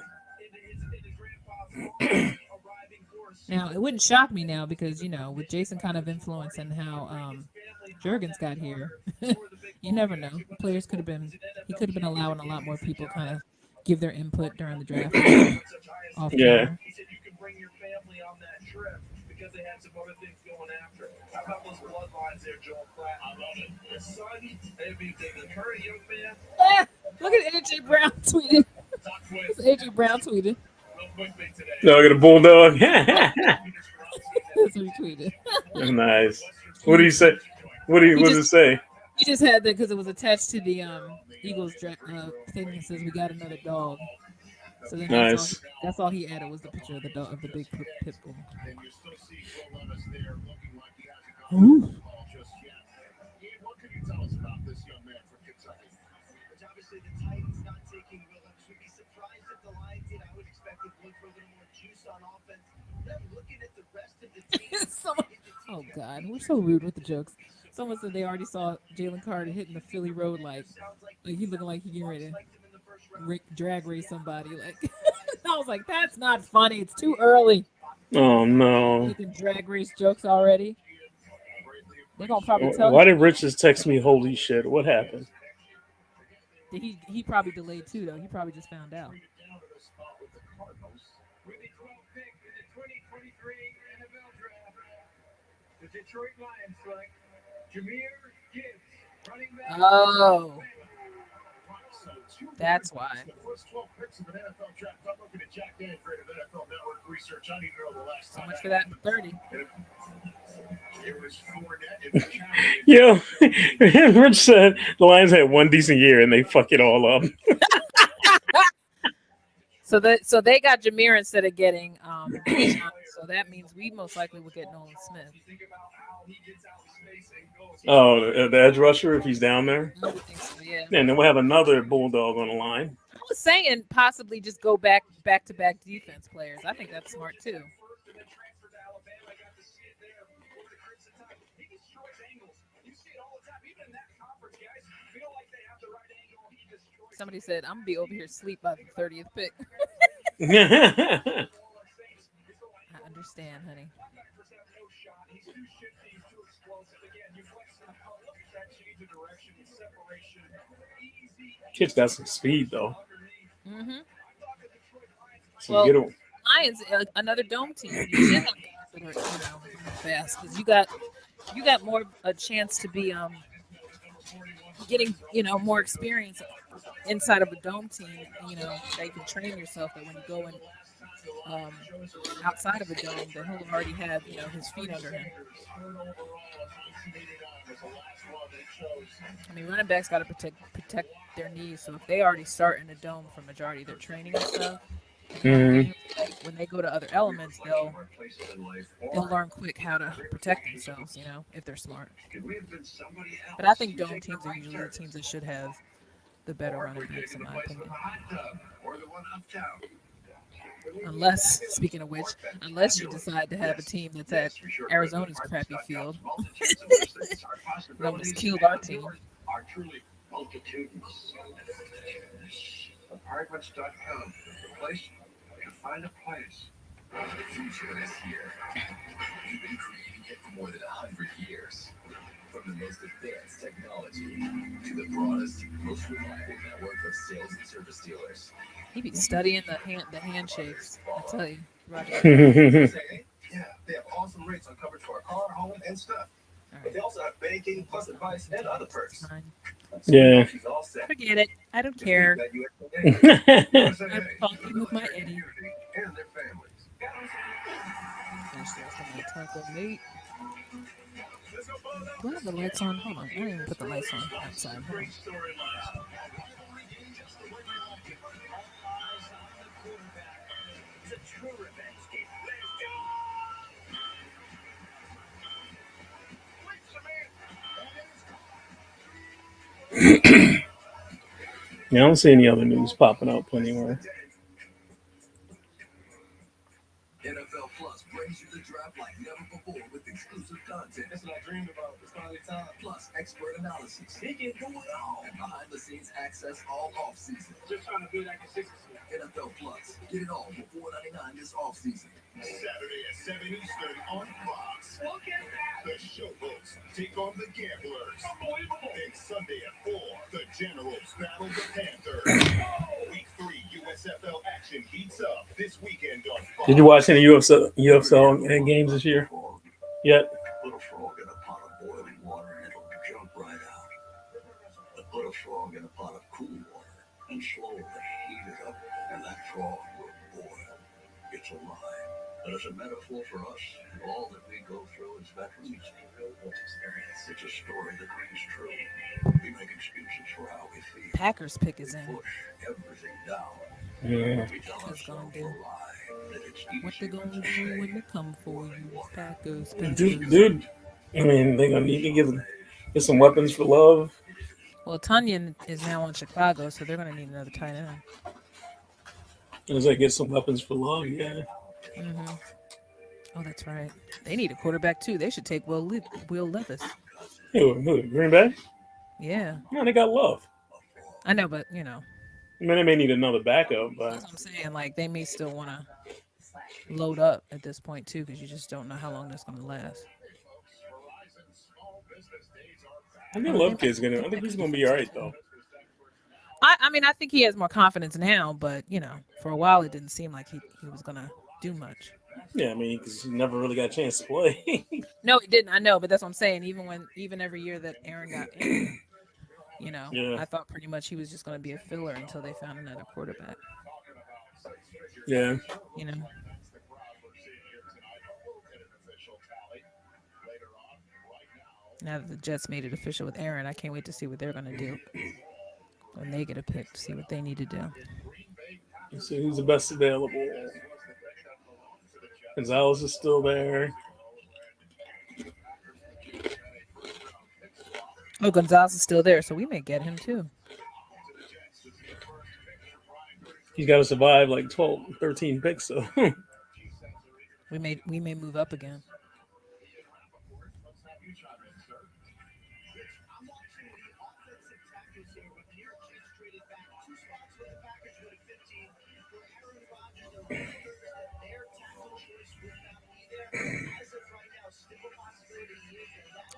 A: Now, it wouldn't shock me now because, with Jason kind of influence and how Jurgens got here, you never know. The players he could have been allowing a lot more people kind of give their input during the draft.
B: Yeah.
I: He said you can bring your family on that trip because they had some other things going after. How about those bloodlines there, Joel Pratt? I love it. His son, the current young man.
A: Look at AJ Brown tweeted. AJ Brown tweeted.
B: No, I got a bulldog.
A: That's what he tweeted.
B: Nice. What do you say? What does it say?
A: He just had that because it was attached to the Eagles thing that says we got another dog. So then
B: Nice.
A: That's all he added was the picture of the dog, of the big pit bull.
B: Ooh.
F: What can you tell us about this young man from Kentucky?
G: Obviously, the Titans not taking Williams. Would be surprised if the Lions did. I would expect them to look for a little more juice on offense. Then looking at the rest of the team.
A: Oh God, we're so rude with the jokes. Someone said they already saw Jalen Carter hitting the Philly road like he looking like he getting ready to drag race somebody. Like I was like, that's not funny. It's too early.
B: Oh no.
A: Making drag race jokes already. They're gonna probably tell.
B: Why did Rich just text me? Holy shit! What happened?
A: He probably delayed too though. He probably just found out.
D: With the 12th pick in the 2023 NFL Draft, the Detroit Lions select Jahmyr Gibbs, running back.
A: Oh, that's why.
F: The first 12 picks of an NFL draft. I'm looking at Jack Dan creative NFL Network research. I need to know the last
A: So
F: time.
A: much for that 30.
F: It was Fournette in the county.
B: Yo, Rich said the Lions had one decent year and they fuck it all up.
A: So they got Jahmyr instead of getting Bijan. So that means we most likely will get Nolan Smith.
B: Oh, the edge rusher if he's down there.
A: I would think so, yeah.
B: And then we'll have another bulldog on the line.
A: I was saying possibly just go back to back defense players. I think that's smart too. Somebody said I'm gonna be over here asleep by the 30th pick. I understand, honey.
I: 99% no shot. He's too shifty. He's too explosive. Again, you flex him out. Look at that change of direction and separation. Easy.
B: Kid's got some speed though.
A: Hmm.
B: Some
A: Well,
B: good one.
A: Lions, another dome team. You should have guys that are running fast because you got more a chance to be getting more experience inside of a dome team. That you can train yourself. That when you go in um, outside of a dome, that he'll already have his feet under him. I mean, running backs got to protect their knees. So if they already start in a dome for majority of their training and stuff in home
B: Mhm.
A: games, then when they go to other elements, they'll learn quick how to protect themselves. If they're smart. But I think dome teams are usually the teams that should have the better running backs, in my opinion. Unless, speaking of which, unless you decide to have a team that's at Arizona's crappy field, it almost killed our team.
F: Are truly multitudinous. Apartments.com. The place to find a place. The future is here. We've been creating it for more than 100 years. From the most advanced technology to the broadest, most reliable network of sales and service dealers.
A: He be studying the handshakes. I tell you, Roger.
F: Yeah, they have awesome rates on coverage for a car, home, and stuff.
A: All
F: But they
A: right,
F: also have banking, plus advice, and other perks.
A: fine.
B: Yeah.
F: She's all set.
A: Forget it. I don't care.
F: That USA
A: I'm talking with my Eddie.
F: and their families.
A: Finish the rest of my taco meat. Do I have the lights on? Hold on. I didn't even put the lights on outside. Hold on.
B: Yeah, I don't see any other news popping up anywhere.
F: NFL Plus brings you the draft like never before with exclusive content.
D: That's what I dreamed about. It's finally time.
F: Plus expert analysis. He can do it all. And behind the scenes access all off season.
D: Just trying to build that consistency.
F: NFL Plus. Get it all for $4.99 this off season.
I: Saturday at 7 Eastern on Fox. Look at that. The Showboats take on the Gamblers. Unbelievable. And Sunday at 4, the Generals battle the Panthers. Week 3 USFL action heats up this weekend on Fox.
B: Did you watch any UFL games this year? Yet?
F: Put a frog in a pot of boiling water and it'll jump right out. But put a frog in a pot of cool water and slowly heat it up, and that frog will boil. It's alive. But as a metaphor for us and all that we go through as veterans, it's a story that rings true. We make excuses for how we feel.
A: Packers pick is in.
F: Push everything down.
B: Yeah.
F: We tell
A: What's gonna
F: ourselves a
A: do?
F: lie that it's
A: What they
F: easier
A: gonna
F: to
A: do
F: say
A: when they come for you? Packers,
B: Dude, I mean, they're gonna need to get some weapons for Love.
A: Well, Tunyon is now in Chicago, so they're gonna need another tight end.
B: As I get some weapons for Love, yeah.
A: Mm-hmm. Oh, that's right. They need a quarterback too. They should take Will Levis.
B: Who? Green Bay?
A: Yeah,
B: No, they got Love.
A: I know, but
B: I mean, they may need another backup, but
A: that's what I'm saying. Like they may still want to load up at this point too, because you just don't know how long that's gonna last.
B: I think
A: Oh,
B: Love Kid's gonna. I think he's gonna be all right though.
A: I mean, I think he has more confidence now, but for a while it didn't seem like he was gonna do much.
B: Yeah, I mean, because he never really got a chance to play.
A: No, he didn't. I know, but that's what I'm saying. Even every year that Aaron got injured,
B: Yeah.
A: I thought pretty much he was just gonna be a filler until they found another quarterback.
B: Yeah.
A: Now that the Jets made it official with Aaron, I can't wait to see what they're gonna do when they get a pick to see what they need to do.
B: Let's see who's the best available. Gonzalez is still there.
A: Oh, Gonzalez is still there, so we may get him too.
B: He's got to survive like 12, 13 picks, so
A: we may move up again.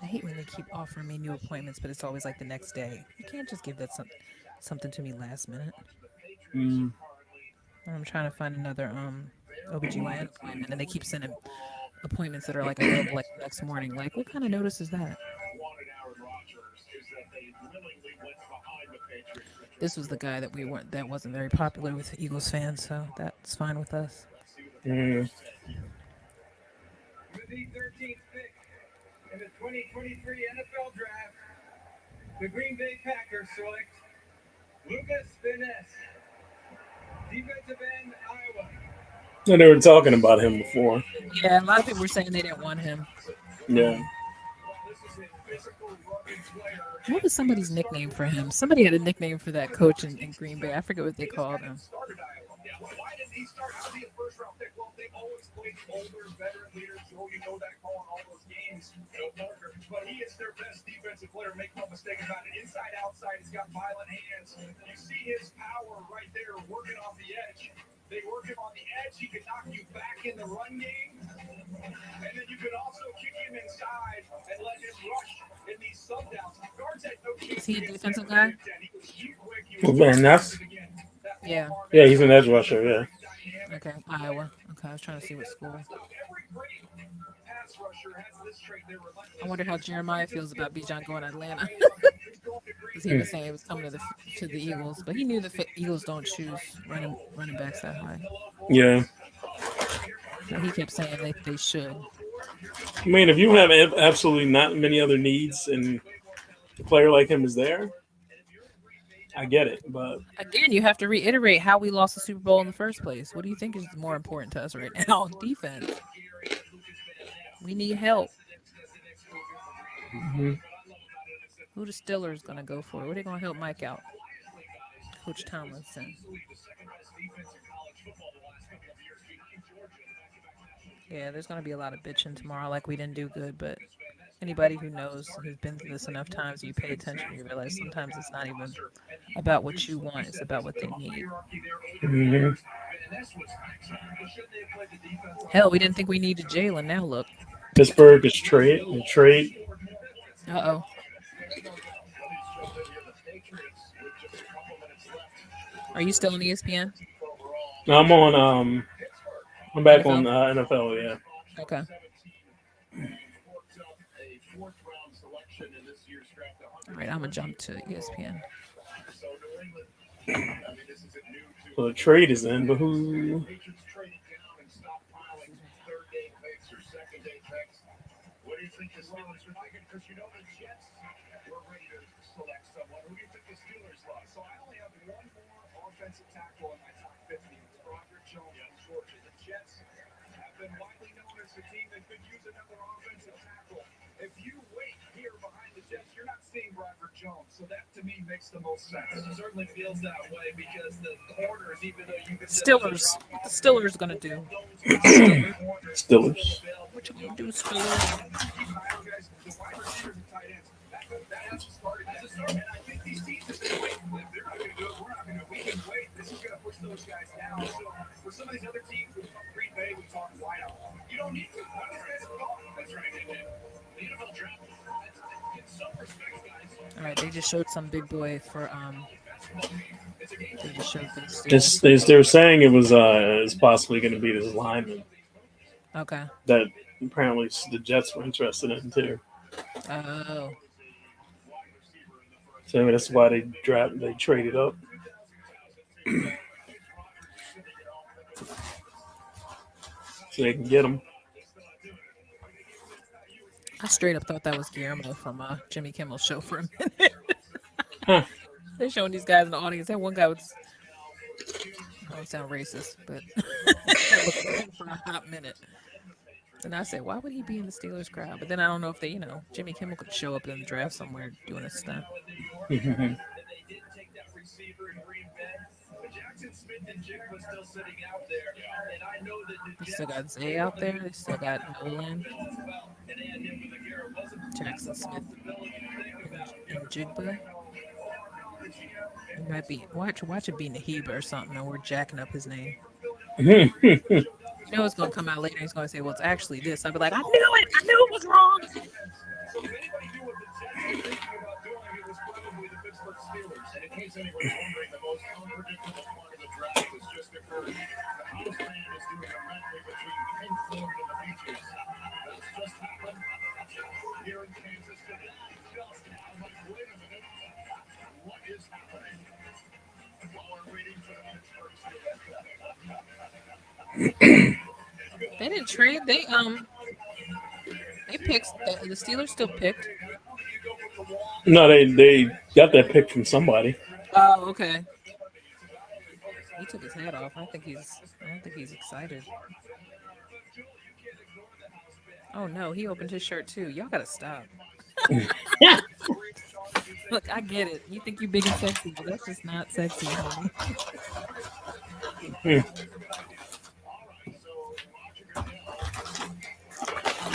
A: I hate when they keep offering me new appointments, but it's always like the next day. You can't just give that something to me last minute.
B: Mm.
A: I'm trying to find another OBGYN appointment, and they keep sending appointments that are like available like the next morning. Like, what kind of notice is that? This was the guy that we weren't that wasn't very popular with Eagles fans, so that's fine with us.
B: Mm.
D: With the 13th pick in the 2023 NFL Draft, the Green Bay Packers select Lucas Finesse, defensive end, Iowa.
B: And they were talking about him before.
A: Yeah, a lot of people were saying they didn't want him.
B: Yeah.
A: What was somebody's nickname for him? Somebody had a nickname for that coach in Green Bay. I forget what they called him.
I: Why did he start out being a first round pick? Well, they always played older, veteran leaders. Oh, you know that calling all those games. But he is their best defensive player. Make no mistake about it. Inside, outside, he's got violent hands. You see his power right there working off the edge. They work him on the edge. He can knock you back in the run game. And then you can also kick him inside and let him rush in these sub-downs. Guards had no chance.
A: Is he a defensive guy?
B: Well, man, that's
A: Yeah.
B: yeah. He's an edge rusher. Yeah.
A: Okay, Iowa. Okay, I was trying to see what school. I wonder how Jeremiah feels about Bijan going to Atlanta. Because he was saying he was coming to the Eagles, but he knew the Eagles don't choose running backs that high.
B: Yeah.
A: But he kept saying they should.
B: I mean, if you have absolutely not many other needs and a player like him is there, I get it. But
A: Again, you have to reiterate how we lost the Super Bowl in the first place. What do you think is more important to us right now? Defense. We need help.
B: mm-hmm.
A: Who the Steelers going to go for? Where are they going to help Mike out? Coach Tomlinson. Yeah, there's going to be a lot of bitching tomorrow like we didn't do good, but anybody who knows, who's been through this enough times, you pay attention, you realize sometimes it's not even about what you want, it's about what they need.
B: Mm-hmm.
A: Hell, we didn't think we needed Jalen. Now look.
B: Pittsburgh is trade.
A: Uh-oh. Are you still on ESPN?
B: No, I'm on. I'm back
A: NFL?
B: on NFL. Yeah.
A: Okay. All right, I'm gonna jump to ESPN.
B: Well, the trade is in, but who?
F: What do you think the Steelers are thinking? Because you know the Jets were ready to select someone. Who do you think the Steelers lost? So I only have one more offensive tackle in my top 50. It's Broderick Jones from Georgia. The Jets have been widely known as a team that could use another offensive tackle. If you wait here behind the Jets, you're not seeing Broderick Jones. So that, to me, makes the most sense. It certainly feels that way because the corners, even though you could...
A: Steelers. The Steelers gonna do.
B: Steelers.
A: What you gonna do, Steelers?
I: For some of these other teams, Green Bay, we talk wideout. You don't need to. That's right. The NFL draft, in some respects, guys.
A: All right, they just showed some big boy for They just showed for the Steelers.
B: They were saying it was it's possibly going to be this lineman
A: Okay.
B: that apparently the Jets were interested in too.
A: Oh.
B: So that's why they traded up. So they can get him.
A: I straight up thought that was Guillermo from Jimmy Kimmel's show for a minute.
B: Huh.
A: They're showing these guys in the audience. That one guy was, I don't sound racist, but for a hot minute. And I said, why would he be in the Steelers crowd? But then I don't know if they, Jimmy Kimmel could show up in the draft somewhere doing his stuff. They still got Zay out there. They still got Nolan, Jackson Smith, and Jigba. It might be watch it be Nahiba or something, and we're jacking up his name. You know it's gonna come out later. He's gonna say, "Well, it's actually this." I'll be like, "I knew it. I knew it was wrong."
F: is probably the Pittsburgh Steelers. And in case anyone's wondering, the most unpredictable part of the draft has just occurred. The house band is doing a medley between Pink Floyd and the Beaches. That's just happened here in Kansas City. Just now, like, wait a minute. What is happening? While we're waiting for the Pittsburgh
A: They didn't trade. They picked. The Steelers still picked.
B: No, they got that pick from somebody.
A: Oh, okay. He took his hat off. I don't think he's. I don't think he's excited. Oh no, he opened his shirt too. Y'all gotta stop. Look, I get it. You think you big and sexy, but that's just not sexy, homie.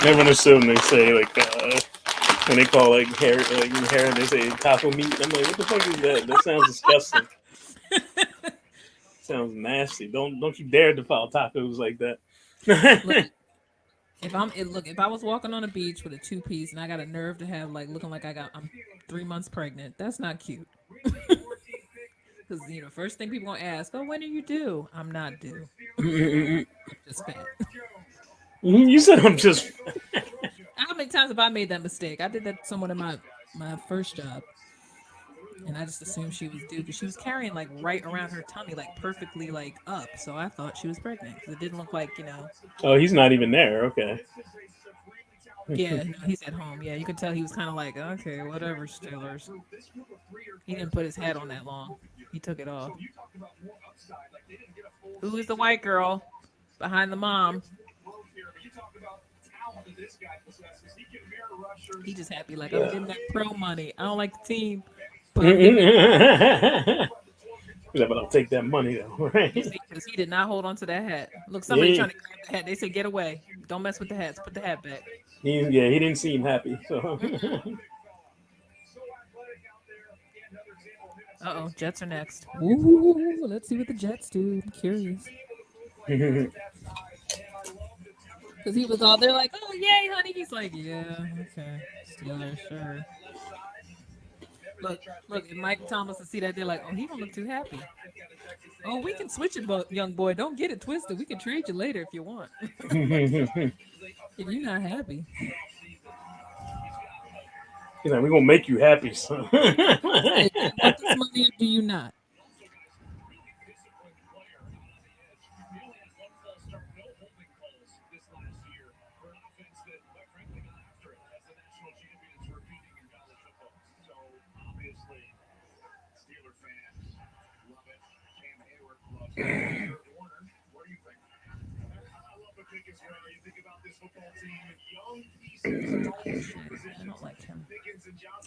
B: Everyone assumes they say like when they call like hair, they say taco meat. I'm like, what the fuck is that? That sounds disgusting. Sounds nasty. Don't you dare defile tacos like that.
A: Look, if I was walking on a beach with a two piece and I got a nerve to have like looking like I'm 3 months pregnant, that's not cute. Because first thing people gonna ask, oh, when are you due? I'm not due. I'm just fat.
B: You said I'm just.
A: How many times have I made that mistake? I did that to someone in my first job, and I just assumed she was due because she was carrying like right around her tummy, like perfectly like up. So I thought she was pregnant because it didn't look like.
B: Oh, he's not even there. Okay.
A: Yeah, no, he's at home. Yeah, you could tell he was kind of like, okay, whatever, Steelers. He didn't put his hat on that long. He took it off. Who is the white girl behind the mom? He just happy like I'm getting that pro money. I don't like the team, but I'm getting that.
B: Yeah, but I'll take that money though, right?
A: Because he did not hold on to that hat. Look, somebody
B: Yeah.
A: trying to grab the hat. They said, "Get away! Don't mess with the hats. Put the hat back."
B: He didn't seem happy. So.
A: Uh-oh, Jets are next. Ooh, let's see what the Jets do. I'm curious. Because he was all there like, oh, yay, honey. He's like, yeah, okay. Steelers, sure. Look, if Mike Thomas will see that, they're like, oh, he don't look too happy. Oh, we can switch it, young boy. Don't get it twisted. We can trade you later if you want. If you're not happy.
B: We're gonna make you happy, son.
A: Do you want this money or do you not? I don't like him.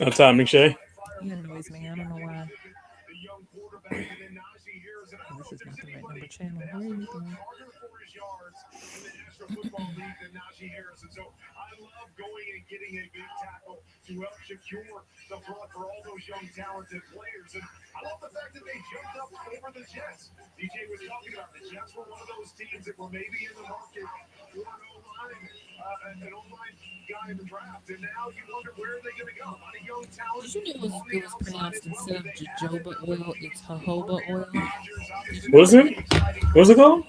B: Oh, Todd McShay.
A: He annoys me. I don't know why. This is not the right number channel. Where are you going?
F: I love going and getting a big tackle to help secure the front for all those young talented players. And I love the fact that they jumped up over the Jets. DJ was talking about the Jets were one of those teams that were maybe in the market for an O-line guy in the draft, and now you wonder where are they going to go? A lot of young talent.
A: Did you know it was pronounced instead of jojoba oil, it's jojoba oil?
B: Was it? What's it called?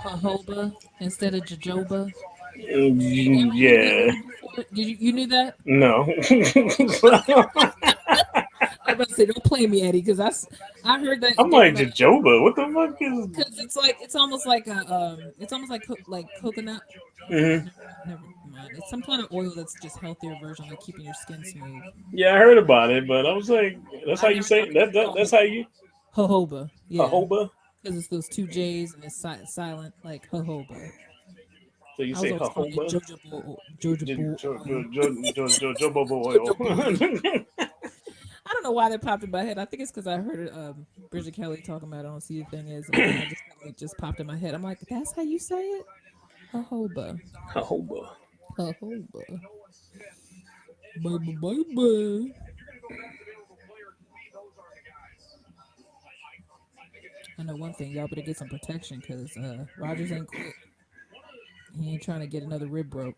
A: Jojoba instead of jojoba.
B: Yeah.
A: Did you knew that?
B: No.
A: I was about to say, don't play me, Eddie, because I heard that.
B: I'm like jojoba. What the fuck is?
A: Because it's almost like like coconut.
B: Mm-hmm.
A: Never mind. It's some kind of oil that's just healthier version, like keeping your skin smooth.
B: Yeah, I heard about it, but I was like, that's how you say it? That's how you.
A: Jojoba. Yeah.
B: Jojoba.
A: Because it's those two J's and it's silent, like jojoba.
B: So you say jojoba?
A: Jojoba oil. I don't know why that popped in my head. I think it's because I heard Bridget Kelly talking about it on See the Thing Is, and it just popped in my head. I'm like, that's how you say it? Jojoba.
B: Jojoba.
A: Jojoba. Bye. I know one thing, y'all better get some protection because Rodgers ain't quit. He ain't trying to get another rib broke.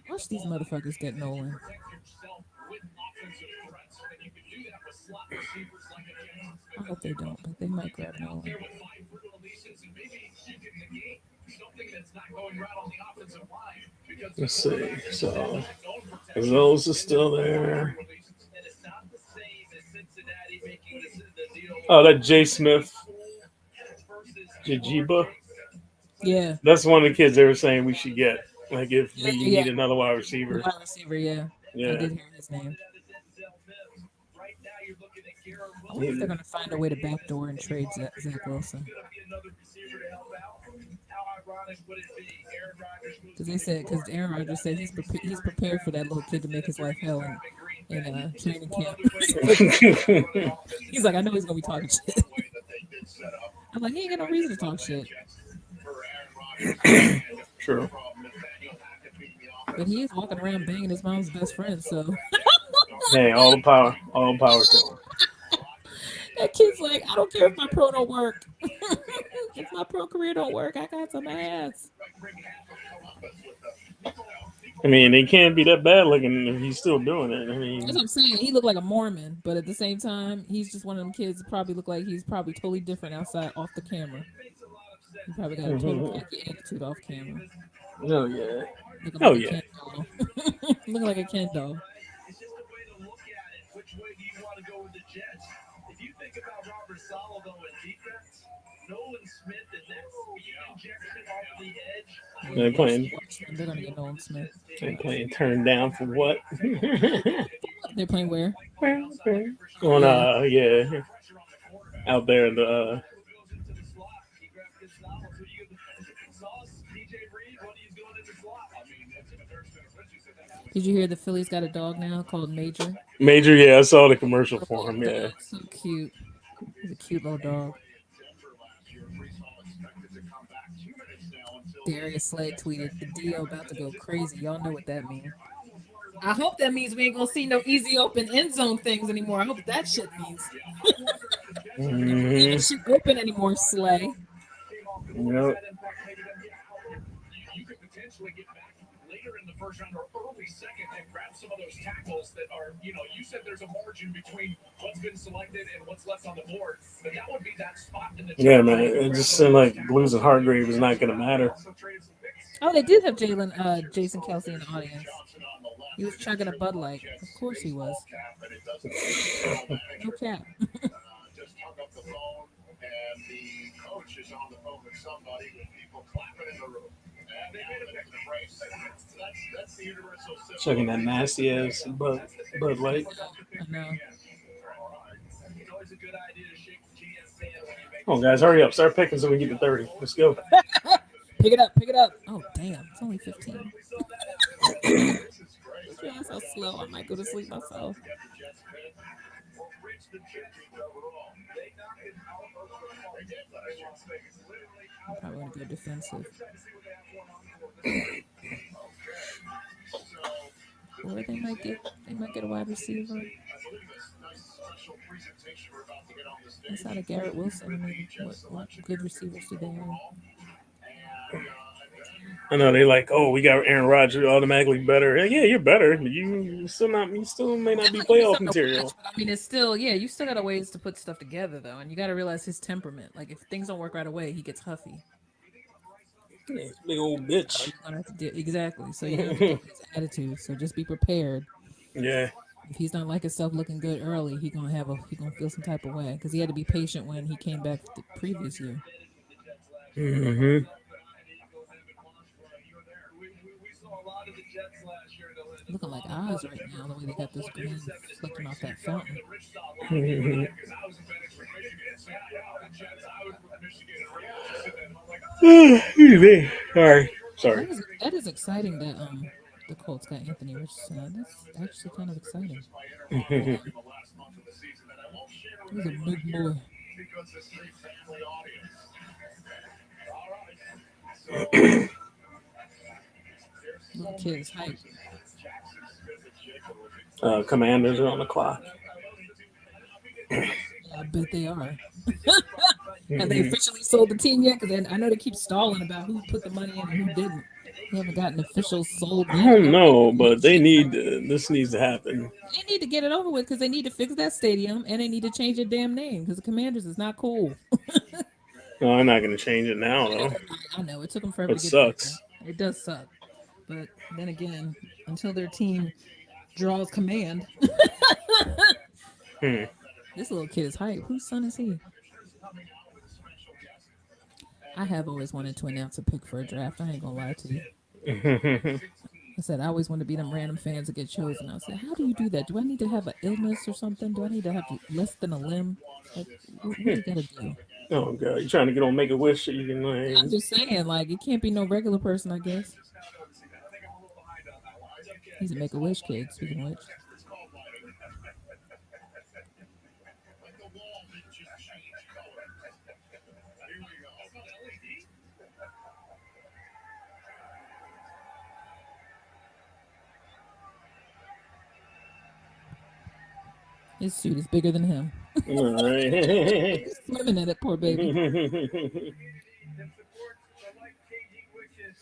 A: Watch these motherfuckers get Nolan. I hope they don't, but they might grab Nolan.
B: Let's see. So those are still there. Oh, that Jay Smith, Jajiba.
A: Yeah,
B: That's one of the kids they were saying we should get. Like if
A: yeah,
B: we
A: yeah.
B: need another wide receiver.
A: Wide receiver, yeah. I
B: Yeah.
A: did hear his name. I wonder if they're gonna find a way to backdoor and trade Zach Wilson. Because Aaron Rodgers said he's prepared for that little kid to make his life hell in training camp. He's like, I know he's gonna be talking shit. I'm like, he ain't got no reason to talk shit.
B: True.
A: But he is walking around banging his mom's best friend, so
B: Hey, all the power to him.
A: that kid's like, I don't care if my pro don't work. If my pro career don't work, I got some ass.
B: I mean, they can't be that bad looking if he's still doing it. I mean,
A: That's what I'm saying. He looked like a Mormon, but at the same time, he's just one of them kids that probably look like he's probably totally different outside off the camera. He probably got a total cocky attitude off camera.
B: oh yeah,
A: Looking
B: oh
A: like a
B: yeah.
A: Ken doll. Looking like a Ken doll.
G: If you think about Robert Saleh though in defense, Nolan Smith and that speed injection off the edge.
B: They're playing.
A: They're gonna get Nolan Smith.
B: They're playing turned down for what?
A: They're playing where?
B: On yeah, out there in the.
A: Did you hear the Phillies got a dog now called Major?
B: Major, yeah, I saw the commercial for him. Yeah,
A: So cute. He's a cute little dog. Darius Slade tweeted, the deal about to go crazy. Y'all know what that means. I hope that means we ain't gonna see no easy open end zone things anymore. I hope that shit means.
B: mm-hmm.
A: That shit open anymore, Slay.
B: Yep.
I: Later in the first round or early second and grab some of those tackles that are, you said there's a margin between what's been selected and what's left on the board, but that would be that spot in the
B: Yeah, man. It just seemed like Blues and Hargrave is not going to matter.
A: Oh, they did have Jason Kelsey in the audience. He was chugging a Bud Light. Of course he was. No cap.
F: Just hung up the phone, and the coach is on the phone with somebody with people clapping in the room. That's the universal symbol.
B: Checking that nasty ass Bud Light.
A: I know.
B: Come on, guys, hurry up. Start picking so we get to 30. Let's go.
A: Pick it up. Oh, damn. It's only 15. That's how slow. I might go to sleep myself. I'm probably going to go defensive. Or they might get a wide receiver. Outside of Garrett Wilson, I mean, what good receivers do they have?
B: I know they like, oh, we got Aaron Rodgers automatically better. Yeah, you're better. You still may not be playoff material.
A: Watch, but I mean, it's still, you still got a ways to put stuff together though, and you got to realize his temperament. Like if things don't work right away, he gets huffy.
B: Yeah, big old bitch.
A: You're gonna have to exactly. So you have to deal with his attitude. So just be prepared.
B: Yeah.
A: If he's not like himself looking good early, he gonna feel some type of way because he had to be patient when he came back the previous year.
B: Mm-hmm.
A: Looking like Oz right now, the way they got this green flicking off that fountain.
B: All right. Sorry.
A: That is exciting that the Colts got Anthony Richardson. That's actually kind of exciting. He's a big boy. Little kid is hype.
B: Commanders are on the clock.
A: Yeah, I bet they are. Have they officially sold the team yet? Because I know they keep stalling about who put the money in and who didn't. We haven't gotten official sold
B: I
A: yet.
B: don't know,
A: No
B: but they
A: shit.
B: need this needs to happen.
A: They need to get it over with because they need to fix that stadium and they need to change their damn name because the Commanders is not cool.
B: No, I'm not going to change it now
A: I know
B: though.
A: they're not. I know it took them forever to
B: It
A: get there.
B: sucks.
A: It does suck, but then again, until their team draws command,
B: Hmm.
A: this little kid is hype. Whose son is he? I have always wanted to announce a pick for a draft. I ain't gonna lie to you. I said I always want to be them random fans that get chosen. I said, how do you do that? Do I need to have an illness or something? Do I need to have less than a limb? Like, what do you gotta do?
B: Oh god, you trying to get on Make a Wish so you can
A: I'm just saying, like, it can't be no regular person. I guess he's a Make a Wish kid. Speaking of which,
F: Like the wall didn't just change color. Here we go. It's not LED.
A: his suit is bigger than him.
B: all right.
A: He's swimming in it, poor baby.
D: that supports the life-changing wishes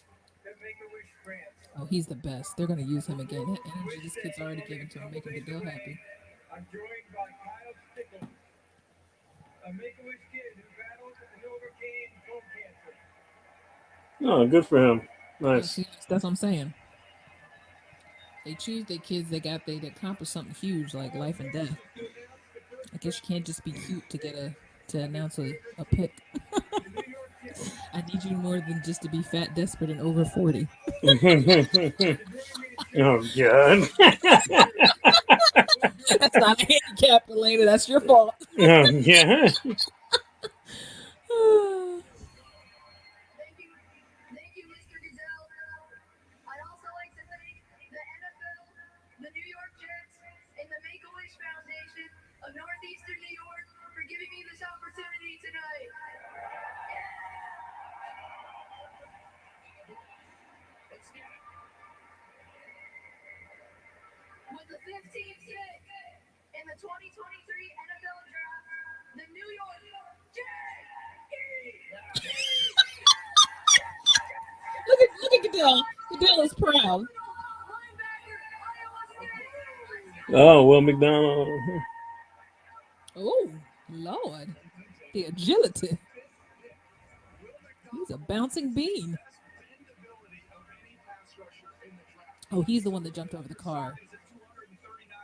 D: that Make-A-Wish grants.
A: Oh, he's the best. They're gonna use him again. That energy this kid's already given to him, making Goodell happy.
D: I'm joined by Kyle Stickles, a Make-A-Wish kid who battled and overcame colon cancer.
B: Oh, good for him.
A: Yeah,
B: Nice.
A: see, that's what I'm saying. They choose their kids. They accomplish something huge like life and death. I guess you can't just be cute to get to announce a pick. I need you more than just to be fat, desperate, and over 40.
B: Oh god.
A: That's not a handicap, Elena. That's your fault.
B: Oh yeah.
H: Thank you, Mr. Goodell. I'd also like to thank the NFL, the New York Jets, and the Make-A-Wish Foundation of Northeastern New York for giving me this opportunity tonight. With the 15th pick in the 2023 NFL Draft, the New York Jets.
A: Look at Goodell. Goodell is proud.
B: Oh, Will McDonald.
A: Oh, Lord. The agility. He's a bouncing bean. Oh, he's the one that jumped over the car.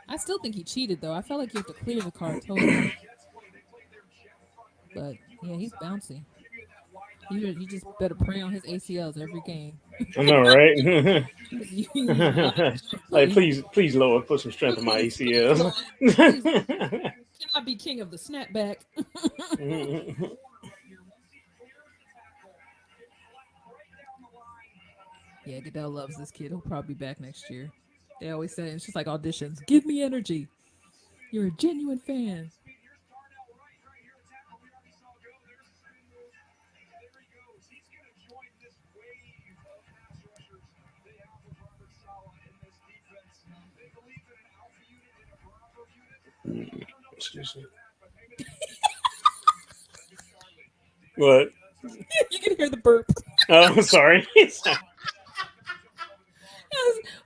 A: I still think he cheated, though. I felt like you have to clear the car totally. But, yeah, he's bouncy. You just better pray on his ACLs every game.
B: I know, right?
A: You use a lot of
B: Like,
A: jumping.
B: please, Lord, put some strength in my
A: Please,
B: ACLs.
A: Lord. Please. Can I be king of the snapback? Yeah, Goodell loves this kid. He'll probably be back next year. They always say it's just like auditions. Give me energy. You're a genuine fan.
B: Excuse me. What?
A: You can hear the burp.
B: Oh, sorry.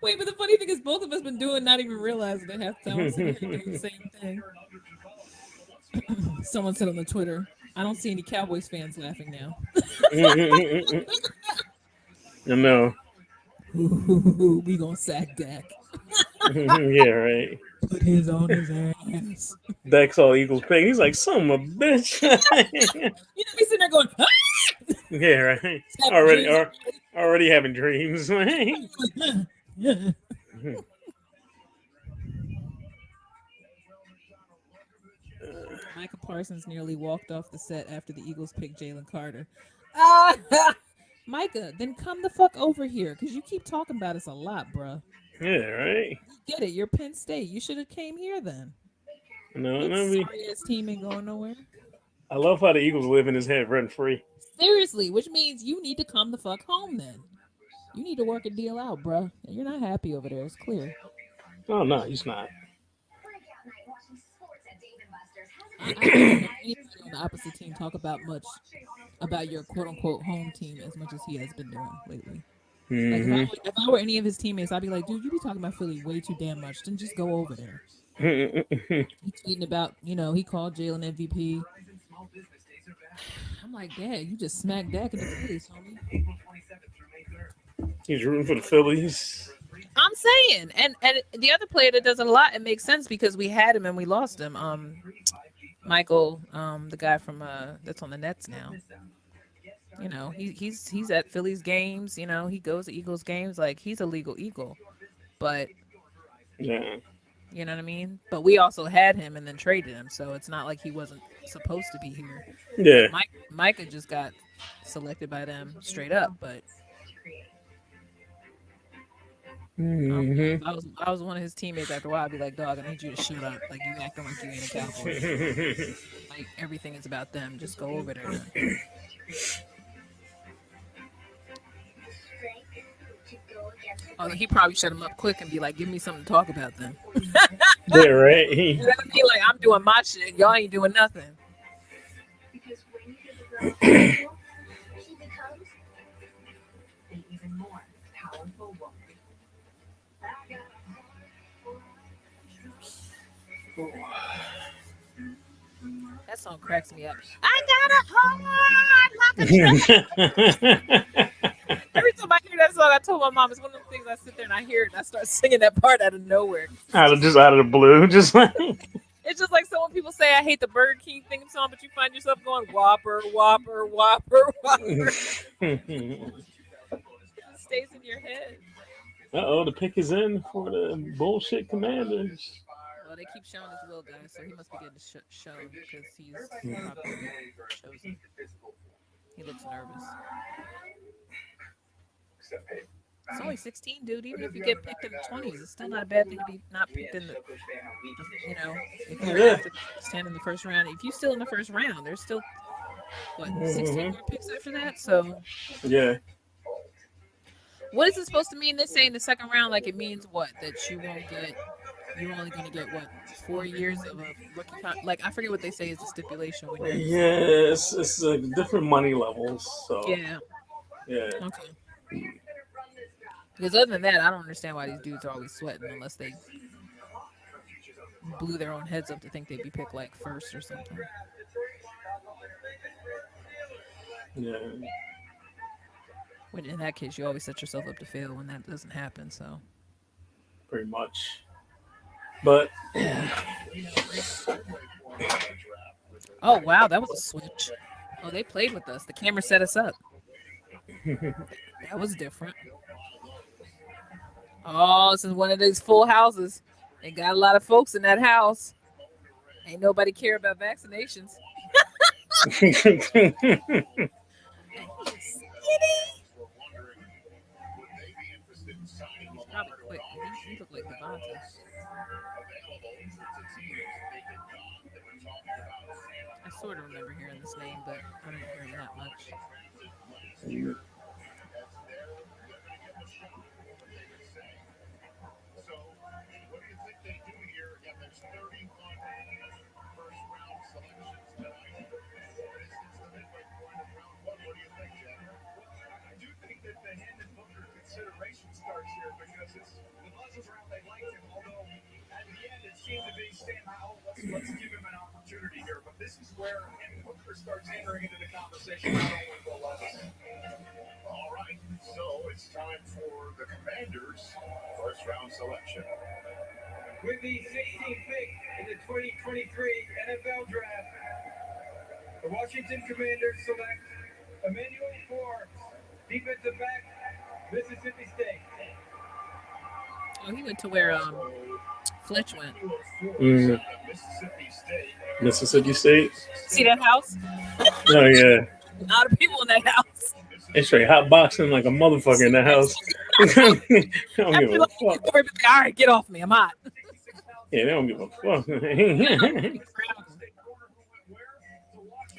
A: Wait, but the funny thing is, both of us been doing, not even realizing it. Half the time I'm sitting here doing the same thing. Someone said on the Twitter, I don't see any Cowboys fans laughing now.
B: I know.
A: We gonna sack Dak.
B: Yeah, right.
A: Put his on his ass.
B: Dak's all Eagles pig. He's like, son of a bitch.
A: You know, he's sitting there going, ah!
B: Yeah, right.
A: Having dreams.
B: Already having dreams.
A: Yeah. Micah Parsons nearly walked off the set after the Eagles picked Jalen Carter. Micah, then come the fuck over here, because you keep talking about us a lot, bruh.
B: Yeah, right.
A: Get it? You're Penn State. You should have came here then.
B: No,
A: Your sorry ass team ain't going nowhere.
B: I love how the Eagles live in his head rent free.
A: Seriously, which means you need to come the fuck home then. You need to work a deal out, bruh. And you're not happy over there. It's clear.
B: Oh no, he's not.
A: I haven't heard anybody on the opposite team talk about your quote unquote home team as much as he has been doing lately. Like
B: Mm-hmm.
A: if I were any of his teammates, I'd be like, dude, you be talking about Philly way too damn much. Then just go over there. He tweeting about, he called Jalen MVP. I'm like, Dad, you just smacked Dak in the Phillies, homie.
B: He's rooting for the Phillies.
A: I'm saying, and the other player that does it a lot, it makes sense because we had him and we lost him. Michael, the guy from that's on the Nets now. He's at Phillies games. He goes to Eagles games. Like he's a legal Eagle, but
B: Yeah.
A: you know what I mean. But we also had him and then traded him, so it's not like he wasn't supposed to be here.
B: Yeah.
A: Like Micah just got selected by them straight up, but I don't know.
B: Mm-hmm.
A: If I was one of his teammates after a while, I'd be like, dog, I need you to shut up. Like you acting like you ain't a cowboy. Like everything is about them. Just go over there then. Oh, he probably shut him up quick and be like, give me something to talk about then.
B: Yeah, right.
A: You know what I mean? Like I'm doing my shit. Y'all ain't doing nothing.
C: Because when you give a girl powerful, she becomes an even more powerful woman.
A: That song cracks me up. I got a heart like a Every time I hear that song, I told my mom it's one of the things I sit there and I hear it and I start singing that part out of nowhere.
B: out of the blue, just like
A: It's just like so when people say I hate the Burger King theme song, but you find yourself going Whopper, Whopper, Whopper, Whopper. It stays in your head.
B: the pick is in for the bullshit Commanders.
A: Well, they keep showing his will, guys, so he must be getting shown because he's probably chosen. He looks nervous. It's only 16, dude. Even if you get picked in the 20s, it's still not a bad thing to be not picked in the, if you're after 10 in the first round. If you're still in the first round, there's still, 16 more picks after that? So,
B: Yeah.
A: what is it supposed to mean? They're saying the second round, like it means what? That you're only going to get, 4 years of a rookie like, I forget what they say is the stipulation when you're
B: Yeah, it's like different money levels. So
A: Yeah.
B: yeah.
A: Okay. Because other than that, I don't understand why these dudes are always sweating unless they blew their own heads up to think they'd be picked like first or something.
B: Yeah.
A: When in that case, you always set yourself up to fail when that doesn't happen. So
B: Pretty much. But
A: oh wow, that was a switch. Oh, they played with us. The camera set us up. That was different. Oh, this is one of these full houses. They got a lot of folks in that house. Ain't nobody care about vaccinations. He's skinny. He's probably quick. He looked like Devonta. I sort of remember hearing this name, but I didn't hear him that much.
F: So, what do you think they do here? Again, there's 31 first round selections tonight. This is the midway point of round one. What do you think, Jeff?
I: I do think that the Hendon Hooker consideration starts here because the buzz is around they liked him, although at the end it seemed to be Sam Howell, let's give him an opportunity here. But this is where Hendon Hooker starts entering into the conversation, not only for Levis.
F: All right, so it's time for the Commanders' first round selection.
D: With the 16th pick in the 2023 NFL Draft, the Washington Commanders select Emmanuel Forbes, defensive back, Mississippi State.
A: Oh, he went to where Fletch went.
F: Mississippi State.
B: Mississippi State.
A: See that house?
B: Oh yeah.
A: A lot of people in that house.
B: They straight hot boxing like a motherfucker in the house. They don't
A: I
B: give
A: feel
B: a
A: like
B: fuck.
A: everybody, all right, get off me. I'm hot.
B: Yeah, they don't give a fuck.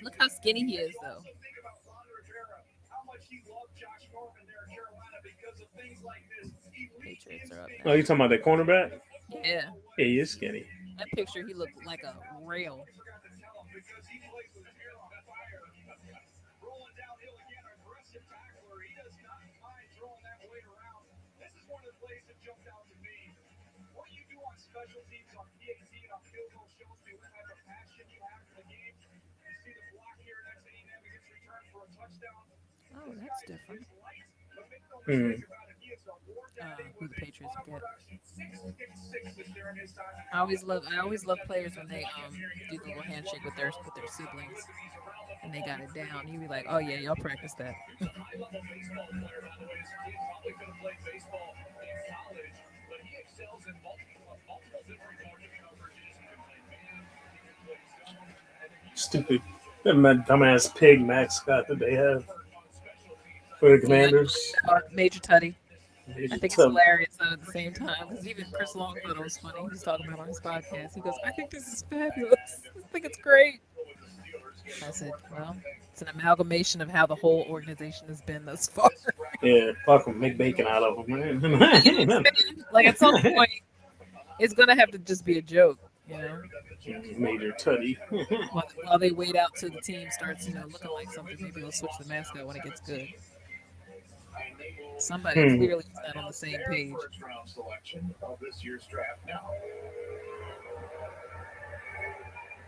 A: Look how skinny he is, though. Patriots are up
B: Oh, you talking about that cornerback?
A: now. Yeah.
B: Yeah, he is skinny.
A: That picture, he looked like a rail.
D: special teams on PAT and on field goal shows me what type of passion you have for the game. You see the block here next to A&M against return for a touchdown.
A: Oh, that's different.
D: Light, but make no mistake about it, he is a war daddy
A: Who
D: with
A: the Patriots
D: a
A: get?
D: production. 6 this year in his time.
A: I always love players when they do the little handshake with their siblings and they got it down. You'd be like, oh yeah, y'all practice that.
F: High-level baseball player, by the way. His kid probably could have played baseball in college, but he excels in multiple different target coverages. He can play man, he can play zone, and then
B: Stupid. That dumbass pig mascot that they have for the Commanders.
A: Major Tutty. I
B: Major
A: think it's
B: Tub.
A: hilarious though at the same time because even Chris Long thought it was funny. He was talking about it on his podcast. He goes, "I think this is fabulous. I think it's great." I said, "Well, it's an amalgamation of how the whole organization has been thus far."
B: Yeah, fuck them. Make bacon out of them, man.
A: Like at some point, it's gonna have to just be a joke, you know.
B: Major Tutty.
A: While they wait out till the team starts, looking like something, maybe they'll switch the mascot when it gets good. Somebody clearly is not on the same page.
F: first round selection of this year's draft now.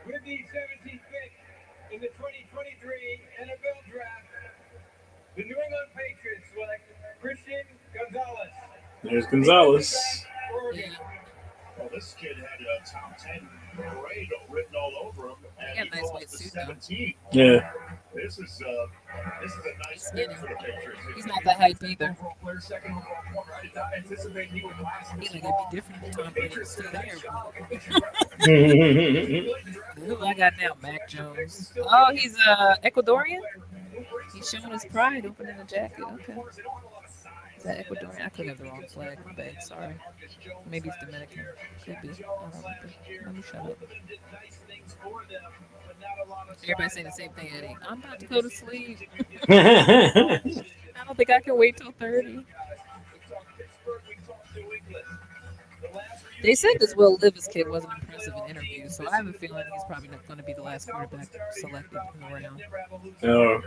D: With the 17th pick in the 2023 NFL Draft, the New England Patriots select Christian Gonzalez.
B: There's Gonzalez.
D: Oregon.
F: Well, this kid had a top 10 grade written all over him, and
A: He got a
F: he
A: nice
F: falls
A: white
F: to
A: suit, though.
F: 17.
B: Yeah.
F: This is a nice pick for the Patriots.
A: He's not that hype either.
F: Overall player, second overall corner. I did not anticipate he would last
A: I
F: this
A: feel like
F: long.
A: it'd be different if Tom Brady was still there.
B: Yeah.
A: Who I got now? Mac Jones. Oh, he's Ecuadorian? He's showing his pride opening the jacket. Okay. Is that Ecuadorian? I could have the wrong flag. My bad. Sorry. Maybe it's Dominican. Could be. I don't know. Let me shut up. Everybody saying the same thing, Eddie. I'm about to go to sleep. I don't think I can wait till 30. They said this Will Levis kid wasn't impressive in interviews, so I have a feeling he's probably not going to be the last quarterback selected in the round.
B: Oh.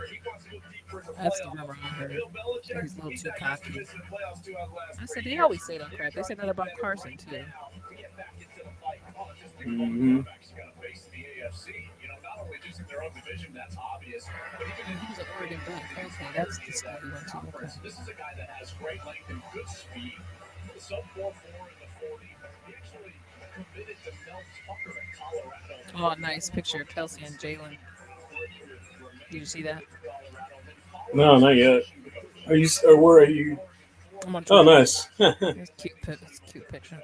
A: That's the rumor I heard. That he's a little too cocky. I said they always say that crap. They said that about Carson too.
B: Mm-hmm.
A: He was an Oregon Duck. Okay, that's the school he went to. Okay.
F: This is a guy that has great length and good speed. Sub 4.4 in the 40. He actually committed to Mel Tucker at Colorado.
A: Oh, nice picture of Kelsey and Jalen. Did you see that?
B: No, not yet. Are you? Or where are you?
A: I'm on
B: Oh,
A: Twitter.
B: nice.
A: It's cute. It's a cute picture.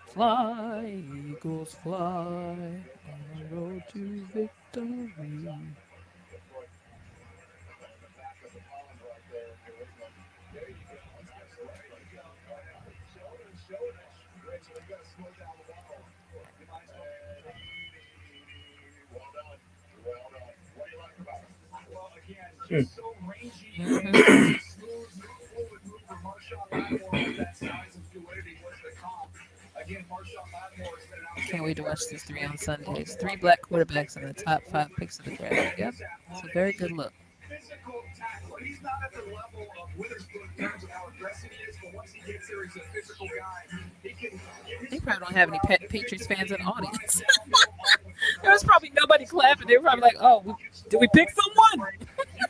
A: Fly, Eagles, fly on the road to victory. Can't wait to watch these three on Sundays. 3 black quarterbacks in the top 5 picks of the draft. Yep, it's a very good look.
D: Physical tackler. He's not at the level of Witherspoon in terms of how aggressive he is, but once he gets there, he's a physical guy. He can.
A: They probably don't have any Patriots fans in the audience. There was probably nobody clapping. They were probably like, "Oh, did we pick someone?"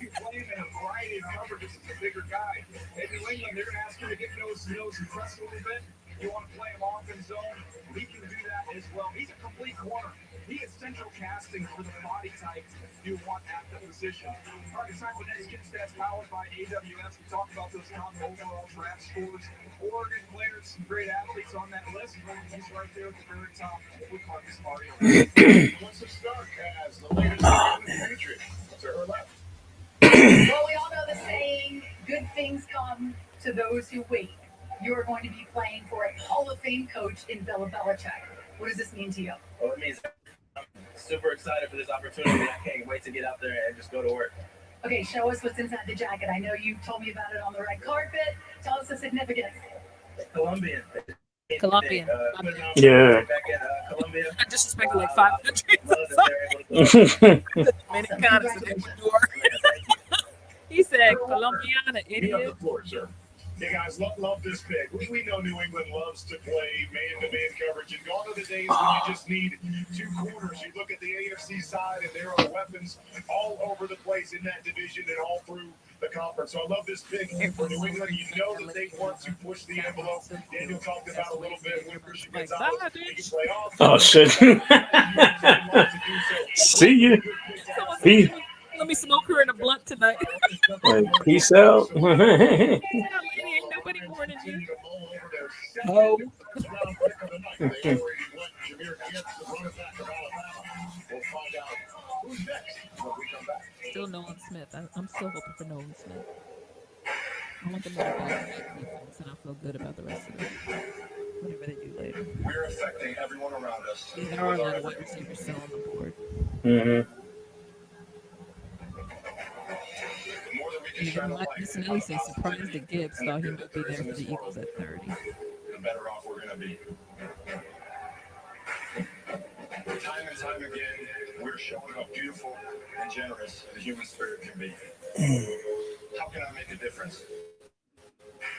D: You can play him in a variety of coverages as a bigger guy. In New England, they're going to ask you to get nose to nose and press a little bit. You want to play him off in zone, he can do that as well. He's a complete corner. He is central casting for the body type you want at the position. Our design with this kid stats powered by AWS. We talked about those top overall draft scores. Oregon players, some great athletes on that list. He's right there at the very top with Marcus Mariota.
F: What's the start as the latest Patriot to her left?
H: Well, we all know the saying, good things come to those who wait. You are going to be playing for a Hall of Fame coach in Bill Belichick. What does this mean to you?
J: Well, it means I'm super excited for this opportunity. I can't wait to get out there and just go to work.
H: Okay, show us what's inside the jacket. I know you told me about it on the red carpet. Tell us the significance.
J: Colombian.
A: Colombian.
B: Yeah.
J: Back at Colombia.
A: I disrespected like 500.
J: Love that they're able to
A: The Dominicanas in Ecuador. He said Colombiana,
F: You have
A: idiot.
F: the floor, sir. Hey guys, love this pick. We know New England loves to play man-to-man coverage, and gone are the days when you just need two corners. You look at the AFC side, and there are weapons all over the place in that division and all through the conference. So I love this pick for New England. You know that they want to push the envelope. Daniel talked about a little bit when Christian Gonzalez they can play off.
B: Oh shit! See you. Peace.
A: Let me smoke her in a blunt tonight.
B: Like, peace out.
A: Ain't nobody warning you. Oh. Still Nolan Smith. I'm still hoping for Nolan Smith. I want them to get back and I'll feel good about the rest of it. Whatever they do later.
F: We're affecting everyone around us.
A: Yeah, there are a lot of wide receivers still on the board.
B: Mm-hmm.
A: Cincinnati says surprised that Gibbs thought he might be there for the Eagles at 30.
F: The better off we're going to be. Time and time again, we're showing how beautiful and generous the human spirit can be. How can I make a difference?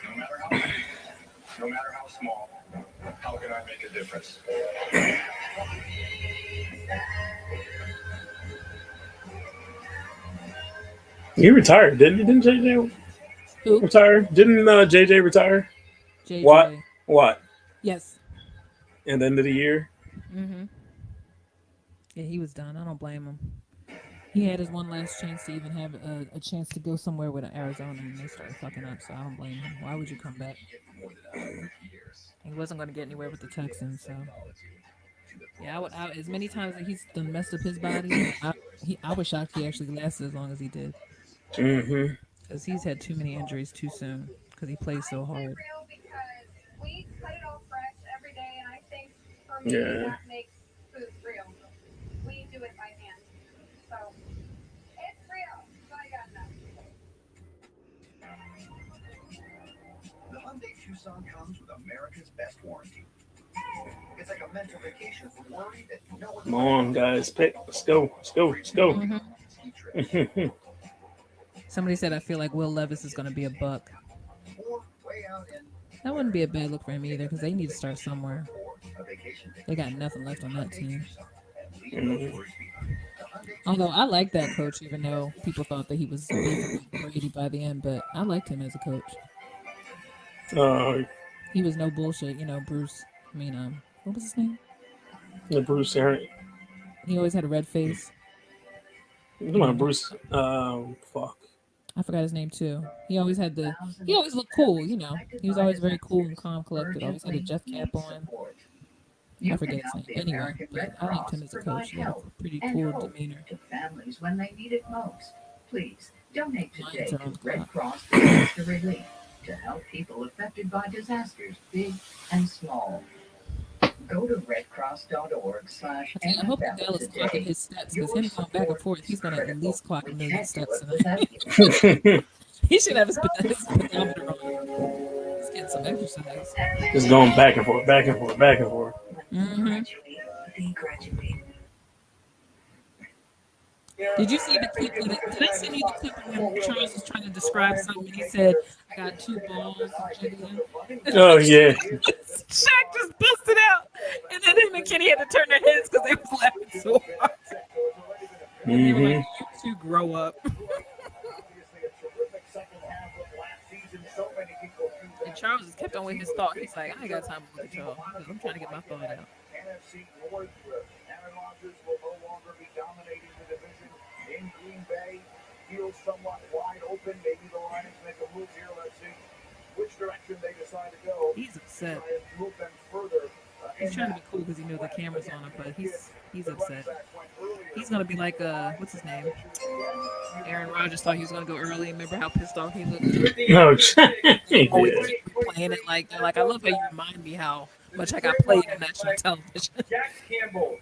F: No matter how big, no matter how small, how can I make a difference?
B: He retired, didn't he? Didn't JJ
A: Who?
B: retire? Didn't JJ retire?
A: JJ.
B: What?
A: Yes.
B: At the end of the year?
A: Mm-hmm. Yeah, he was done. I don't blame him. He had his one last chance to even have a chance to go somewhere with Arizona, and they started fucking up, so I don't blame him. Why would you come back? He wasn't going to get anywhere with the Texans, so... Yeah, as many times that he's done messed up his body, I was shocked he actually lasted as long as he did.
B: Mm-hmm.
A: Because he's had too many injuries too soon, because he plays so hard.
H: We cut it all fresh every day, and I think for me that makes food real. We do it by hand. So, it's real. So I got enough.
G: The Hyundai Tucson comes with America's best warranty. It's like a mental vacation from worry that no one.
B: Come on, guys. Let's go.
A: Mm-hmm. Somebody said I feel like Will Levis is going to be a buck. That wouldn't be a bad look for him either, because they need to start somewhere. They got nothing left on that team.
B: Mm-hmm.
A: Although I like that coach, even though people thought that he was Brady by the end, but I liked him as a coach. He was no bullshit, Bruce. What was his name?
B: Bruce Aaron.
A: He always had a red face.
B: Come on, Bruce. Fuck.
A: I forgot his name too. He always looked cool, He was always very cool and calm, collected. Always had a Jeff cap on. I forget his name. Anyway, but I liked him as a coach. He had a pretty cool demeanor.
K: To families when they need it most. Please donate today to Red
A: clock.
K: Cross Disaster Relief to help people affected by disasters, big and small. Go to redcross.org/NFL.
A: I hope that Dallas clocking his steps, because him going back and forth, he's going to at least clock 1 million steps tonight. He should have his pedometer on. He's getting some exercise.
B: Just going back and forth.
A: Mm-hmm. Did you see the clip? Did I send you the clip when Charles was trying to describe something? And he said, "I got 2 balls."
B: Oh yeah.
A: Shaq just busted out, and then him and Kenny had to turn their heads because they was laughing so hard. And they were like, "You two grow up." And Charles just kept on with his thought. He's like, "I ain't got time to look at y'all. I'm trying to get my thought out."
F: NFC North, Aaron Rodgers will no longer be dominating the division in Green Bay. Feels somewhat wide open. Maybe the Lions make a move here. Let's see which direction they decide to go.
A: He's upset.
F: Try and move them further.
A: He's trying to be cool because he knows the camera's on him, but he's upset. He's gonna be like what's his name? Aaron Rodgers thought he was gonna go early. Remember how pissed off he looked?
B: No.
A: Always playing it like that. Like I love how you remind me how much I got played on national television.
D: Jack Campbell,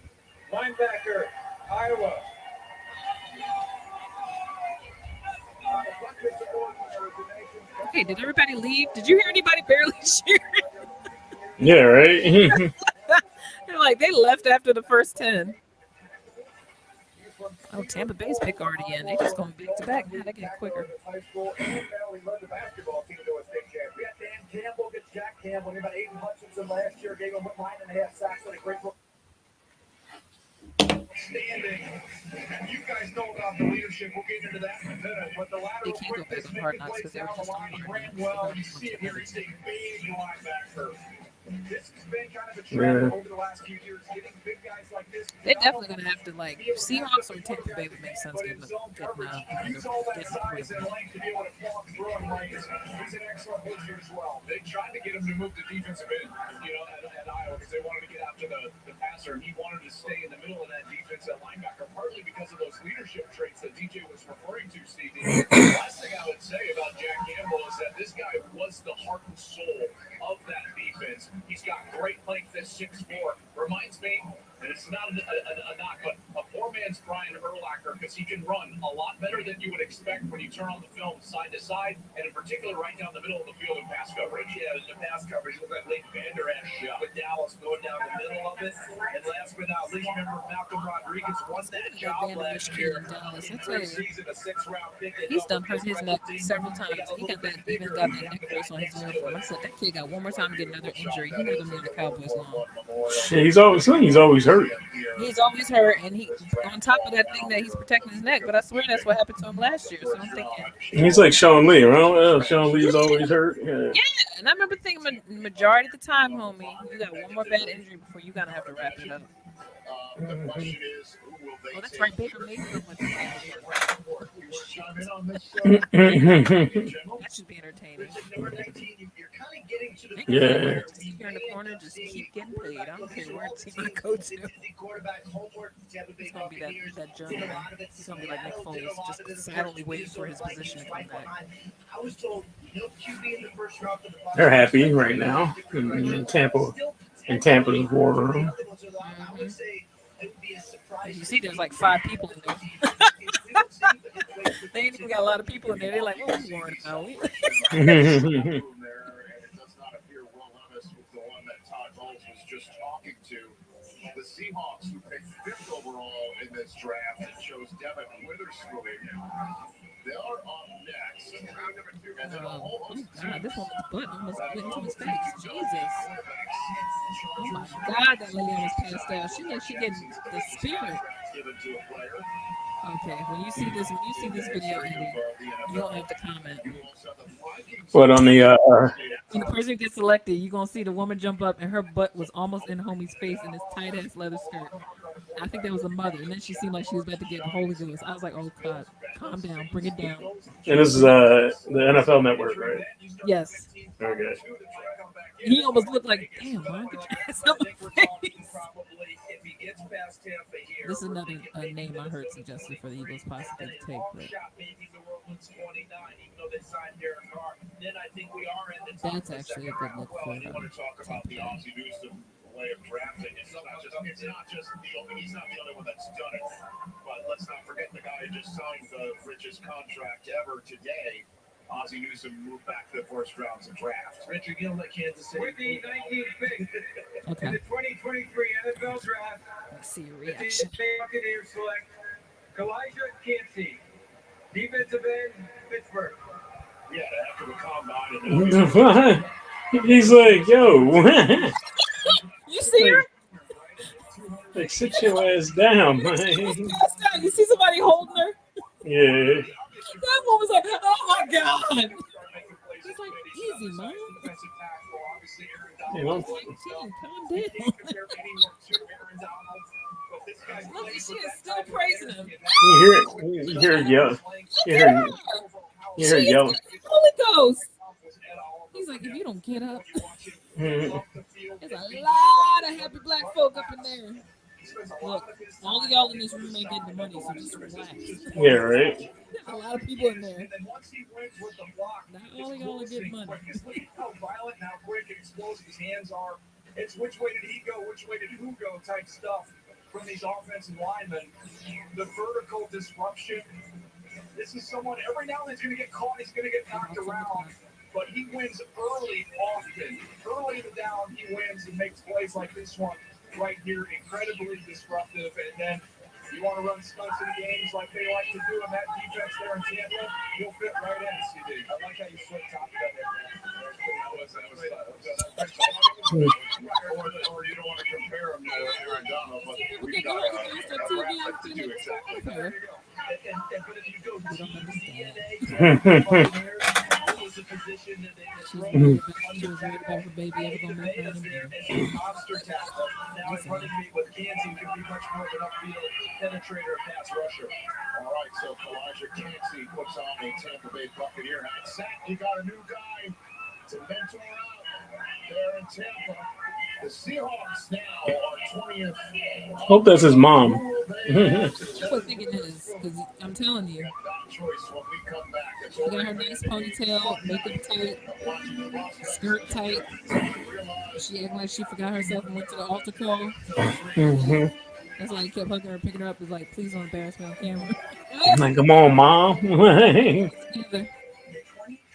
D: linebacker, Iowa.
A: Okay, did everybody leave? Did you hear anybody barely cheering?
B: Yeah, right.
A: They're like they left after the first 10. Oh, Tampa Bay's pick already in. They just going back to back. Now they get quicker.
D: Campbell. He about Aiden Hutchinson last year, gave him 9.5 sacks and a great look.
I: Standing. You guys know about the leadership. We'll get into that in a minute. But the
A: They
I: lateral
A: can't go
I: quickness,
A: back on Hard
I: making
A: Knocks
I: plays
A: because they were
I: down the
A: just on
I: line. He
A: Hard
I: ran
A: Knocks.
I: well. You see it here. He's a big linebacker. This has been kind of a trend over the last few years, getting big guys like this.
A: They're definitely gonna have to like Seahawks or Tampa Bay would make sense
I: But in
A: getting
I: zone coverage,
A: getting
I: use all that
A: getting
I: size and length to be able to block throwing lanes. He's an excellent blitzer as well. They tried to get him to move to defensive end, at Iowa because they wanted to get after the passer. He wanted to stay in the middle of that defense at linebacker, partly because of those leadership traits that DJ was referring to, CD. The last thing I would say about Jack Campbell is that this guy was the heart and soul of that defense. He's got great length at 6'4". Reminds me, and it's not a knock, but a poor man's Brian Urlacher because he can run a lot better than you would expect when you turn on the film side to side, and in particular right down the middle of the field in pass coverage. Yeah, in the pass coverage, look like Leighton Vander Esch with Dallas going down the middle of it. And last but not least, remember Malcolm Rodriguez won that job last year in preseason, a 6th-round pick.
A: He's done hurt his neck several times. He got that even got that neck brace on his uniform. I said that kid got one more time to get another injury. He's not gonna be on the Cowboys long.
B: Yeah, he's always hurt.
A: He's always hurt, and he on top of that thing that he's protecting his neck. But I swear that's what happened to him last year. So I'm thinking
B: He's like Sean Lee, right? Sean Lee's always hurt.
A: yeah, and I remember thinking majority of the time, homie, you got one more bad injury before you gotta have to wrap it up.
F: The question is, who will they
A: Oh, that's
F: take?
A: right, Baker Mayfield went to
F: Chime in on this,
A: that should be entertaining.
G: Number 19, you're kind of getting to the point
B: Yeah.
G: where
A: Just
G: we
A: here in the
G: may
A: corner,
G: end up
A: just
G: seeing
A: keep getting played. I don't care where team I
G: team
A: go to.
G: the quarterback homework. Tampa Bay
A: It's gonna be
G: Buccaneers
A: that
G: did
A: German.
G: a lot of it.
A: He's gonna be like Nick
G: Seattle did a
A: Foles,
G: lot
A: just
G: of it.
A: silently waiting for his
G: Minnesota
A: position to
G: Vikings
A: come
G: right
A: back.
G: behind. I was told no QB in the first round for the Bucs.
B: They're happy right now in Tampa. In Tampa's war room.
G: I would say it would be a surprise.
A: You see, there's like 5 people in there. They ain't even got a lot of people in there. They're like, what are we worried about?
F: there, and it does not appear Will Levis was the one that Todd Bowles was just talking to. The Seahawks, who picked 5th overall in this draft, and chose Devin Witherspoon. They are up next. Round number 2. And then a whole host of
A: God, this woman's butt almost went into his face. Jesus.
F: quarterbacks.
A: Oh my God, that lady almost passed out. She like she getting the spirit.
F: Given to a player.
A: Okay, when you see this video, Andy, you don't have to comment.
B: But on the
A: When the person gets selected, you're gonna see the woman jump up and her butt was almost in homie's face in this tight ass leather skirt. I think that was a mother, and then she seemed like she was about to get the Holy Ghost. I was like, oh God, calm down, bring it down.
B: and this is the NFL Network, right?
A: Yes.
B: Okay.
A: He almost looked like, damn, man, get your ass out my face. This is another name I heard suggested for the Eagles possibly to take, but that's actually a good look for
F: You want to talk about the Ozzie Newsome way of drafting. It's not just he's not the only one that's done it. But let's not forget the guy who just signed the richest contract ever today. Ozzie Newsome moved back to the first round to draft.
J: Richard Gill at Kansas City.
D: With the 19th pick in
A: okay.
D: the 2023 NFL Draft,
A: Let's see your
D: the
A: reaction.
D: Tampa Bay Buccaneers select Kalijah Cansey, defensive end, Pittsburgh.
F: Yeah, after the combine.
B: He's like, yo,
A: You see her?
B: like sit your ass down, man.
A: You see somebody holding her?
B: Yeah.
A: That one was like, oh my God. It's like, easy, man.
B: You know,
A: 19, calm down. Look, she is still praising him.
B: you hear her yell. You hear her yelling.
A: Holy Ghost. He's like, if you don't get up,
B: Mhm.
A: there's a lot of happy black folk up in there. Look, all of y'all in this room ain't getting the money, so just relax.
B: Yeah, right.
A: There's a lot of people in there. Not all of y'all are getting money.
D: How violent and how quick and explosive his hands are. It's which way did he go, which way did who go type stuff from these offensive linemen. The vertical disruption. This is someone, every now and then he's going to get caught, he's going to get knocked around, but he wins early often. Early in the down, he wins and makes plays like this one right here, incredibly disruptive. And then you want to run stunts in games like they like to do in that defense there in Tampa, he'll fit right in, CD. I like how you split top of that.
F: Or you don't want to compare him to Aaron Donald, but
A: People
F: we've
A: get
F: got
A: her against
F: a
A: on
F: right
A: TV
F: to
A: and
F: do
A: feel
F: exactly
A: like
F: that.
A: her.
E: But if you go
A: You don't understand.
E: it was a position that they
A: She was worried about her baby ever gonna make her an NBA.
E: as a monster tackle. Now his running mate with Gansey can be much more of an upfield penetrator, pass rusher.
F: All right, so Elijah Cansey puts on a Tampa Bay Buccaneer hat. Zach, you got a new guy to mentor out there in Tampa. The Seahawks now are 20th.
B: Hope that's his mom.
A: I was thinking this because I'm telling you,
F: Choice when we come back.
A: she got her nice ponytail, makeup tight, skirt tight. She acting like she forgot herself and went to the altar call.
B: Mhm.
A: That's why he kept hugging her, picking her up. Is like, please don't embarrass me on camera.
B: Like, come on, mom.
A: Together.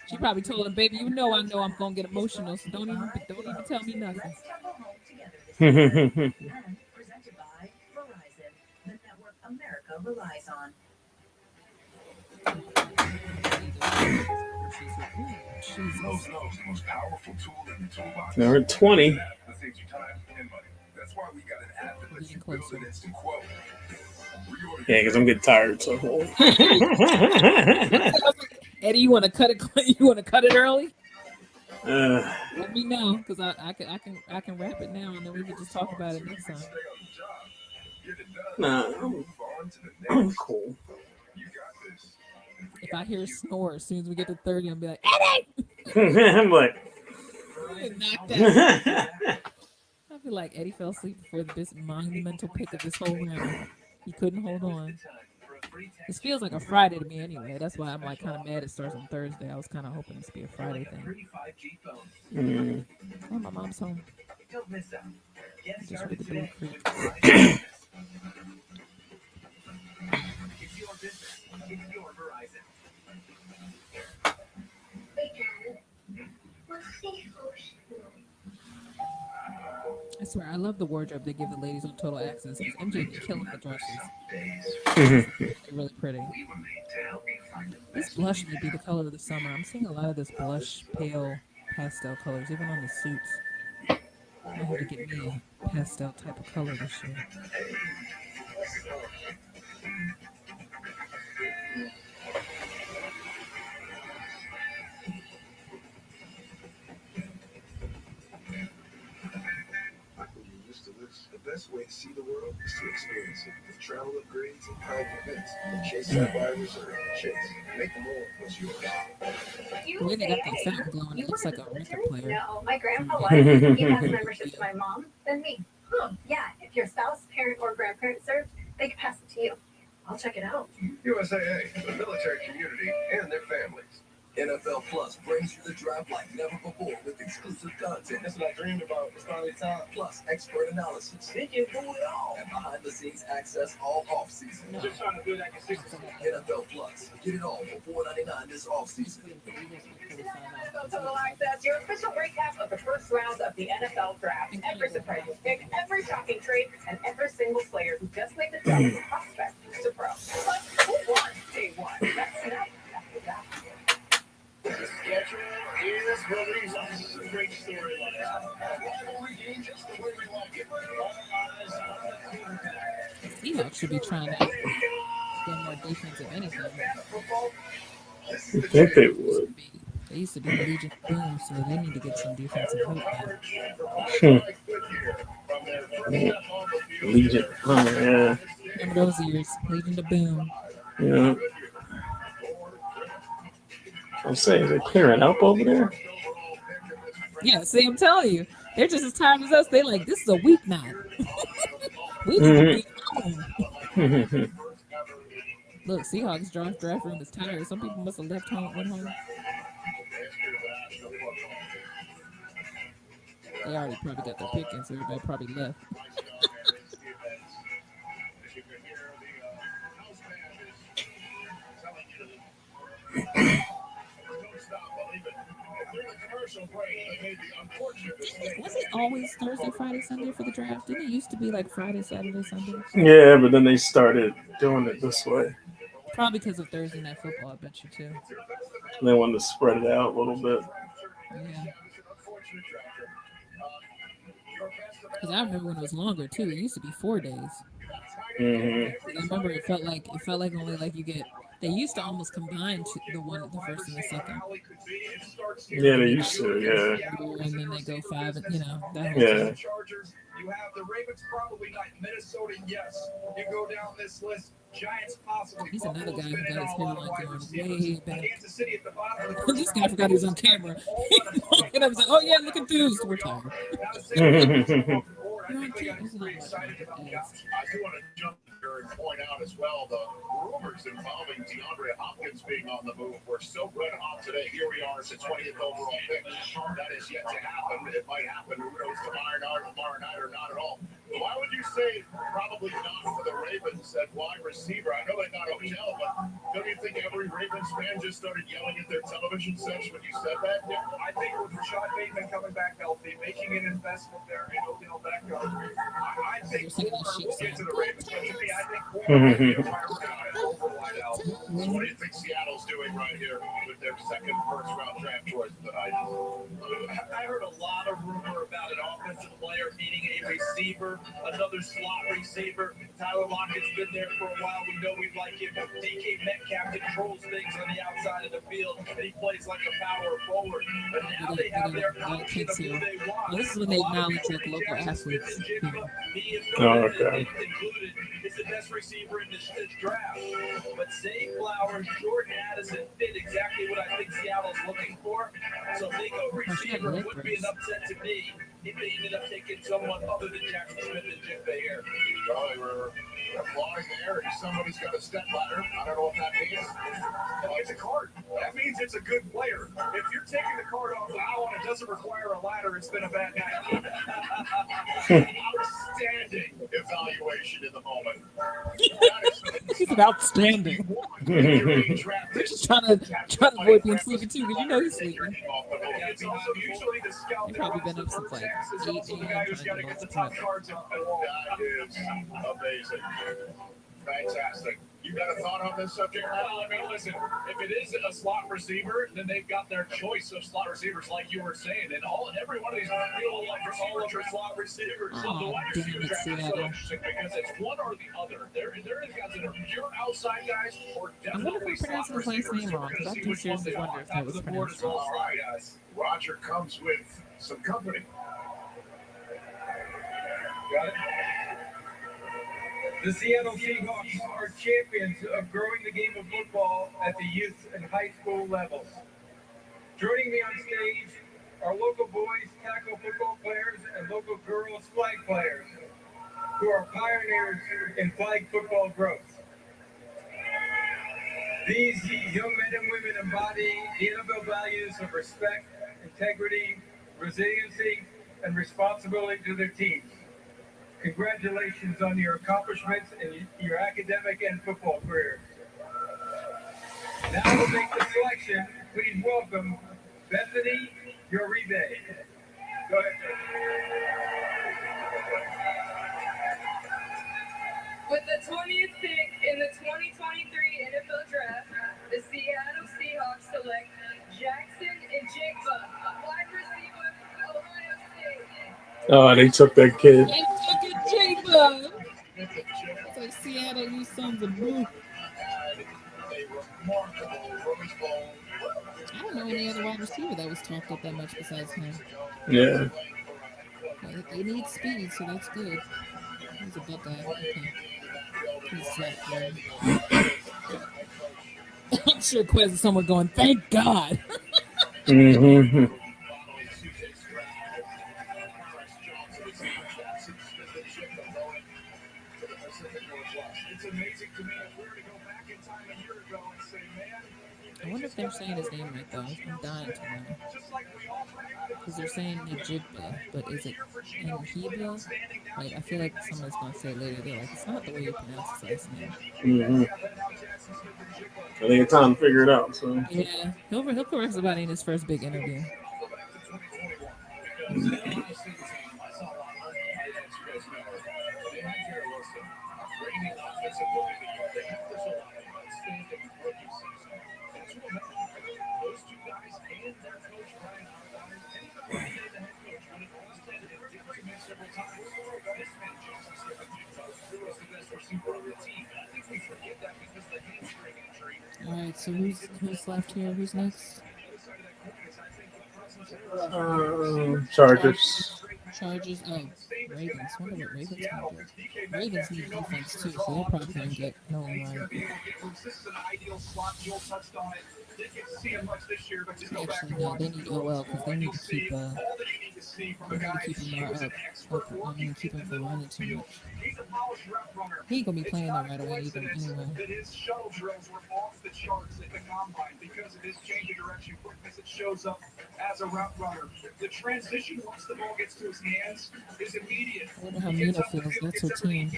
A: She probably told him, baby, I know I'm gonna get emotional, so don't even tell me nothing.
K: Let's travel home together this year. And presented by Verizon, the network America relies on.
A: Jesus.
I: The most powerful tool in the toolbox.
B: Number 20.
I: That saves you time and money. That's why we got an app that lets you build an instant quote.
B: Yeah, because I'm getting tired. So.
A: Eddie, you want to cut it? You want to cut it early?
B: Let
A: me know, because I can wrap it now, and then we can just talk about it next time.
B: Nah, I'm cool.
A: If I hear a snore as soon as we get to 30, I'll be like,
B: Eddie! I'm like,
A: knock that. I feel like Eddie fell asleep before this monumental pick of this whole round. He couldn't hold on. This feels like a Friday to me anyway. That's why I'm like kind of mad it starts on Thursday. I was kind of hoping this to be a Friday thing. Oh, my mom's home. Just with the booty creep.
E: It's your business. It's your Verizon.
A: I swear, I love the wardrobe they give the ladies on Total Access because MJ be killing the dresses. They're really pretty. This blush may be the color of the summer. I'm seeing a lot of this blush, pale pastel colors, even on the suits. I have to get me a pastel type of color this year.
I: The best way to see the world is to experience it with travel upgrades and private events. The Chase Sapphire Resort. Chase. Make the more what's yours.
A: The way they got that fountain glowing, it looks like a record player.
C: No, my grandpa was. He has membership to my mom, then me. Yeah, if your spouse, parent, or grandparent served, they can pass it to you. I'll check it out.
I: USAA, the military community, and their families.
L: NFL Plus brings you the draft like never before with exclusive content.
E: That's what I dreamed about. It's finally time.
L: Plus expert analysis.
E: They can do it all.
L: And behind the scenes access all off season.
E: Just trying to build that consistency.
L: NFL Plus. Get it all for $4.99 this off season.
C: NFL Total Access, your official recap of the first round of the NFL draft. Every surprising pick, every shocking trade, and every single player who just made the jump from prospect to pro. Plus, who won day one? That's enough. After that.
F: The schedule is released. A great storyline. Rivalry game just the way we like it.
A: Seahawks should be trying to get more defensive anything.
B: I think they would.
A: They used to be Legion Boom, so they need to get some defensive help now.
B: Legion. Oh, yeah.
A: Remember those years? Legion to Boom.
B: Yeah. I'm saying, is it clearing up over there?
A: Yeah, see, I'm telling you. They're just as tired as us. They like, this is a weeknight. We need to be home. Look, Seahawks draft room is tired. Some people must have left home, went home. They already probably got their pick in, so everybody probably left. Was it always Thursday, Friday, Sunday for the draft? Didn't it used to be like Friday, Saturday, Sunday?
B: Yeah, but then they started doing it this way.
A: Probably because of Thursday Night Football, I bet you too.
B: They wanted to spread it out a little bit.
A: Yeah.
F: unfortunate tractor. Your best
A: Because I remember when it was longer too. It used to be 4 days.
B: Mm-hmm.
A: 'Cause I remember it felt like only like you get. They used to almost combine the first and the second.
B: Yeah, they used to. Yeah.
A: And then they go five, and that whole
B: Yeah.
A: thing.
I: Chargers. You have the Ravens probably not. Minnesota, yes. You go down this list. Giants possibly.
A: He's another
I: Buffalo's
A: guy who
I: been in
A: got
I: on
A: his
I: a lot of
A: hairline
I: wide
A: going
I: receivers.
A: way back.
I: Kansas City at the bottom of the first
A: This guy
I: round.
A: forgot he was on camera. And I was like, oh yeah, look enthused. We're tired.
I: Now to say the board, I
A: You're on
I: think they got
A: camera. This is
I: pretty
A: not
I: excited
A: much
I: about the
A: ads.
I: option.
F: I do want to jump here and point out as well the rumors involving DeAndre Hopkins being on the move. We're so red hot today. Here we are, it's the 20th overall pick. That is yet to happen. It might happen. Who knows tomorrow night or not at all. Why would you say probably not for the Ravens at wide receiver? I know they got Odell, but don't you think every Ravens fan just started yelling at their television sets when you said that?
I: Yeah, I think with Rashad Bateman coming back healthy, making an investment there in Odell Beckham, I think Warner will get to the Ravens. But to me, I think Warner will be a prioritized over wideout.
F: So what do you think Seattle's doing right here with their second first-round draft choice tonight?
J: I heard a lot of rumor about an offensive player needing a receiver, another slot receiver. Tyler Lockett's been there for a while. We know we like him. DK Metcalf controls things on the outside of the field, and he plays like a power forward. But now they have their option of who they want.
A: This is when they acknowledge like local athletes.
B: Oh, okay.
J: Included is the best receiver in this draft. But Zay Flowers, Jordan Addison fit exactly what I think Seattle's looking for. So if they go receiver, it would be an upset to me if they ended up taking someone other than Jackson Smith and Jim Bayer.
F: Well, they were applauding there. Somebody's got a step ladder. I don't know what that means.
I: It's a card. That means it's a good player. If you're taking the card off the owl and it doesn't require a ladder, it's been a bad night.
F: Outstanding evaluation in the moment.
A: He's outstanding. They're just trying to avoid being sleepy too, because he's sleeping.
I: It's also usually the scout
A: They've
I: that
A: probably
I: runs
A: been
I: the
A: up since like
I: vertex is
A: 8
I: also the
A: a.m.
I: guy who's got to
A: trying
I: get
A: to
I: the top cards off the wall.
F: That is amazing. Fantastic. You got a thought on this subject?
J: Well, I mean, listen, if it is a slot receiver, then they've got their choice of slot receivers, like you were saying, and every one of these feel like all of your slot receivers. So the wide receiver draft is so interesting because it's one or the other. There is guys that are pure outside guys, or
A: I wonder
J: definitely
A: if I'm
J: slot
A: pronouncing his last
J: receivers.
A: name wrong, because I do seriously wonder if that was pronounced wrong.
F: All right, guys. Roger comes with some company.
D: Got it? The Seattle Seahawks are champions of growing the game of football at the youth and high school levels. Joining me on stage are local boys tackle football players and local girls flag players who are pioneers in flag football growth. These young men and women embody the NFL values of respect, integrity, resiliency, and responsibility to their teams. Congratulations on your accomplishments in your academic and football careers. Now to make the selection, please welcome Bethany Uribe. Go ahead.
H: With the 20th pick in the 2023 NFL Draft, the Seattle Seahawks select Jackson Njigba, wide receiver, Ohio State.
B: Oh, they took that kid.
A: They took it, Jacob. It's like Seattle, you sons of boo. I don't know any other wide receiver that was talked up that much besides him.
B: Yeah.
A: They need speed, so that's good. He's a butt guy. Okay. He's I'm sure Quez is somewhere going, thank God.
B: Mm-hmm.
I: It's amazing to me if we were to go back in time a year ago and say, man,
A: I wonder if they're saying his name right, though. I'm dying to know. Because they're saying Njigba, but is it Njigba? Like, I feel like someone's going to say it later. They're like, it's not the way you pronounce his last name.
B: Mm-hmm. I think it's time to figure it out. So
A: Yeah, he'll correct somebody in his first big interview. All right, so who's left here? Who's next?
B: Chargers.
A: Chargers. Oh, Ravens. Wonder what Ravens gonna do. Ravens need defense too, so they're probably gonna get no one right. Actually, no, they need OL because they need to keep Lamar up. I mean, keep him from running too much. He ain't gonna be playing there right away either. Anyway.
I: That his shuttle drills were off the charts at the combine because of his change of direction quickness. It shows up as a route runner. The transition once the ball gets to his hands is immediate.
A: I wonder how Mina feels. That's her team.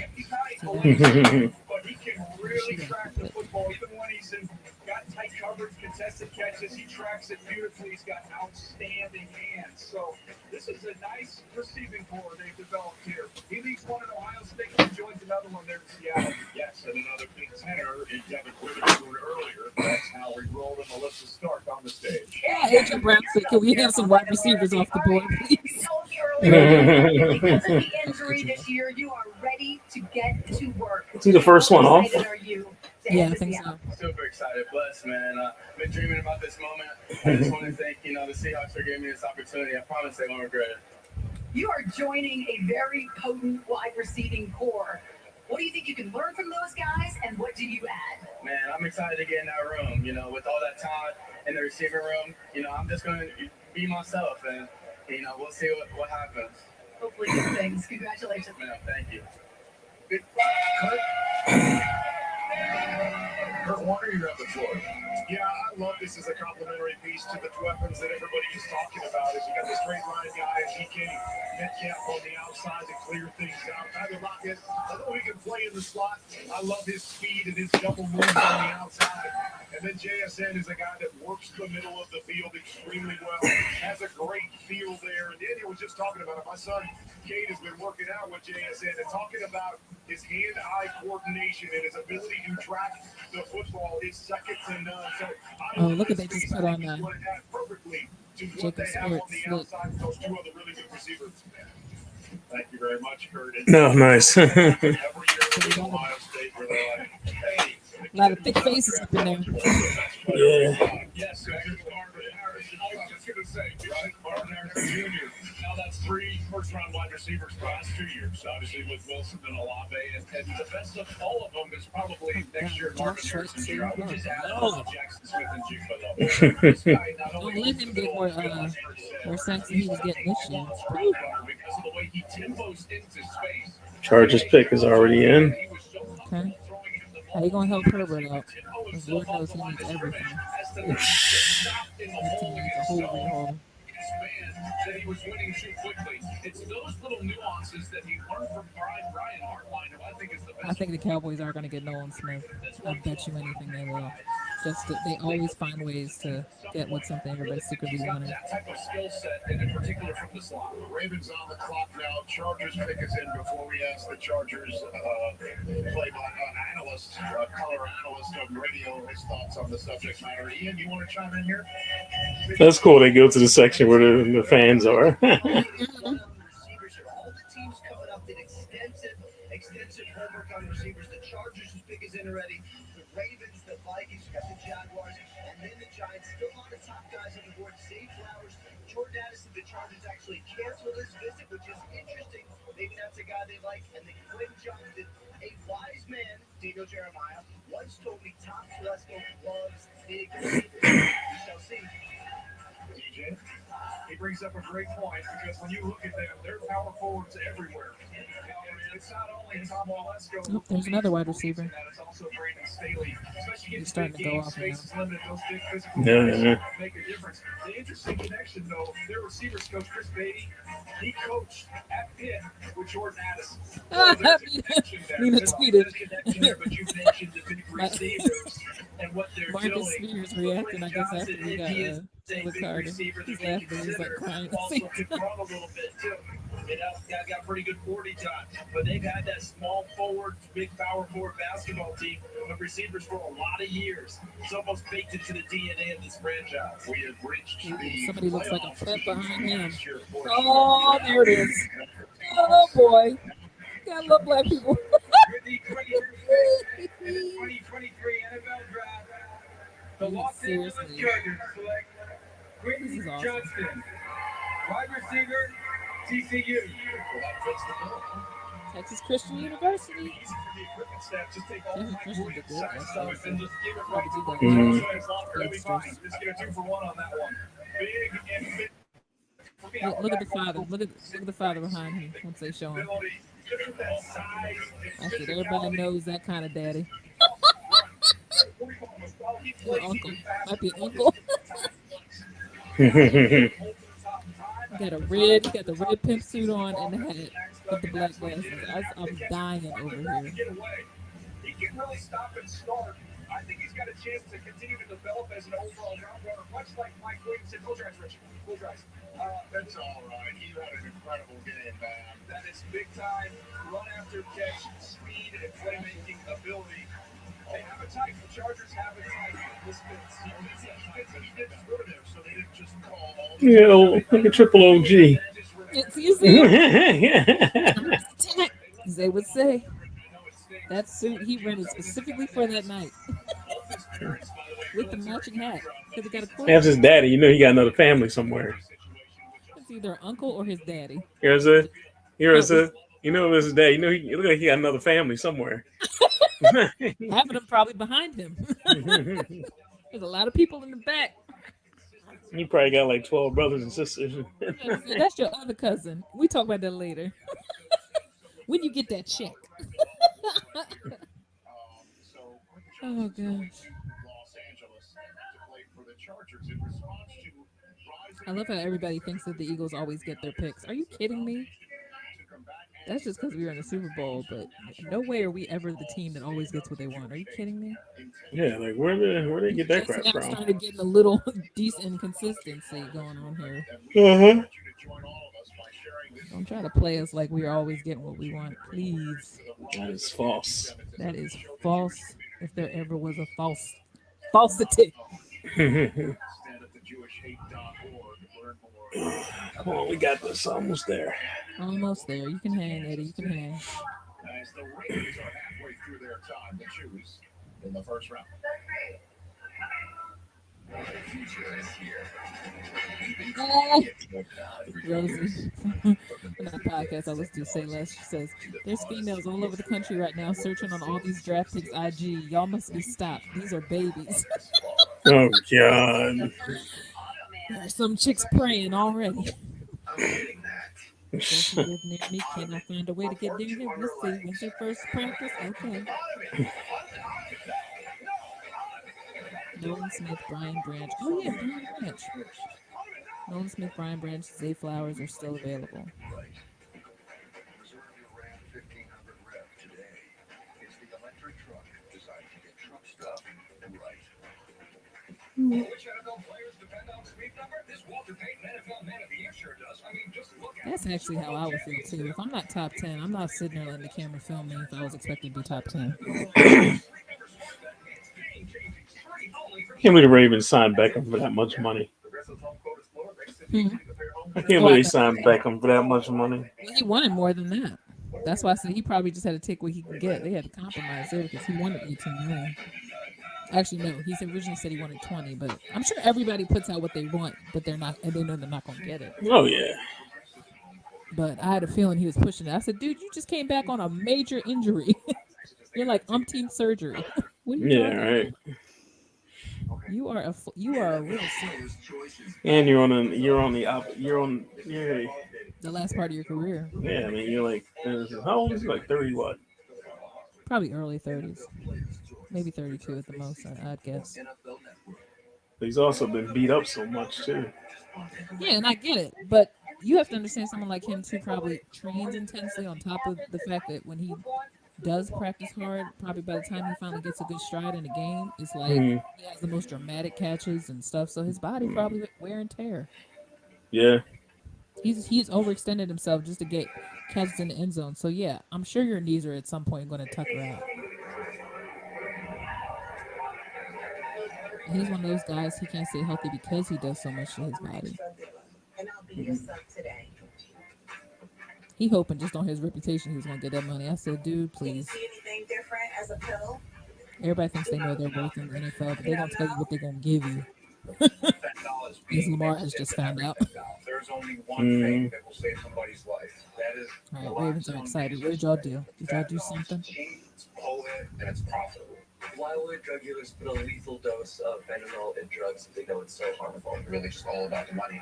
I: But he can really track the football even when he's got tight coverage, contested catches. He tracks it beautifully. He's got outstanding hands. So this is a nice receiving core they've developed here. He leads one at Ohio State and joins another one there in Seattle.
F: Yes, and another big tenor in Devin Witherspoon earlier. That's how we rolled in Melissa Stark on the stage.
A: Yeah, Agent Brown said, can we have some wide receivers off the board, please?
C: Because of the injury this year, you are ready to get to work.
B: See the first one off?
A: Yeah, I think so.
E: Super excited, blessed, man. Been dreaming about this moment. I just want to thank, the Seahawks for giving me this opportunity. I promise they won't regret it.
C: You are joining a very potent wide receiving core. What do you think you can learn from those guys, and what do you add?
E: Man, I'm excited to get in that room. With all that talent in the receiving room, I'm just going to be myself, and we'll see what happens.
C: Hopefully good things. Congratulations.
E: Man, thank you.
F: Kurt Warner, you're up the floor. Yeah, I love this as a complimentary piece to the weapons that everybody is talking about. Is you got the straight line guy and DK Metcalf on the outside to clear things out. Tyler Lockett, although he can play in the slot, I love his speed and his double moves on the outside. And then JSN is a guy that works the middle of the field extremely well, has a great feel there. And Daniel was just talking about it. My son, Cade, has been working out with JSN and talking about his hand-eye coordination and his ability to track the football is second to none. So
A: look at they just put on
F: perfectly to what
A: Jacob
F: they have on
A: Spirit
F: the outside with those two other really good receivers. Thank you very much, Kurt.
B: No, nice.
F: Every year at Ohio State, where they're like, hey,
A: a lot of thick faces up in there.
B: Yeah.
F: yes, I was just going to say, right? Martin Harrison Jr. Now that's 3 first-round wide receivers for the last 2 years. Obviously, with Wilson and Olave, and the best of all of them is probably next year Martin Harrison Jr. I would just add Jackson Smith and Jigba. This guy not
A: Don't
F: only
A: let him get more sacks than he was getting this year.
F: because of the way he tempos into space.
B: Chargers pick is already in.
A: Okay. How you gonna help Herbert out? Because Lord knows he needs everything. That team needs a whole rehaul.
I: That he was winning too quickly. It's those little nuances that he learned from Brian Hartline, who I think is the best.
A: I think the Cowboys are going to get Nolan Smith. I bet you anything they will. They always find ways to get what's something everybody's secretly wanting.
I: That type of skill set, and in particular from the slot.
F: Ravens on the clock now. Chargers pick us in before we ask the Chargers analyst, color analyst on radio, his thoughts on the subject matter. Ian, you want to chime in here?
B: That's cool. They go to the section where the fans are.
G: Extensive homework on receivers. The Chargers as big as in already. The Ravens, the Vikings, you got the Jaguars, and then the Giants. Still a lot of top guys on the board. Zay Flowers, Jordan Addison. The Chargers actually canceled his visit, which is interesting. Maybe that's a guy they like. And then Quinn Johnson, a wise man, Daniel Jeremiah, once told me Tom Telesco loves big receivers. We shall see.
I: DJ, he brings up a great point because when you look at them, they're power forwards everywhere. It's not only Tom Telesco.
A: Oh, there's another wide receiver.
I: It's also Brandon Staley.
A: He's starting to go off now.
B: Yeah.
I: Make a difference. The interesting connection, though, their receivers coach Chris Beatty, he coached at Pitt with Jordan Addison. So there's a connection there.
A: Nina tweeted.
I: There's a connection there, but you mentioned the big receivers and what they're
A: Marcus
I: doing.
A: Spears reacting, I guess, after we got Taylor Carter. He's laughing. He's like crying.
I: Also could run a little bit, too. Got pretty good 40 time, but they've had that small forward, big power forward basketball team of receivers for a lot of years. It's almost baked into the DNA of this franchise.
F: We have reached the
A: Somebody looks like a pet behind him. Oh, there it is. Oh, boy. Gotta love black people.
I: With the 2023 NFL Draft,
D: The Los Angeles
A: Seriously,
D: Chargers select
A: this
D: Quentin
A: is awesome.
D: Johnston, wide receiver, TCU.
F: Well, that fits the bill.
A: Texas Christian University.
I: Easy for the equipment staff. Just take all
A: Texas
I: the
A: Christian
I: equipment
A: did good
I: size
A: last
I: stuff
A: year,
I: and
A: so
I: just give it
A: probably
I: right
A: do
I: to
A: that
I: the
A: now.
I: Insurance locker. It'll be fine.
A: Youngsters.
I: Just get a 2-for-1 on that one. Big and big. For me, I
A: Look at the
I: back on
A: father. Look at the father behind him once they show him.
I: ability. Just with that size and
A: I said everybody
I: physicality.
A: knows that kind of daddy.
I: What do you call him? Well, he
A: Or
I: plays
A: uncle.
I: even faster
A: Might be
I: than
A: uncle.
I: his
A: Got the red pimp suit on and the hat with the black glasses. I'm dying over here.
I: get away. He can really stop and start. I think he's got a chance to continue to develop as an overall round runner, much like Mike Williams said. Close your eyes, Rich. Close your eyes.
F: That's all right. He had an incredible game, man.
I: That is big time run after catch, speed, and playmaking ability. They have a type. The Chargers have a type. This fits. He fits through there, so they didn't just call all the
B: Yeah, look at Triple OG.
A: You see him? As they would say. That suit he rented specifically for that night. With the matching hat. Because it got a cord.
B: That's his daddy. You know he got another family somewhere.
A: It's either uncle or his daddy.
B: Here's a, you know this is dad. You know he look like he got another family somewhere.
A: Half of them probably behind him. There's a lot of people in the back.
B: He probably got like 12 brothers and sisters.
A: That's your other cousin. We talk about that later. When you get that check. Oh gosh.
F: Los Angeles to play for the Chargers in response to
A: I love how everybody thinks that the Eagles always get their picks. Are you kidding me? That's just because we were in the Super Bowl, but no way are we ever the team that always gets what they want. Are you kidding me?
B: Yeah, like where they get that crap
A: Now
B: from?
A: started getting a little decent inconsistency going on here.
B: Uh-huh.
A: Don't try to play us like we're always getting what we want, please.
B: That is false.
A: That is false. If there ever was a falsity.
B: Come on, we got this. Almost there.
A: Almost there. You can hang, Eddie. You can hang.
F: as the Raiders are halfway through their time to choose in the first round.
L: The future is here.
A: Rosie, in that podcast I listen to Say Less, she says, there's females all over the country right now searching on all these draft picks IG. Y'all must be stopped. These are babies.
B: Oh, God.
A: There are some chicks praying already. Those who live near me cannot find a way to get near him. We'll see. When's their first practice? Okay. Nolan Smith, Brian Branch. Oh, yeah, Brian Branch. Nolan Smith, Brian Branch, Zay Flowers are still available. That's actually how I would feel too. If I'm not top 10, I'm not sitting there letting the camera film me if I was expected to be top 10.
B: Can't believe the Ravens signed Beckham for that much money. I can't believe they signed Beckham for that much money.
A: Well, he wanted more than that. That's why I said he probably just had to take what he could get. They had to compromise there because he wanted 18 million. Actually, no, he originally said he wanted 20, but I'm sure everybody puts out what they want, but they're not, and they know they're not going to get it.
B: Oh, yeah.
A: But I had a feeling he was pushing it. I said, dude, you just came back on a major injury. You're like umpteen surgery. What are you talking
B: right.
A: You are a real serious.
B: And you're on
A: The last part of your career.
B: Yeah, I mean, you're like, how old is he? Like 30 what?
A: Probably early 30s. Maybe 32 at the most, I'd guess.
B: But he's also been beat up so much, too.
A: Yeah, and I get it. But you have to understand someone like him, too, probably trains intensely on top of the fact that when he does practice hard, probably by the time he finally gets a good stride in a game, it's like he has the most dramatic catches and stuff. So his body probably wear and tear.
B: Yeah.
A: He's overextended himself just to get catches in the end zone. So, yeah, I'm sure your knees are at some point going to tucker out. He's one of those guys, he can't stay healthy because he does so much to his body.
M: And I'll be your son today.
A: He hoping just on his reputation he was going to get that money. I said, dude, please.
M: Do you see anything different as a pill?
A: Everybody thinks they know their worth in the NFL, but they're gonna tell you what they're gonna give you.
I: That knowledge
A: As
I: being
A: Lamar has
I: mixed
A: just
I: into
A: found out.
I: everything now. There's only one thing that will save somebody's life. That is
A: All right, Ravens are excited. What did y'all do? Did y'all do something?
I: It's potent and it's profitable.
N: Why would drug dealers put a lethal dose of fentanyl in drugs if they know it's so harmful?
I: Really just all about the money.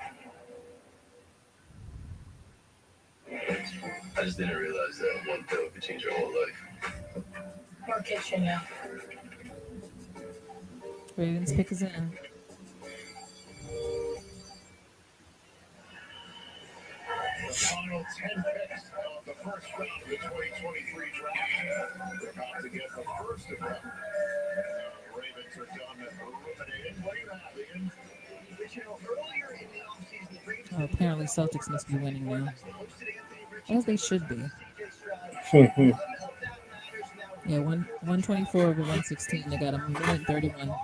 N: I just didn't realize that one pill could change your whole life.
M: Or kitchen, yeah.
A: Ravens pick is in.
F: The final 10 picks of the first round of the 2023 draft. They're about to get the first of them. The Ravens are done ruminating. What do you have, Ian?
G: Earlier in the offseason, the Ravens
A: Oh, apparently Celtics must be winning now. As they should be. Yeah, 124 over 116. They got a minute and 31 left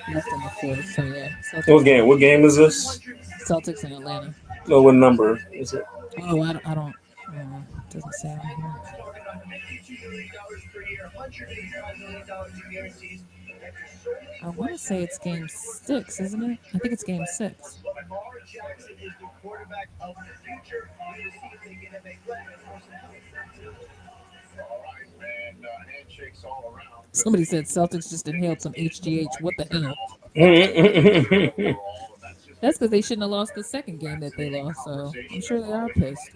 A: in the fourth. So yeah, Celtics.
B: What game? What game is this?
A: Celtics in Atlanta.
B: No, what number is it?
A: Oh, I don't. Doesn't say on here. I want to say it's game 6, isn't it? I think it's game 6. Somebody said Celtics just inhaled some HGH. What the hell? That's because they shouldn't have lost the second game that they lost. So I'm sure they are pissed.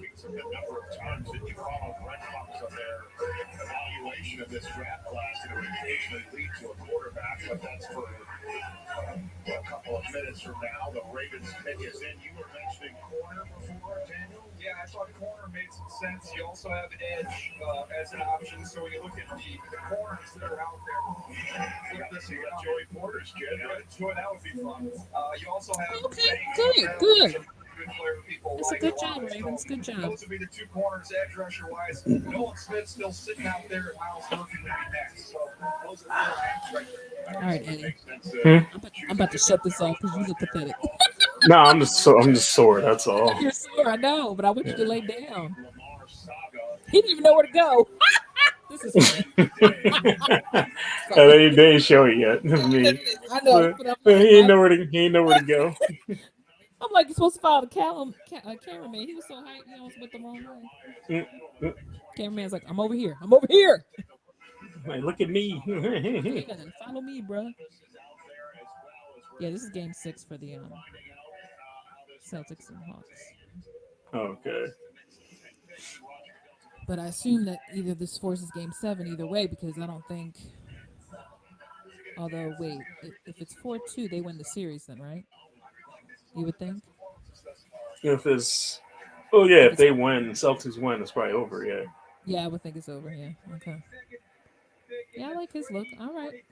F: Evaluation of this draft class that would occasionally lead to a quarterback, but that's for a couple of minutes from now. The Ravens pick is in. You were mentioning corner before, Daniel?
D: Yeah, I thought corner made some sense. You also have edge as an option. So when you look at the corners that are out there, look at this.
F: You got Joey Porter's kid.
D: Joey, that would be fun. You also have
A: Okay, good. That's a good
D: like
A: job, Ravens. Good job.
D: Those would be the two corners, edge rusher wise. Nolan Smith still sitting out there, and Miles Murphy would be next. So those are the names right there.
A: All right, Eddie. I'm about to shut this off because you look pathetic.
B: No, I'm just sore. That's all.
A: You're sore, I know, but I want you to lay down. He didn't even know where to go. This is
B: They didn't show it yet. Me.
A: I know, but
B: he ain't know where to go.
A: I'm like, you're supposed to follow the cameraman. He was so hyped, he almost went the wrong way. Cameraman's like, I'm over here. I'm over here.
B: Like, look at me.
A: Yeah, follow me, bro. Yeah, this is game 6 for the Celtics and Hawks.
B: Okay.
A: But I assume that either this forces game 7 either way because I don't think. Although, wait, if it's 4-2, they win the series then, right? You would think?
B: If they win, Celtics win, it's probably over, yeah.
A: Yeah, I would think it's over, yeah. Okay. Yeah, I like his look. All right.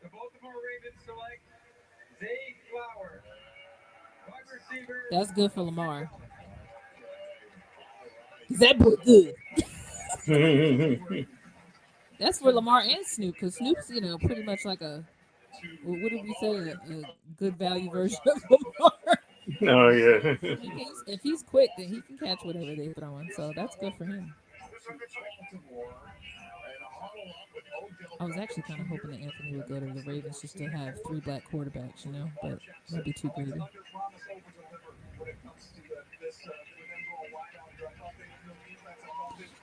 D: The Baltimore Ravens select Zay Flowers.
A: That's good for Lamar. That boy good. That's for Lamar and Snoop, because Snoop's, pretty much like what did we say? A good value version of Lamar.
B: Oh, yeah.
A: If he's quick, then he can catch whatever they're throwing. So that's good for him. I was actually kind of hoping that Anthony would go to the Ravens just to have 3 black quarterbacks, but that'd be too greedy.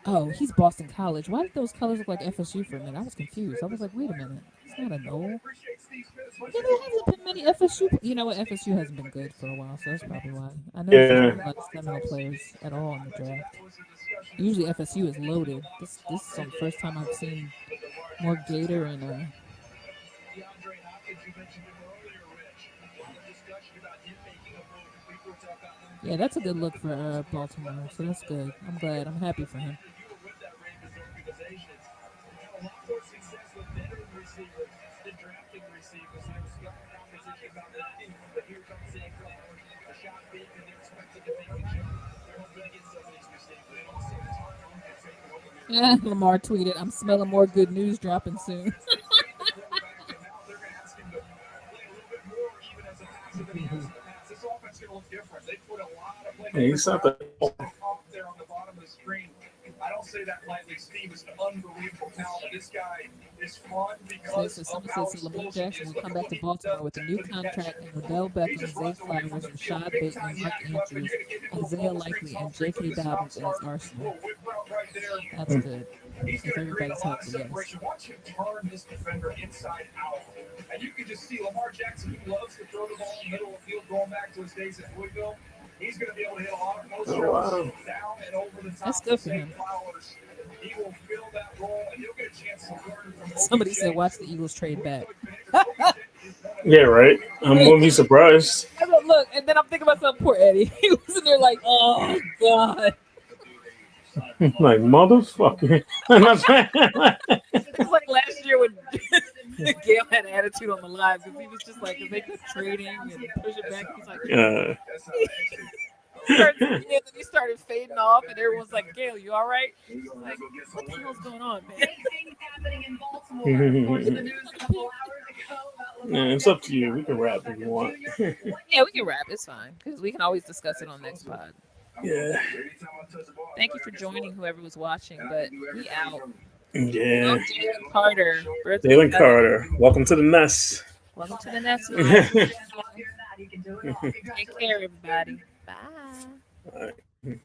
A: Oh, he's Boston College. Why did those colors look like FSU for a minute? I was confused. I was like, wait a minute. It's not a Knoll. Yeah, there hasn't been many FSU. You know what? FSU hasn't been good for a while, so that's probably why. I know there's not a lot of Seminole players at all in the draft. Usually FSU is loaded. This is the first time I've seen more Gator and yeah, that's a good look for Baltimore. So that's good. I'm glad. I'm happy for him. Yeah, Lamar tweeted, "I'm smelling more good news dropping soon."
B: Yeah, he's not the.
D: There on the bottom of the screen. I don't
I: say that lightly. Steve is an unbelievable talent. This guy is fun because
A: So
I: of
A: someone
I: how
A: says so Lamar
I: explosive he
A: Jackson
I: is.
A: will come back to
I: Look at
A: Baltimore
I: what
A: with a
I: he
A: new
I: does to the
A: contract,
I: catch.
A: and Odell
I: He
A: Beckham,
I: just
A: Zay
I: runs away from
A: Flowers,
I: the field.
A: Rashad
I: Big
A: Bateman,
I: time
A: Mark
I: yak weapon.
A: Andrews,
I: You're going to get him
A: Isaiah
I: full street
A: Likely,
I: top
A: and
I: street with
A: J.K.
I: the stop
A: Dobbins as
I: start.
A: Arsenal.
I: Little whip route right there.
A: That's good.
I: He's
A: If
I: going to create
A: everybody's
I: a lot of
A: healthy, yes.
I: separation. Watch him turn this defender inside out. And you can just see Lamar Jackson, he loves to throw the ball in the middle of the field, going back to his days at Louisville. He's going to be able to hit a lot of post routes down and over the top.
A: That's good for him.
I: Flowers. He will fill that role, and you'll get a chance to learn from
A: Somebody said, watch the Eagles trade back.
B: Yeah, right. I won't be surprised.
A: Look, and then I'm thinking about something. Poor Eddie. He was in there like, oh, God.
B: Like, motherfucker.
A: It's like last year when Gail had an attitude on the live because he was just like, if they kept trading and pushing back, he's like, he started fading off, and everyone's like, Gail, you all right? He's like, what the hell's going on, man?
C: Big things happening in Baltimore. Of course, the news a couple hours ago about
B: Yeah, it's up to you. We can rap if you want.
A: Yeah, we can rap. It's fine because we can always discuss it on next pod.
B: Yeah.
A: Thank you for joining, whoever was watching. But we out.
B: Yeah.
A: Jalen Carter.
B: Jalen Carter. Welcome to the nest.
A: Welcome to the nest. Take care, everybody. Bye.
B: All right.